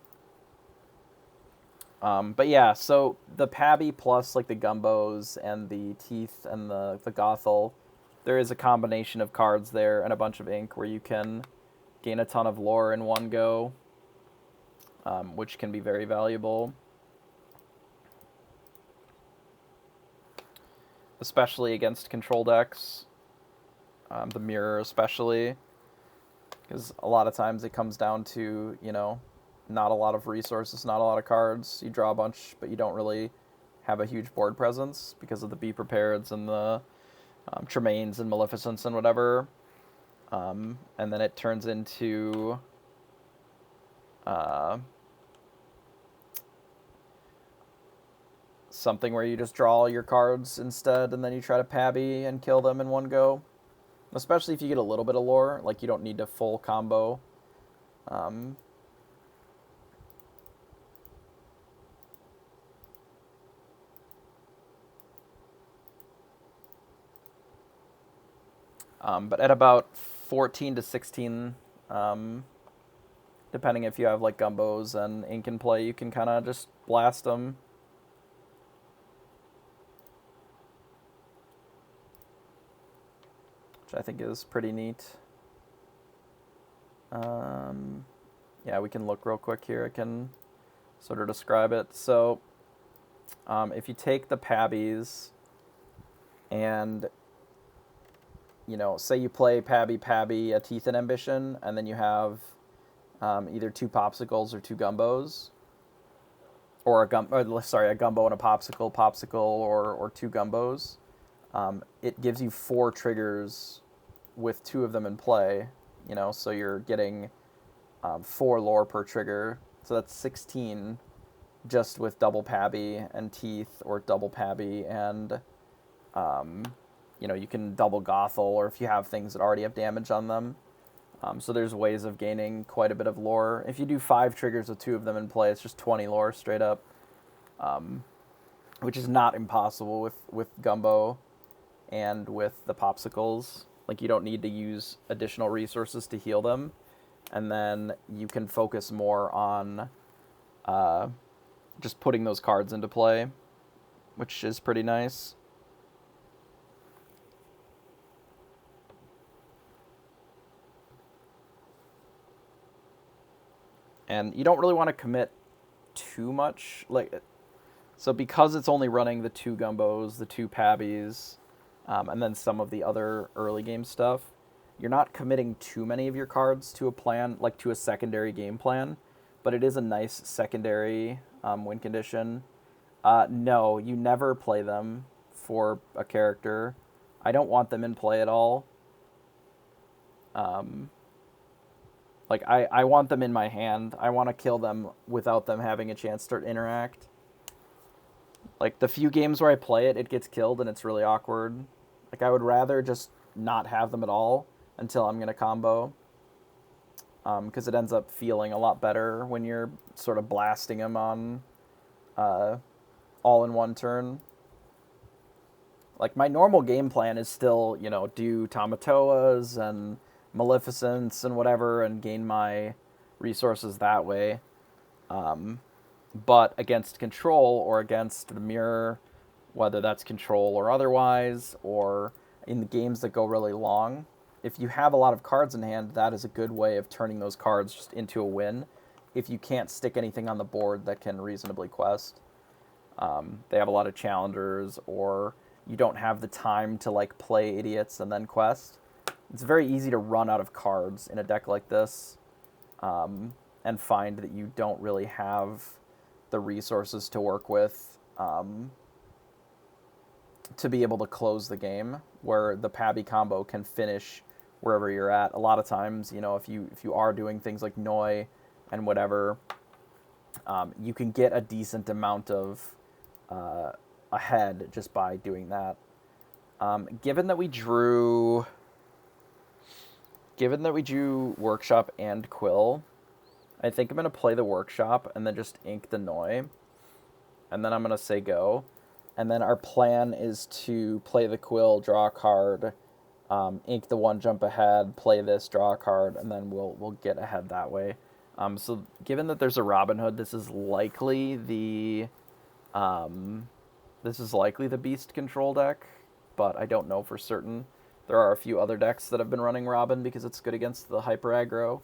But yeah, so the Pabby plus like the Gumbos and the Teeth and the Gothel, there is a combination of cards there and a bunch of ink where you can gain a ton of lore in one go, which can be very valuable. Especially against control decks, the mirror especially, because a lot of times it comes down to, not a lot of resources, not a lot of cards. You draw a bunch, but you don't really have a huge board presence because of the Be Prepareds and the Tremaines and Maleficents and whatever. And then it turns into something where you just draw all your cards instead, and then you try to Pabby and kill them in one go. Especially if you get a little bit of lore, like you don't need to full combo. But at about 14 to 16, depending if you have like Gumbos and ink in play, you can kind of just blast them. Which I think is pretty neat. Yeah, we can look real quick here. I can sort of describe it. So if you take the Pabbies and, say you play Pabby, a Teeth and Ambition, and then you have either two Pawpsicles or two Gumbos, or a Gumbo and a Pawpsicle, or two Gumbos. It gives you 4 triggers with 2 of them in play, so you're getting 4 lore per trigger. So that's 16 just with double Pabby and Teeth, or double Pabby and, you can double Gothel, or if you have things that already have damage on them. So there's ways of gaining quite a bit of lore. If you do 5 triggers with 2 of them in play, it's just 20 lore straight up, which is not impossible with Gumbo and with the Pawpsicles. Like, you don't need to use additional resources to heal them, and then you can focus more on just putting those cards into play, which is pretty nice. And you don't really want to commit too much. So because it's only running the 2 Gumbos, the 2 Pabbies, and then some of the other early game stuff, you're not committing too many of your cards to a plan, like to a secondary game plan, but it is a nice secondary win condition. No, you never play them for a character. I don't want them in play at all. I want them in my hand. I want to kill them without them having a chance to interact. Like, the few games where I play it, it gets killed and it's really awkward. Like, I would rather just not have them at all until I'm going to combo. Because it ends up feeling a lot better when you're sort of blasting them on all in one turn. Like, my normal game plan is still, do Tamatoas and Maleficents and whatever and gain my resources that way. But against control or against the mirror, whether that's control or otherwise, or in the games that go really long, if you have a lot of cards in hand, that is a good way of turning those cards just into a win if you can't stick anything on the board that can reasonably quest. They have a lot of challengers, or you don't have the time to play idiots and then quest. It's very easy to run out of cards in a deck like this, and find that you don't really have the resources to work with to be able to close the game, where the Pabby combo can finish wherever you're at. A lot of times, if you are doing things like Noi and whatever, you can get a decent amount of ahead just by doing that. Given that we drew Workshop and Quill, I think I'm going to play the Workshop and then just ink the Noi. And then I'm going to say go. And then our plan is to play the Quill, draw a card, ink the 1 jump ahead, play this, draw a card, and then we'll get ahead that way. So given that there's a Robin Hood, this is likely the Beast control deck, but I don't know for certain. There are a few other decks that have been running Robin because it's good against the hyper aggro,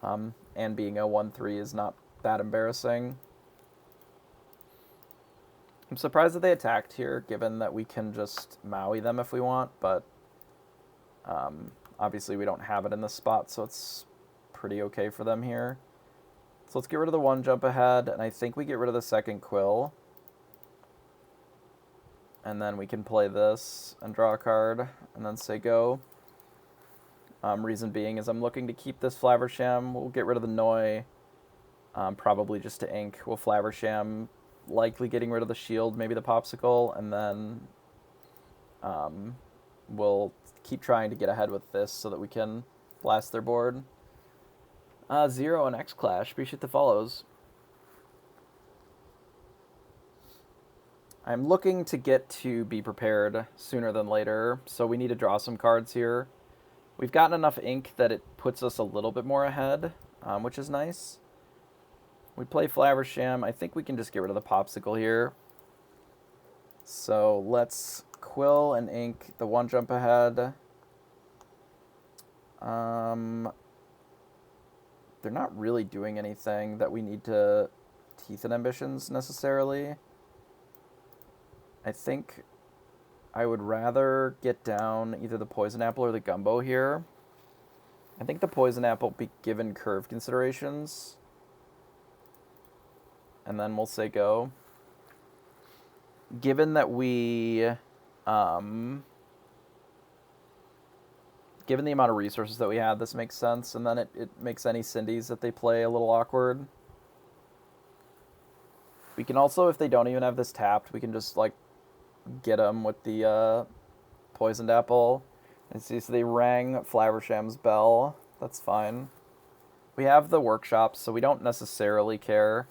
and being a 1/3 is not that embarrassing. I'm surprised that they attacked here, given that we can just Maui them if we want, but obviously we don't have it in this spot, so it's pretty okay for them here. So let's get rid of the 1 jump ahead, and I think we get rid of the 2nd Quill. And then we can play this and draw a card, and then say go. Reason being is I'm looking to keep this Flaversham. We'll get rid of the Noi, probably just to ink. We'll Flaversham, likely getting rid of the shield, maybe the Pawpsicle, and then we'll keep trying to get ahead with this so that we can blast their board. 0 and X Clash. Appreciate the follows. I'm looking to get to be prepared sooner than later, so we need to draw some cards here. We've gotten enough ink that it puts us a little bit more ahead, which is nice. We play Flaversham. I think we can just get rid of the Pawpsicle here. So let's Quill and ink the 1 jump ahead. They're not really doing anything that we need to Teeth and Ambitions necessarily. I think I would rather get down either the Poison Apple or the Gumbo here. I think the Poison Apple be given curve considerations. And then we'll say go. Given that we... given the amount of resources that we had, this makes sense. And then it makes any Cindy's that they play a little awkward. We can also, if they don't even have this tapped, we can just, like, get them with the Poisoned Apple. And see, so they rang Flaversham's bell. That's fine. We have the workshop, so we don't necessarily care.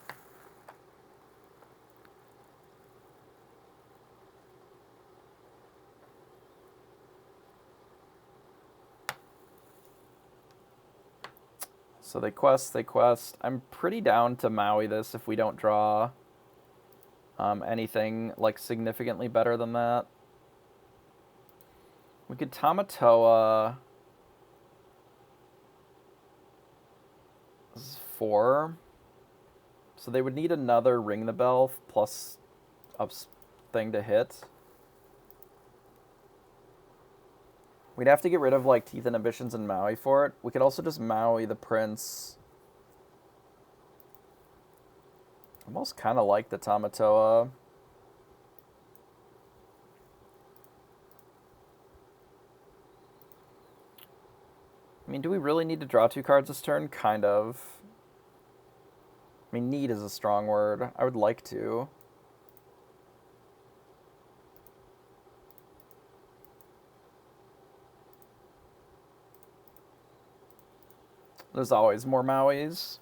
So they quest. I'm pretty down to Maui this if we don't draw anything like significantly better than that. We could Tamatoa. This is 4. So they would need another Ring the Bell plus up thing to hit. We'd have to get rid of, like, Teeth and Ambitions and Maui for it. We could also just Maui the Prince. Almost kind of like the Tamatoa. I mean, do we really need to draw 2 cards this turn? Kind of. I mean, need is a strong word. I would like to. There's always more Mauis.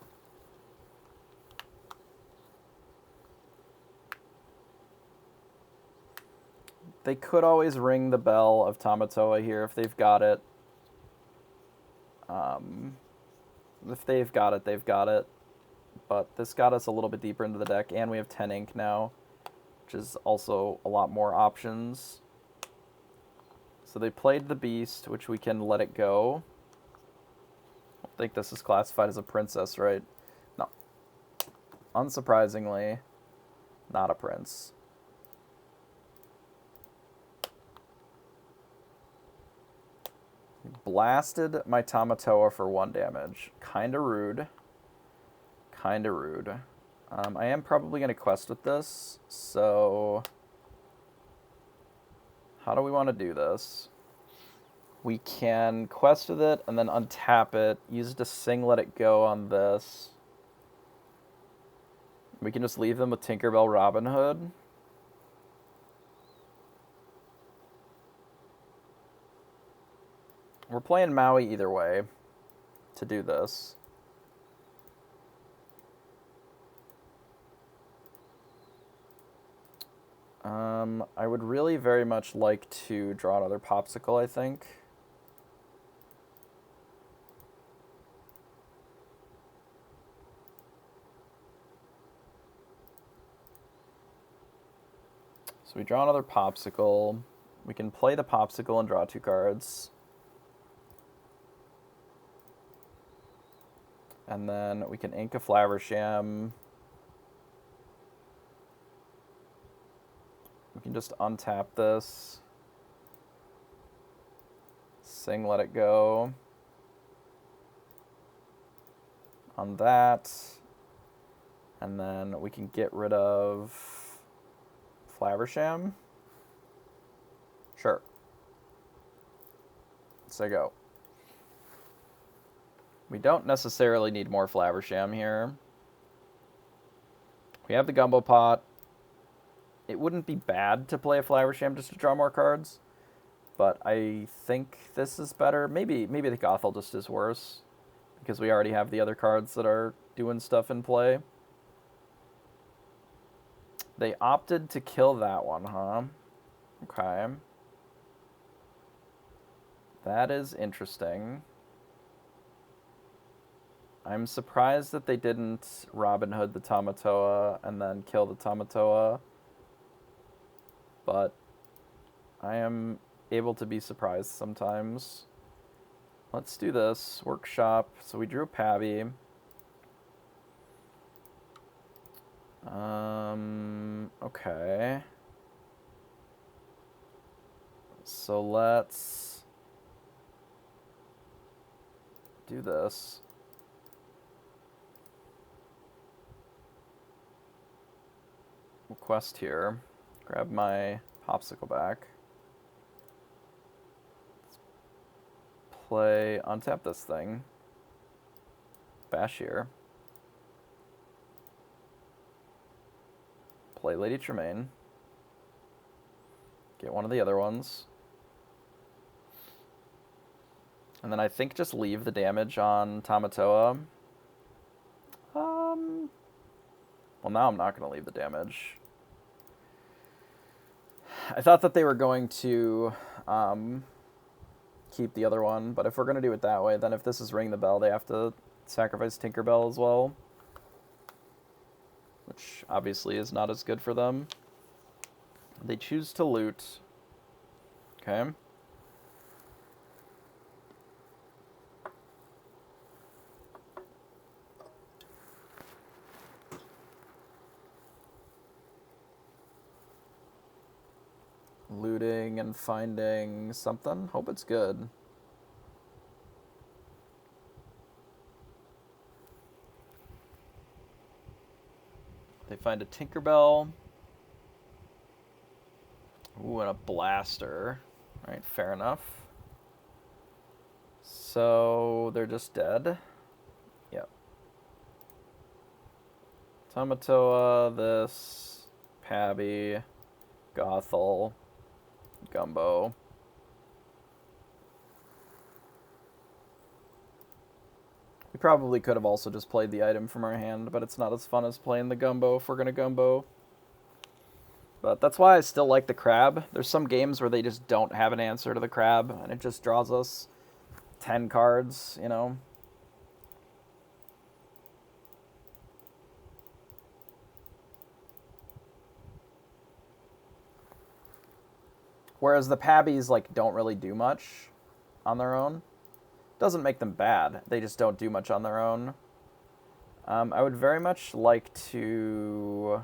They could always ring the bell of Tamatoa here if they've got it. If they've got it, they've got it. But this got us a little bit deeper into the deck, and we have 10 ink now, which is also a lot more options. So they played the Beast, which we can let it go. I think this is classified as a princess, right? No. Unsurprisingly, not a prince. Blasted my Tamatoa for 1 damage. Kinda rude. Kinda rude. I am probably going to quest with this, so... How do we want to do this? We can quest with it and then untap it. Use it to sing Let It Go on this. We can just leave them with Tinkerbell Robin Hood. We're playing Maui either way to do this. I would really very much like to draw another Pawpsicle, I think. So we draw another Pawpsicle. We can play the Pawpsicle and draw 2 cards. And then we can ink a Flaversham. We can just untap this. Sing Let It Go. On that. And then we can get rid of Flaversham. Sure. So go. We don't necessarily need more Flaversham here. We have the Gumbo pot. It wouldn't be bad to play a Flaversham just to draw more cards, but I think this is better. Maybe the Gothel just is worse, because we already have the other cards that are doing stuff in play. They opted to kill that one, huh? Okay. That is interesting. I'm surprised that they didn't Robin Hood the Tamatoa and then kill the Tamatoa. But I am able to be surprised sometimes. Let's do this. Workshop. So we drew a Pabby. Okay. So let's do this. We'll quest here. Grab my Pawpsicle back. Let's play, untap this thing. Bash here. Play Lady Tremaine. Get one of the other ones. And then I think just leave the damage on Tamatoa. Well, now I'm not going to leave the damage. I thought that they were going to keep the other one, but if we're going to do it that way, then if this is Ring the Bell, they have to sacrifice Tinkerbell as well, which obviously is not as good for them. They choose to loot. Okay. Looting and finding something. Hope it's good. They find a Tinkerbell. Ooh, and a Blaster. Alright, fair enough. So, they're just dead. Yep. Tamatoa, this, Pabby, Gothel, Gumbo. We probably could have also just played the item from our hand, but it's not as fun as playing the Gumbo if we're going to Gumbo. But that's why I still like the Crab. There's some games where they just don't have an answer to the Crab, and it just draws us 10 cards, you know? Whereas the Pabbies, like, don't really do much on their own. Doesn't make them bad. They just don't do much on their own. I would very much like to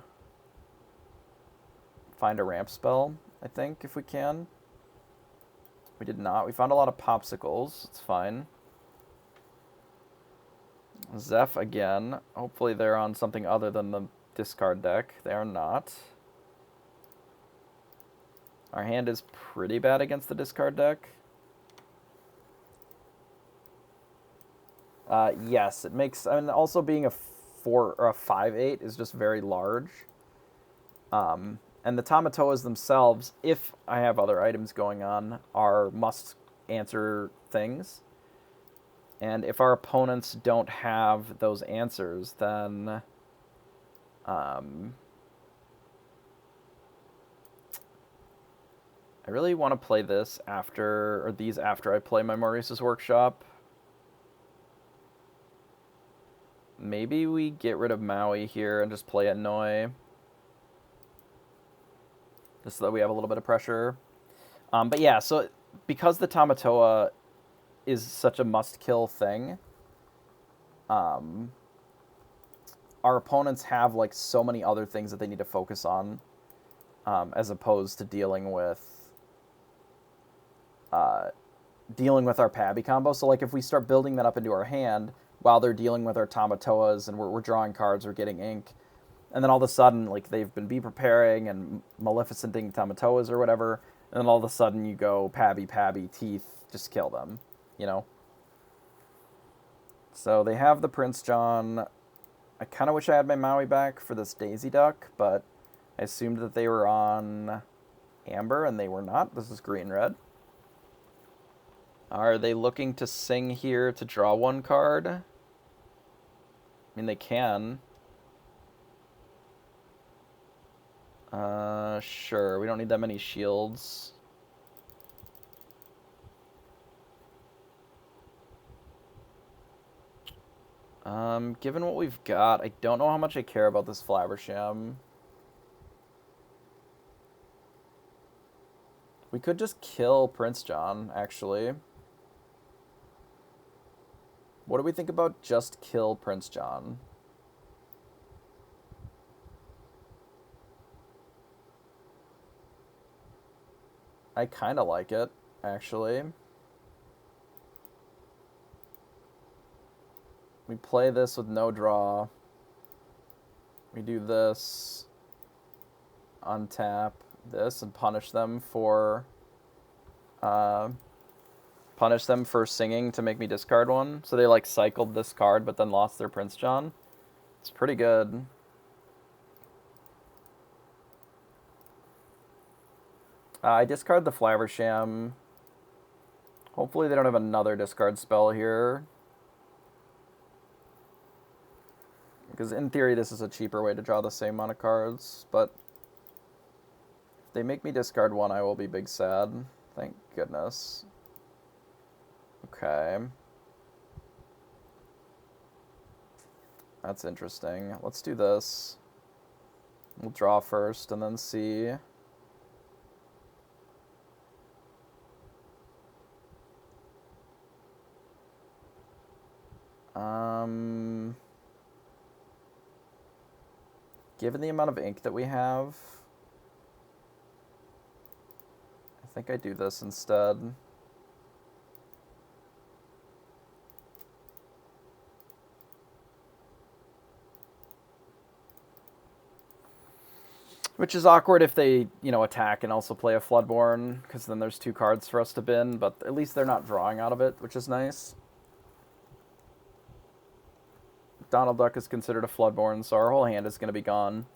find a ramp spell, I think, if we can. We did not. We found a lot of Pawpsicles. It's fine. Zeph again. Hopefully they're on something other than the discard deck. They are not. Our hand is pretty bad against the discard deck. Yes, it makes... I mean, also being a 4 or a 5/8 is just very large. And the Tamatoas themselves, if I have other items going on, are must-answer things. And if our opponents don't have those answers, then... I really want to play this after... or these after I play my Maurice's Workshop. Maybe we get rid of Maui here and just play Annoy. just so that we have a little bit of pressure. But yeah, so because the Tamatoa is such a must-kill thing, our opponents have like so many other things that they need to focus on, as opposed to dealing with our Pabby combo. So like if we start building that up into our hand while they're dealing with our Tamatoas and we're drawing cards or getting ink, and then all of a sudden like they've been preparing and Maleficenting Tamatoas or whatever, and then all of a sudden you go Pabby, Teeth, just kill them, you know? So they have the Prince John. I kind of wish I had my Maui back for this Daisy Duck, but I assumed that they were on Amber, and they were not. This is green-red. Are they looking to sing here to draw one card? I mean, they can. Sure. We don't need that many shields. Given what we've got, I don't know how much I care about this Flaversham. We could just kill Prince John, actually. What do we think about just kill Prince John? I kind of like it, actually. We play this with no draw. We do this, untap this, and punish them for singing to make me discard one. So they like cycled this card but then lost their Prince John. It's pretty good. I discard the Flaversham. Hopefully they don't have another discard spell here. Because in theory this is a cheaper way to draw the same amount of cards, but if they make me discard one, I will be big sad. Thank goodness. Okay. That's interesting. Let's do this. We'll draw first and then see. Given the amount of ink that we have, I think I do this instead. Which is awkward if they, attack and also play a Floodborn, because then there's 2 cards for us to bin, but at least they're not drawing out of it, which is nice. Donald Duck is considered a Floodborn, so our whole hand is going to be gone.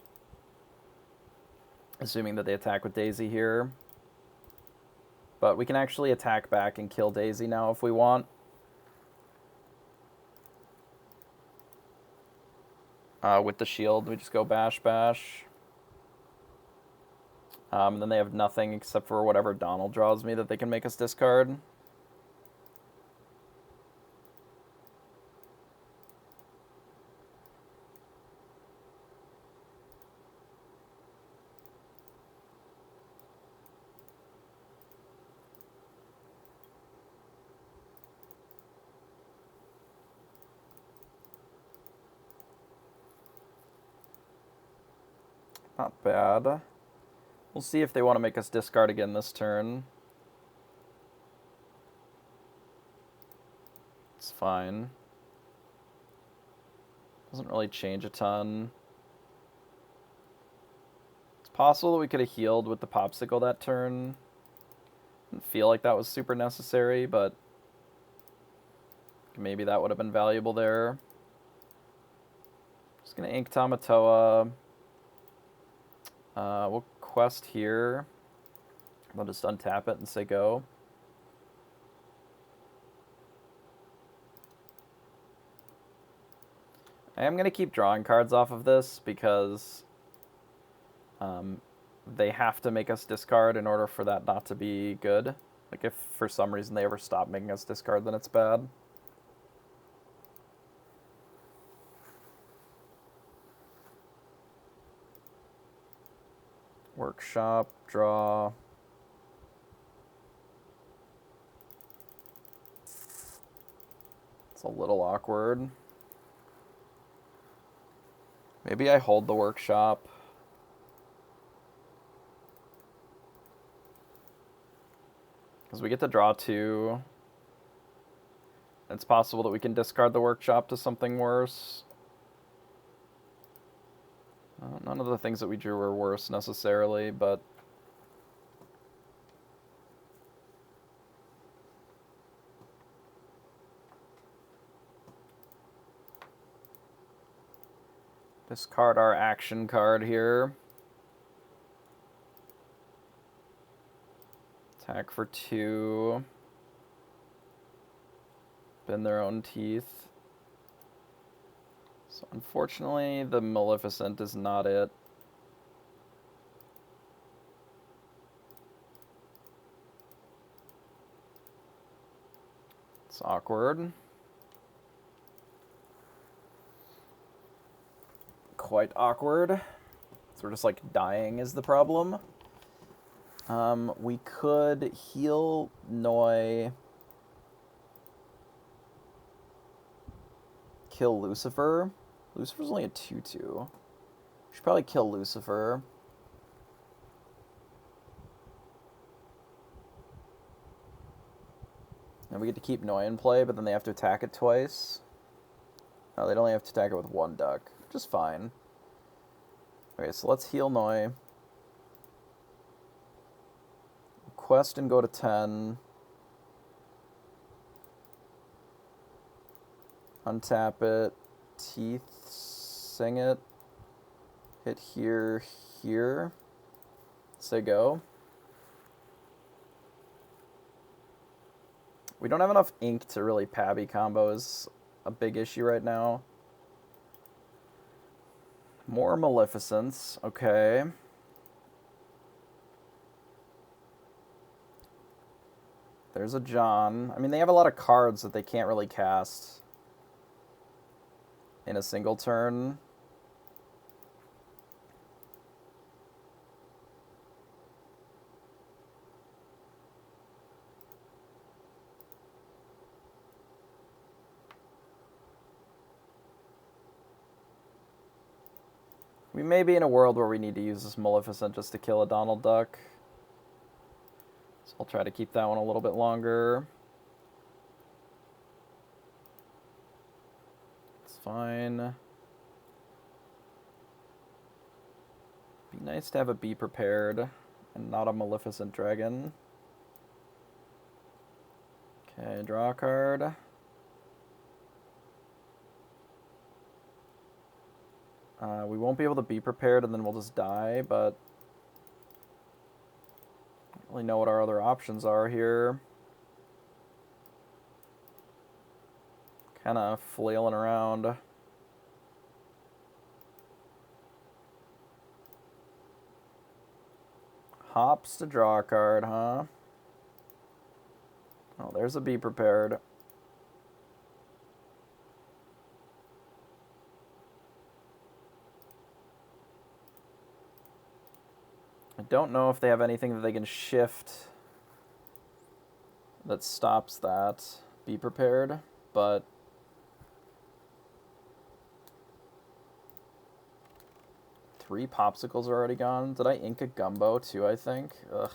Assuming that they attack with Daisy here. But we can actually attack back and kill Daisy now if we want. With the shield, we just go bash, bash. And then they have nothing except for whatever Donald draws me that they can make us discard. Not bad. We'll see if they want to make us discard again this turn. It's fine. Doesn't really change a ton. It's possible that we could have healed with the Pawpsicle that turn. Didn't feel like that was super necessary, but maybe that would have been valuable there. Just gonna ink Tamatoa. We'll quest here. I'll just untap it and say go. I am going to keep drawing cards off of this because they have to make us discard in order for that not to be good. Like if for some reason they ever stop making us discard, then it's bad. Workshop, draw. It's a little awkward. Maybe I hold the workshop. Because we get to draw 2. It's possible that we can discard the workshop to something worse. None of the things that we drew were worse necessarily, but... discard our action card here. Attack for 2. Bend their own teeth. So unfortunately, the Maleficent is not it. It's awkward. Quite awkward. So we're just like dying is the problem. We could heal Noi, kill Lucifer. Lucifer's only a 2/2. We should probably kill Lucifer. And we get to keep Noi in play, but then they have to attack it twice. No, they'd only have to attack it with 1 duck, which is fine. Okay, so let's heal Noi. Quest and go to 10. Untap it. Teeth. Sing it. Hit here, here. Say go. We don't have enough ink to really Pabby combo is a big issue right now. More Maleficents. Okay. There's a John. I mean, they have a lot of cards that they can't really cast in a single turn. We may be in a world where we need to use this Maleficent just to kill a Donald Duck. So I'll try to keep that one a little bit longer. It's fine. Be nice to have a Be Prepared and not a Maleficent Dragon. Okay, draw a card. We won't be able to Be Prepared and then we'll just die, but I don't really know what our other options are here. Kind of flailing around. Hops to draw a card, huh? Oh, there's a Be Prepared. I don't know if they have anything that they can shift that stops that. Be Prepared, but three Pawpsicles are already gone. Did I ink a Gumbo too, I think? Ugh.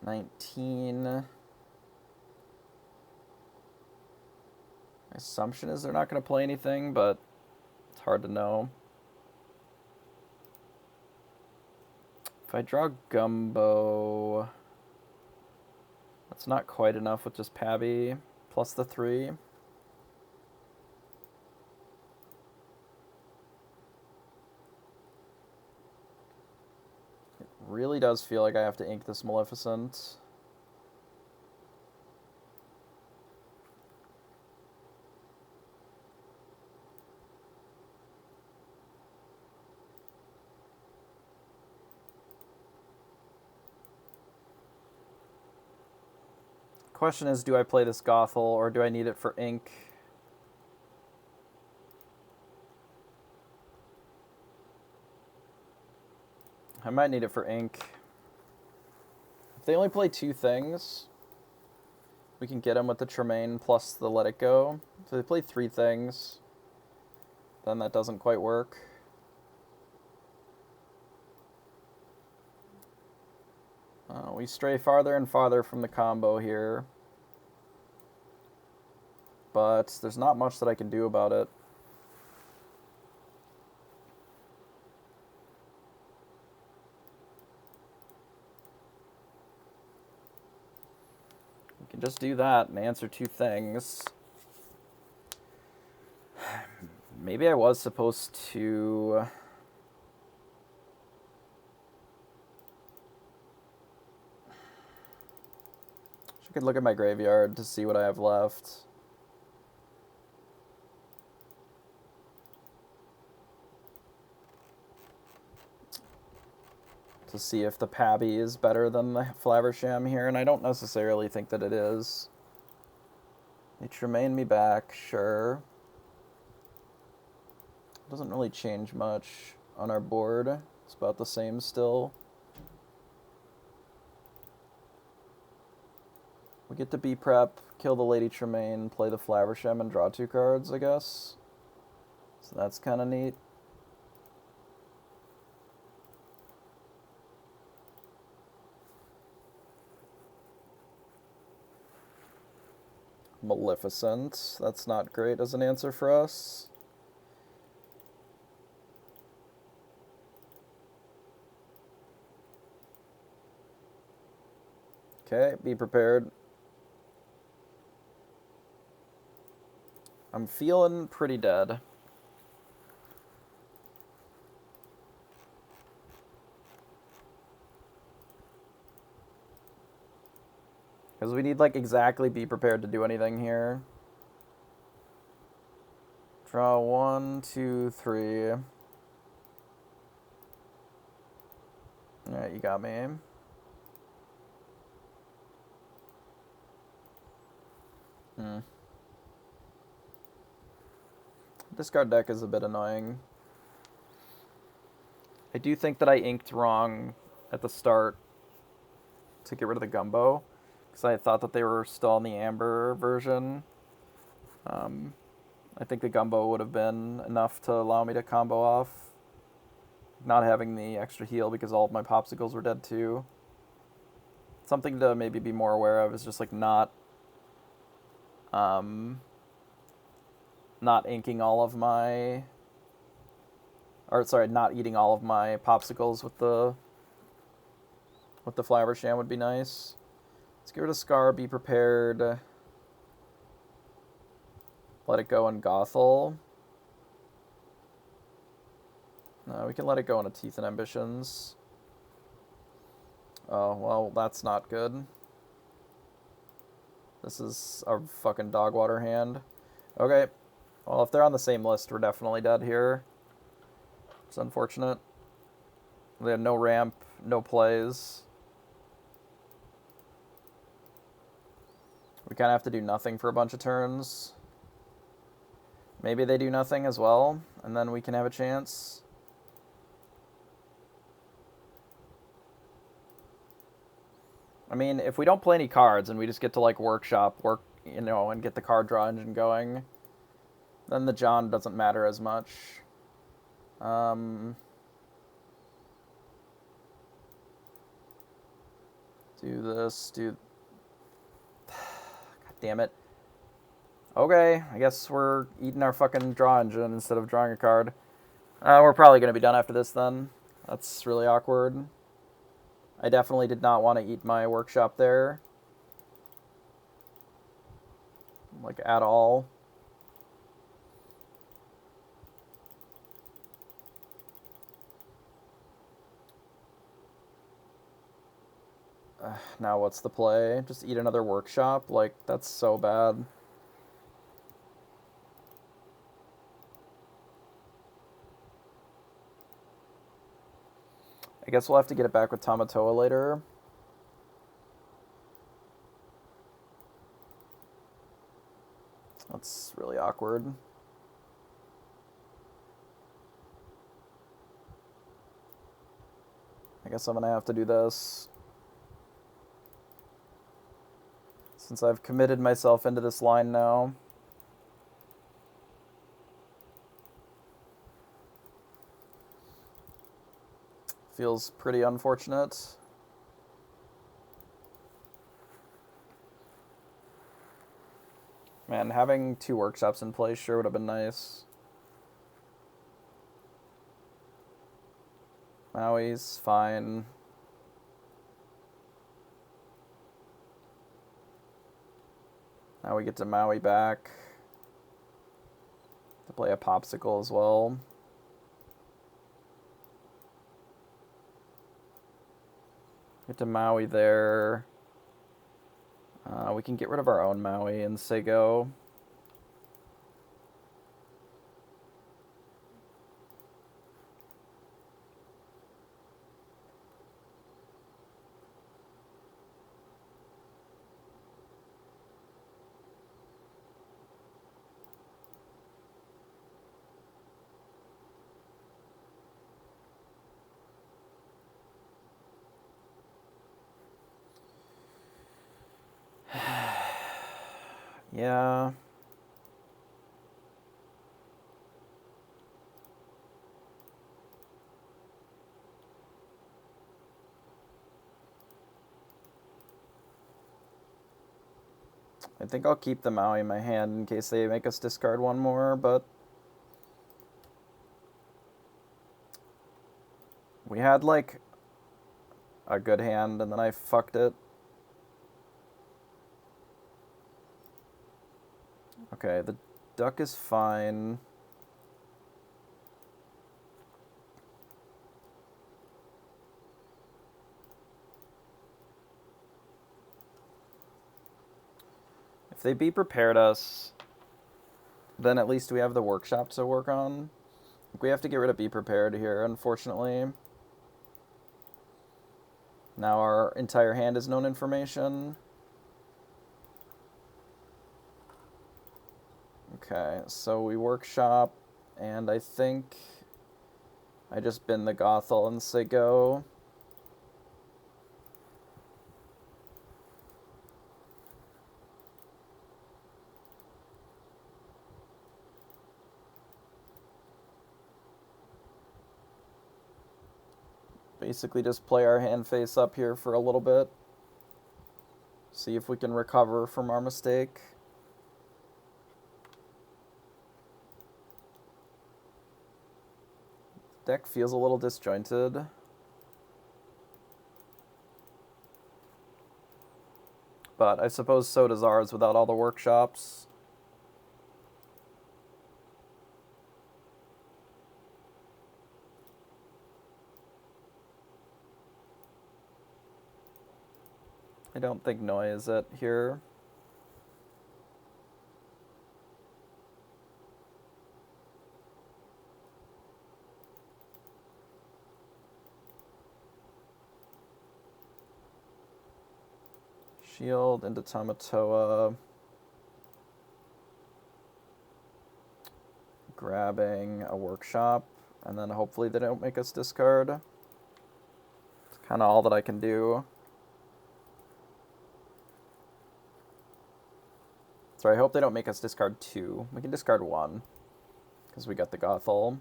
$19. My assumption is they're not going to play anything, but it's hard to know. If I draw Gumbo, that's not quite enough with just Pabby plus the 3. It really does feel like I have to ink this Maleficent. Question is, do I play this Gothel or do I need it for ink? I might need it for ink. If they only play 2 things, we can get them with the Tremaine plus the Let It Go. If they play 3 things, then that doesn't quite work. We stray farther and farther from the combo here. But there's not much that I can do about it. We can just do that and answer 2 things. Maybe I was supposed to... I could look at my graveyard to see what I have left. To see if the Pabby is better than the Flaversham here, and I don't necessarily think that it is. They Tremaine me back, sure. Doesn't really change much on our board. It's about the same still. We get to B-prep, kill the Lady Tremaine, play the Flaversham, and draw 2 cards, I guess. So that's kind of neat. Maleficent. That's not great as an answer for us. Okay, be prepared. I'm feeling pretty dead. Because we need, like, exactly be prepared to do anything here. Draw 1, 2, 3. Alright, you got me. Discard deck is a bit annoying. I do think that I inked wrong at the start to get rid of the Gumbo, because I thought that they were still on the Amber version. I think the Gumbo would have been enough to allow me to combo off, not having the extra heal because all of my Pawpsicles were dead too. Something to maybe be more aware of is just like not inking all of my, or sorry, not eating all of my Pawpsicles with the Flaversham would be nice. Let's get rid of Scar, be prepared. Let it go in Gothel. No, we can let it go into Teeth and Ambitions. Oh, well, that's not good. This is our fucking Dogwater hand. Okay. Well, if they're on the same list, we're definitely dead here. It's unfortunate. They have no ramp, no plays. We kind of have to do nothing for a bunch of turns. Maybe they do nothing as well, and then we can have a chance. I mean, if we don't play any cards and we just get to, like, workshop, and get the card draw engine going, then the John doesn't matter as much. Do this, God damn it. Okay, I guess we're eating our fucking draw engine instead of drawing a card. We're probably going to be done after this then. That's really awkward. I definitely did not want to eat my workshop there. Like, at all. Now what's the play? Just eat another workshop? Like, that's so bad. I guess we'll have to get it back with Tamatoa later. That's really awkward. guess I'm gonna have to do this. Since I've committed myself into this line now. Feels pretty unfortunate. Man, having 2 workshops in place sure would have been nice. Maui's fine. Now we get to Maui back. To play a Pawpsicle as well. Get to Maui there. We can get rid of our own Maui and say go. Yeah. I think I'll keep the Maui in my hand in case they make us discard one more, but we had like a good hand and then I fucked it. Okay, the duck is fine. If they be prepared us, then at least we have the workshop to work on. We have to get rid of be prepared here, unfortunately. Now our entire hand is known information. Okay, so we workshop, and I think I just bin the Gothel and say go. Basically just play our hand face up here for a little bit. See if we can recover from our mistake. Deck feels a little disjointed. But I suppose so does ours without all the workshops. I don't think Noi is it here. Shield into Tamatoa. Grabbing a workshop. And then hopefully they don't make us discard. It's kind of all that I can do. So I hope they don't make us discard 2. We can discard 1. Because we got the Gothel.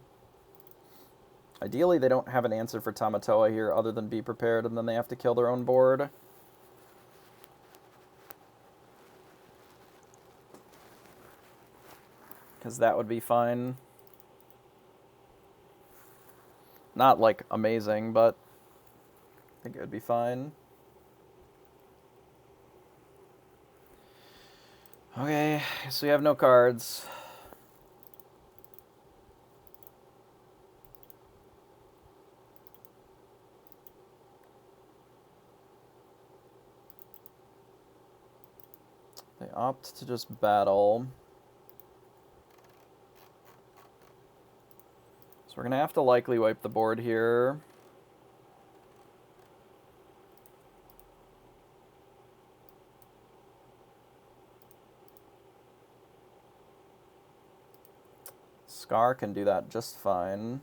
Ideally, they don't have an answer for Tamatoa here other than be prepared, and then they have to kill their own board. Because that would be fine. Not, like, amazing, but I think it would be fine. Okay, so we have no cards. They opt to just battle. So we're going to have to likely wipe the board here. Scar can do that just fine.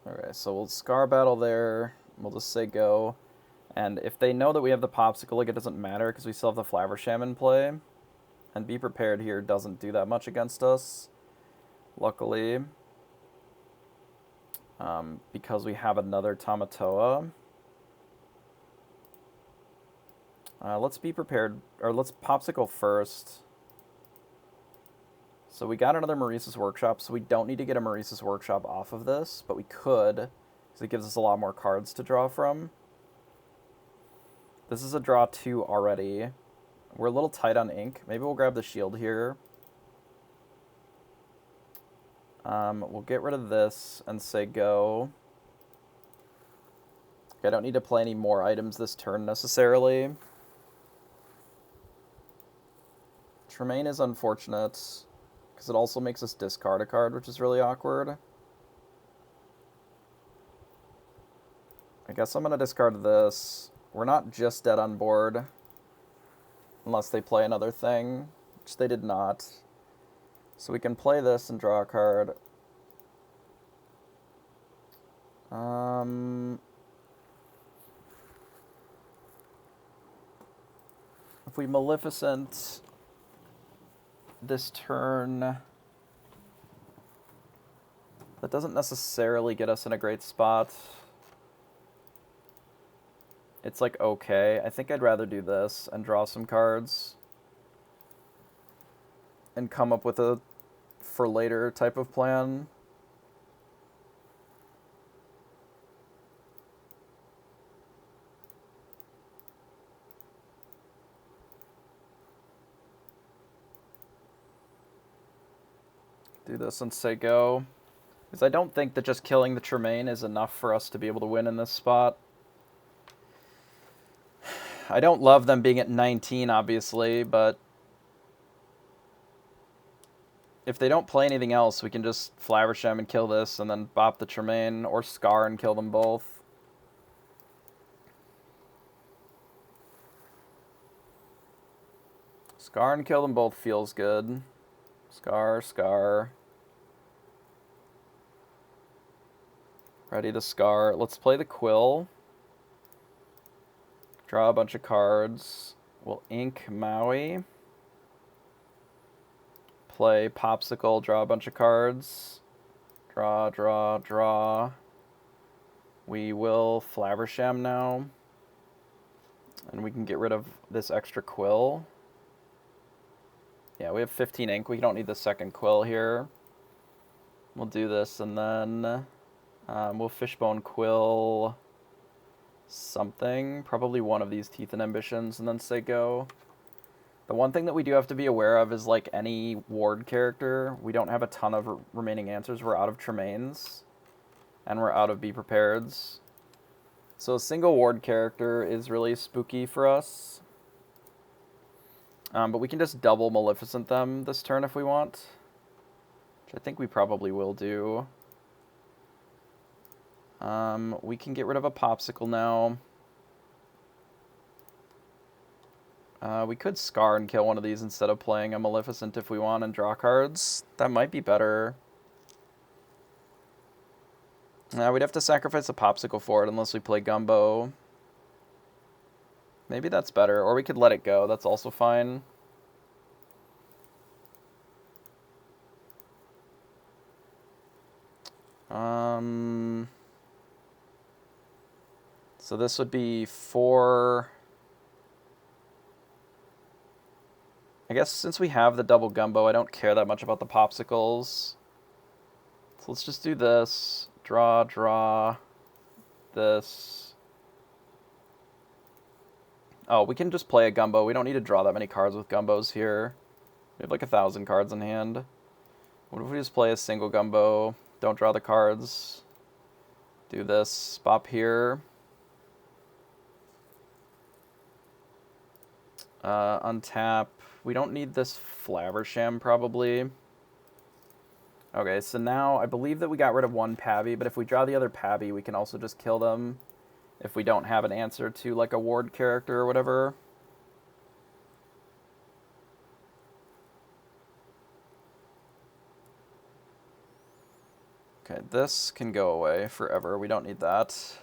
Okay, so we'll Scar Battle there. We'll just say go. And if they know that we have the Pawpsicle, like, it doesn't matter because we still have the Flaversham in play. And Be Prepared here doesn't do that much against us, luckily. Because we have another Tamatoa. Let's Be Prepared, or let's Pawpsicle first. So we got another Maurice's Workshop, so we don't need to get a Maurice's Workshop off of this, but we could, because it gives us a lot more cards to draw from. This is a draw 2 already. We're a little tight on ink. Maybe we'll grab the shield here. We'll get rid of this and say go. I don't need to play any more items this turn necessarily. Tremaine is unfortunate, because it also makes us discard a card, which is really awkward. I guess I'm going to discard this. We're not just dead on board, unless they play another thing, which they did not. So we can play this and draw a card. If we Maleficent this turn, that doesn't necessarily get us in a great spot. It's like okay. I think I'd rather do this and draw some cards and come up with a for later type of plan. Do this and say go. Because I don't think that just killing the Tremaine is enough for us to be able to win in this spot. I don't love them being at 19, obviously, but if they don't play anything else, we can just Flaversham and kill this, and then bop the Tremaine, or Scar and kill them both. Scar and kill them both feels good. Scar, Scar. Ready to Scar. Let's play the Quill. Draw a bunch of cards. We'll ink Maui. Play Pawpsicle, draw a bunch of cards. Draw, draw, draw. We will Flaversham now. And we can get rid of this extra Quill. Yeah, we have 15 ink. We don't need the second Quill here. We'll do this, and then we'll Fishbone Quill something. Probably one of these Teeth and Ambitions, and then say go. The one thing that we do have to be aware of is, like, any ward character. We don't have a ton of remaining answers. We're out of Tremaines, and we're out of Be Prepareds. So a single ward character is really spooky for us. But we can just double Maleficent them this turn if we want, which I think we probably will do. We can get rid of a Pawpsicle now. We could Scar and kill one of these instead of playing a Maleficent if we want and draw cards. That might be better. We'd have to sacrifice a Pawpsicle for it unless we play Gumbo. Maybe that's better, or we could let it go. That's also fine. So this would be 4... I guess since we have the double Gumbo, I don't care that much about the Pawpsicles. So let's just do this. Draw, draw, this. Oh, we can just play a Gumbo. We don't need to draw that many cards with Gumbos here. We have like 1,000 cards in hand. What if we just play a single Gumbo? Don't draw the cards. Do this. Bop here. Untap. We don't need this Flaversham, probably. Okay, so now I believe that we got rid of one Pabby, but if we draw the other Pabby, we can also just kill them if we don't have an answer to, like, a ward character or whatever. Okay, this can go away forever. We don't need that.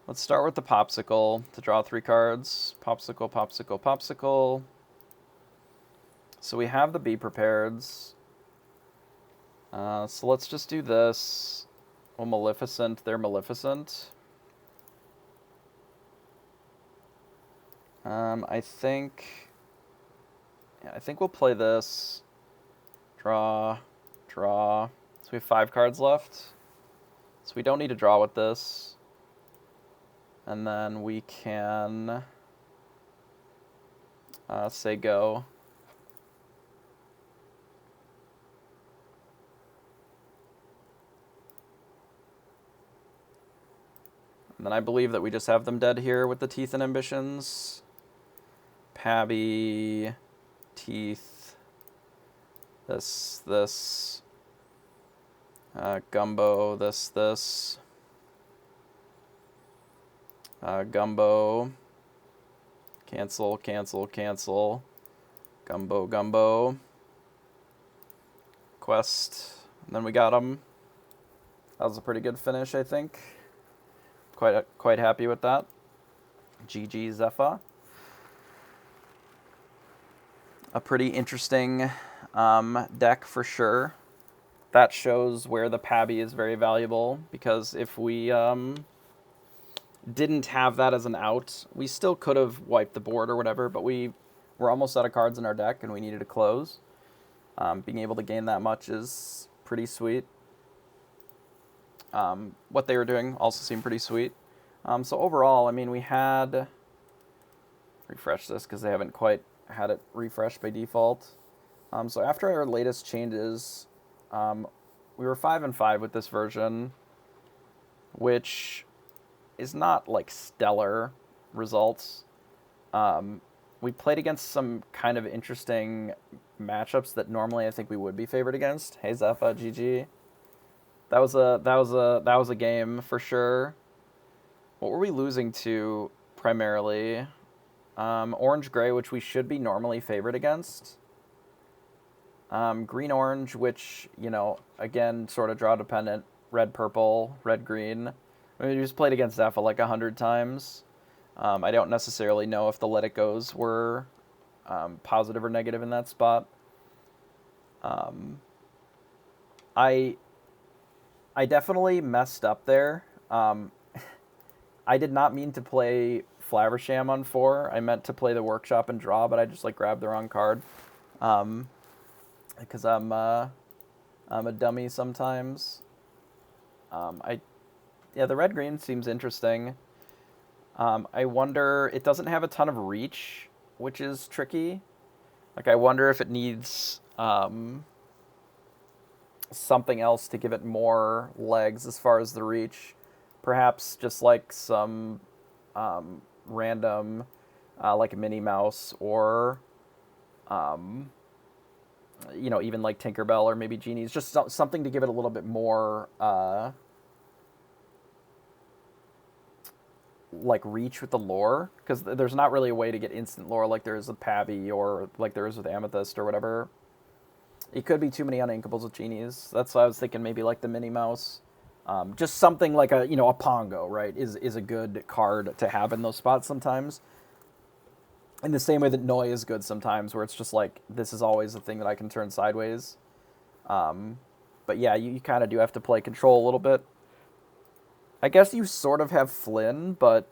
Let's start with the Pawpsicle to draw 3 cards. Pawpsicle, Pawpsicle, Pawpsicle. So we have the Be Prepareds. So let's just do this. Well, Maleficent, they're Maleficent. I think we'll play this. Draw. So we have 5 cards left. So we don't need to draw with this. And then we can say go. And then I believe that we just have them dead here with the Teeth and Ambitions. Pabby, Teeth, this. Gumbo, this. Gumbo. Cancel. Gumbo. Quest. And then we got them. That was a pretty good finish, I think. Quite happy with that. GG Zephyr. A pretty interesting deck for sure. That shows where the Pabby is very valuable, because if we didn't have that as an out, we still could have wiped the board or whatever, but we were almost out of cards in our deck and we needed to close. Being able to gain that much is pretty sweet. What they were doing also seemed pretty sweet. So overall, I mean, we had... Refresh this because they haven't quite had it refreshed by default. So after our latest changes, we were 5-5 with this version, which is not like stellar results. We played against some kind of interesting matchups that normally I think we would be favored against. Hey Zephyr, GG. That was a game for sure. What were we losing to primarily? Orange-gray, which we should be normally favored against. Green-orange, which, you know, again, sort of draw-dependent. Red-purple, red-green. I mean, we just played against Zephyr like 100 times. I don't necessarily know if the Let It Goes were positive or negative in that spot. I definitely messed up there. I did not mean to play Flaversham on 4. I meant to play the Workshop and draw, but I just like grabbed the wrong card. Because I'm a dummy sometimes. The red-green seems interesting. I wonder, it doesn't have a ton of reach, which is tricky. Like, I wonder if it needs something else to give it more legs as far as the reach. Perhaps just like some random, like a Minnie Mouse, or you know, even like Tinkerbell or maybe Genie's, just something to give it a little bit more like reach with the lore, because there's not really a way to get instant lore like there is with Pabby or like there is with Amethyst or whatever. It could be too many uninkables with Genies. That's why I was thinking maybe like the Minnie Mouse. Just something like a, you know, a Pongo, right, is a good card to have in those spots sometimes. In the same way that Noi is good sometimes, where it's just like, this is always the thing that I can turn sideways. But yeah, you kind of do have to play control a little bit. I guess you sort of have Flynn, but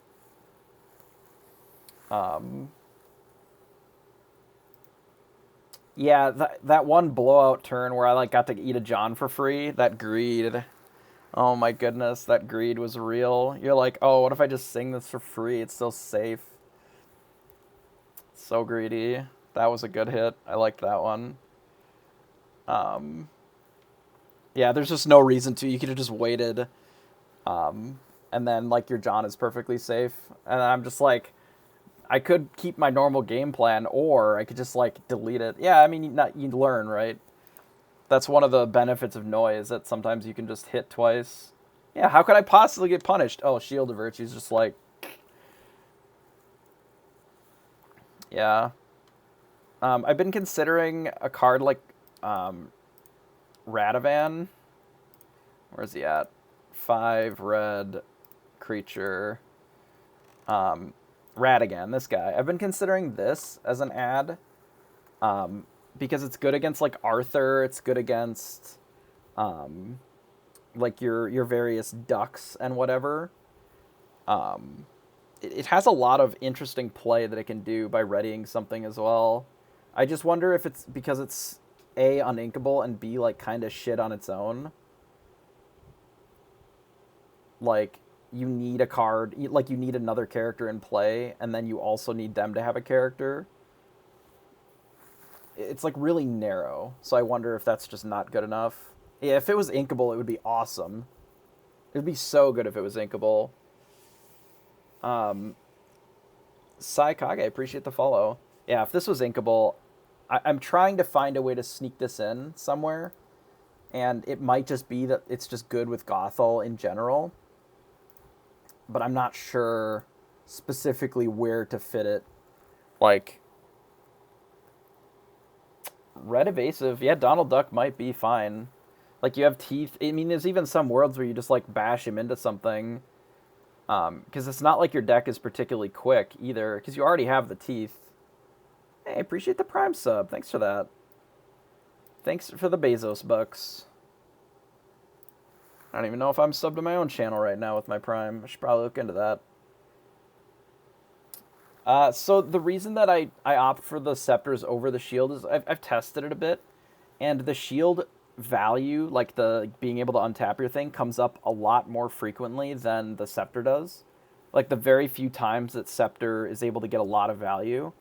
yeah, that one blowout turn where I like got to eat a John for free, that greed. Oh my goodness, that greed was real. You're like, oh, what if I just sing this for free? It's still safe. So greedy. That was a good hit. I liked that one. Yeah, there's just no reason to. You could have just waited. And then, like, your John is perfectly safe. And I'm just like, I could keep my normal game plan, or I could just, like, delete it. Yeah, I mean, you learn, right? That's one of the benefits of noise, that sometimes you can just hit twice. Yeah, how could I possibly get punished? Oh, Shield of Virtue's just like... Yeah. I've been considering a card like Radovan, Where's he at? 5 red creature. Radigan, this guy. I've been considering this as an ad because it's good against like Arthur. It's good against like your various ducks and whatever. It has a lot of interesting play that it can do by readying something as well. I just wonder if it's because it's A, uninkable, and B, like kind of shit on its own. Like, you need a card, like you need another character in play, and then you also need them to have a character. It's like really narrow, so I wonder if that's just not good enough. Yeah, if it was inkable, it would be awesome. It would be so good if it was inkable. Sai Kage, appreciate the follow. Yeah, if this was inkable, I'm trying to find a way to sneak this in somewhere, and it might just be that it's just good with Gothel in general, but I'm not sure specifically where to fit it. Like, red evasive, yeah, Donald Duck might be fine. Like, you have teeth. I mean, there's even some worlds where you just, like, bash him into something. Because it's not like your deck is particularly quick, either, because you already have the teeth. Hey, appreciate the Prime sub. Thanks for that. Thanks for the Bezos bucks. I don't even know if I'm subbed to my own channel right now with my Prime. I should probably look into that. So the reason that I opt for the Scepters over the Shield is I've tested it a bit, and the Shield value, like the being able to untap your thing, comes up a lot more frequently than the Scepter does. Like the very few times that Scepter is able to get a lot of value,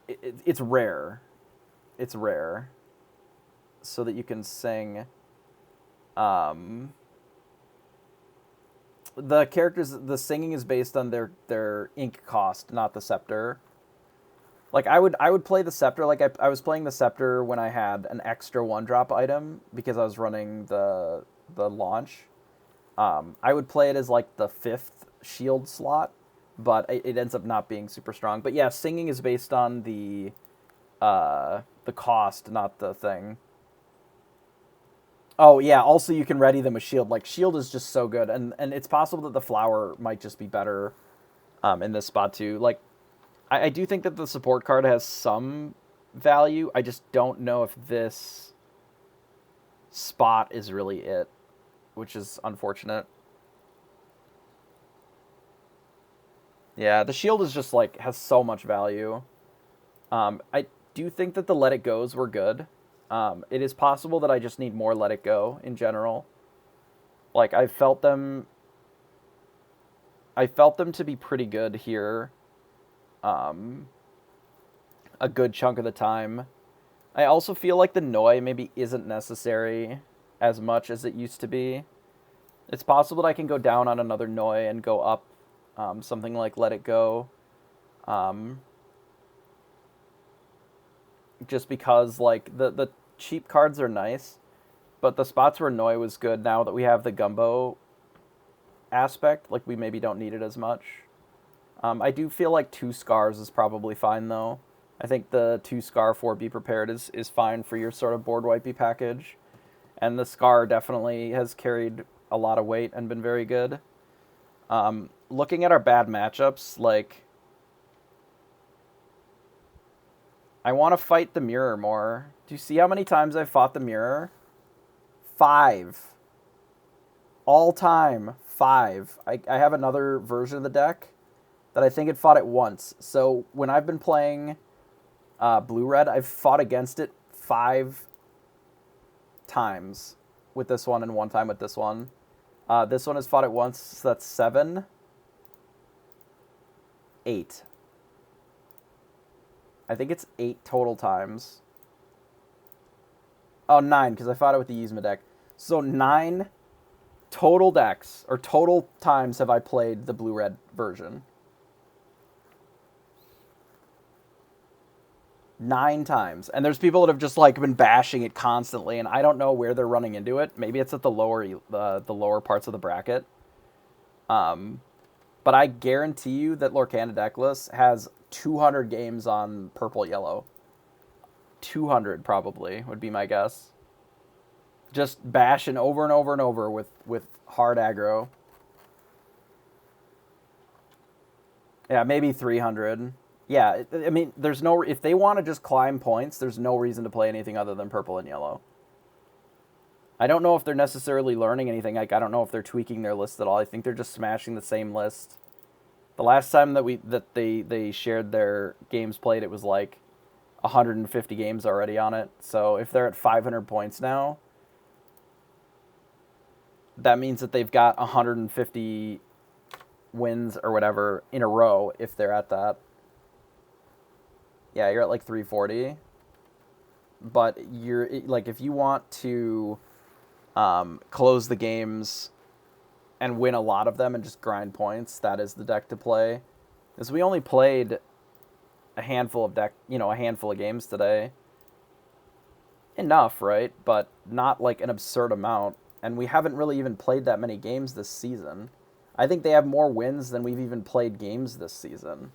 it's rare. It's rare. So that you can sing. The characters, the singing is based on their ink cost, not the Scepter. Like, I would play the Scepter, like, I was playing the Scepter when I had an extra 1-drop item, because I was running the launch. I would play it as, like, the 5th shield slot, but it ends up not being super strong. But yeah, singing is based on the cost, not the thing. Oh, yeah, also you can ready them with shield. Like, shield is just so good, and it's possible that the flower might just be better in this spot, too. Like, I do think that the support card has some value. I just don't know if this spot is really it, which is unfortunate. Yeah, the shield is just, like, has so much value. I do think that the Let It Goes were good. It is possible that I just need more Let It Go in general. Like, I felt them to be pretty good here. A good chunk of the time. I also feel like the Noi maybe isn't necessary as much as it used to be. It's possible that I can go down on another Noi and go up something like Let It Go. Just because, like, the cheap cards are nice, but the spots where Noi was good, now that we have the Gumbo aspect, like, we maybe don't need it as much. I do feel like 2 Scars is probably fine, though. I think the 2 Scar 4 Be Prepared is fine for your sort of board wipey package. And the Scar definitely has carried a lot of weight and been very good. Looking at our bad matchups, like, I want to fight the Mirror more. Do you see how many times I've fought the Mirror? 5. All time. 5. I have another version of the deck that I think it fought it once. So when I've been playing Blue-Red, I've fought against it 5 times with this one and 1 time with this one. This one has fought it once, so that's 7. 8. I think it's 8 total times. Oh, 9, because I fought it with the Yzma deck. So 9 total decks, or total times have I played the Blue-Red version. 9 times. And there's people that have just, like, been bashing it constantly, and I don't know where they're running into it. Maybe it's at the lower parts of the bracket. But I guarantee you that Lorcana Deckless has 200 games on purple-yellow. 200, probably, would be my guess. Just bashing over and over and over with hard aggro. Yeah, maybe 300. Yeah, I mean, there's no... If they want to just climb points, there's no reason to play anything other than purple and yellow. I don't know if they're necessarily learning anything. Like, I don't know if they're tweaking their list at all. I think they're just smashing the same list. The last time that they shared their games played, it was like 150 games already on it. So if they're at 500 points now, that means that they've got 150 wins or whatever in a row if they're at that. Yeah, you're at like 340. But you're like, if you want to close the games and win a lot of them and just grind points, that is the deck to play. Because we only played a handful of games today. Enough, right? But not like an absurd amount. And we haven't really even played that many games this season. I think they have more wins than we've even played games this season.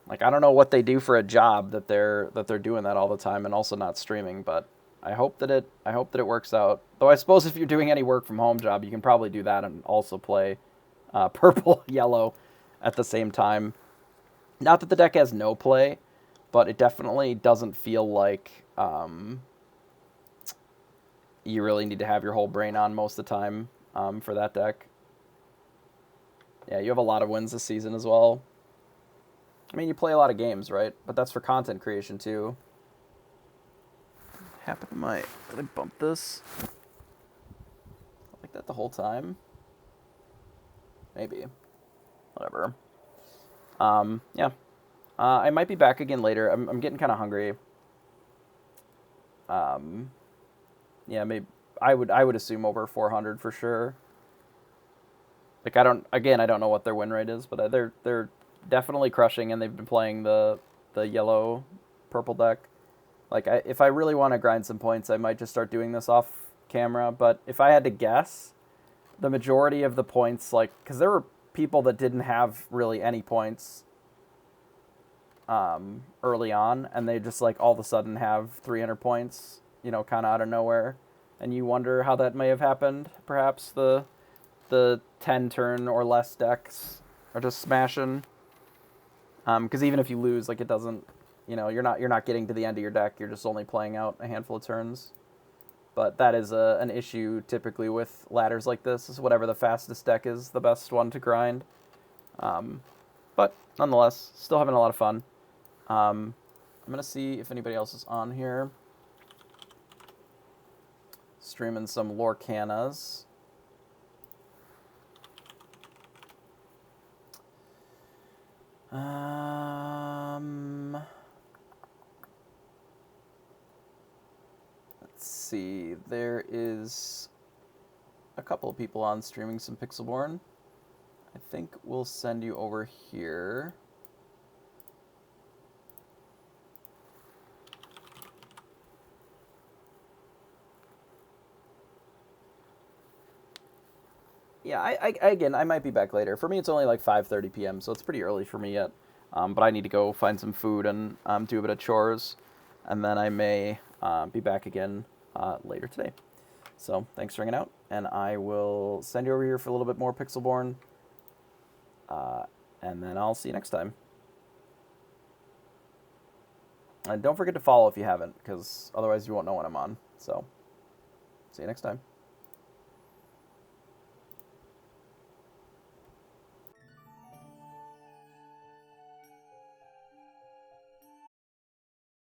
Like, I don't know what they do for a job that they're doing that all the time and also not streaming, but I hope that it works out. Though I suppose if you're doing any work from home job, you can probably do that and also play purple, yellow at the same time. Not that the deck has no play, but it definitely doesn't feel like you really need to have your whole brain on most of the time for that deck. Yeah, you have a lot of wins this season as well. I mean, you play a lot of games, right? But that's for content creation, too. What happened to my... Did I bump this? Like that the whole time? Maybe. Whatever. Yeah. I might be back again later. I'm getting kind of hungry. Yeah, maybe... I would assume over 400 for sure. Like, I don't know what their win rate is, but they're definitely crushing, and they've been playing the yellow purple deck. Like, if I really want to grind some points, I might just start doing this off camera. But if I had to guess, the majority of the points, like, because there were people that didn't have really any points early on, and they just like all of a sudden have 300 points, kind of out of nowhere, and you wonder how that may have happened. Perhaps the 10 turn or less decks are just smashing. Because even if you lose, like, it doesn't, you're not getting to the end of your deck. You're just only playing out a handful of turns. But that is an issue typically with ladders like this, is whatever the fastest deck is the best one to grind. But nonetheless, still having a lot of fun. I'm going to see if anybody else is on here. Streaming some Lorcanas. Let's see. There is a couple of people on streaming some Pixelborn. I think we'll send you over here. Yeah, I might be back later. For me, it's only like 5:30 p.m., so it's pretty early for me yet. But I need to go find some food and do a bit of chores, and then I may be back again later today. So thanks for hanging out, and I will send you over here for a little bit more Pixelborn, and then I'll see you next time. And don't forget to follow if you haven't, because otherwise you won't know when I'm on. So see you next time.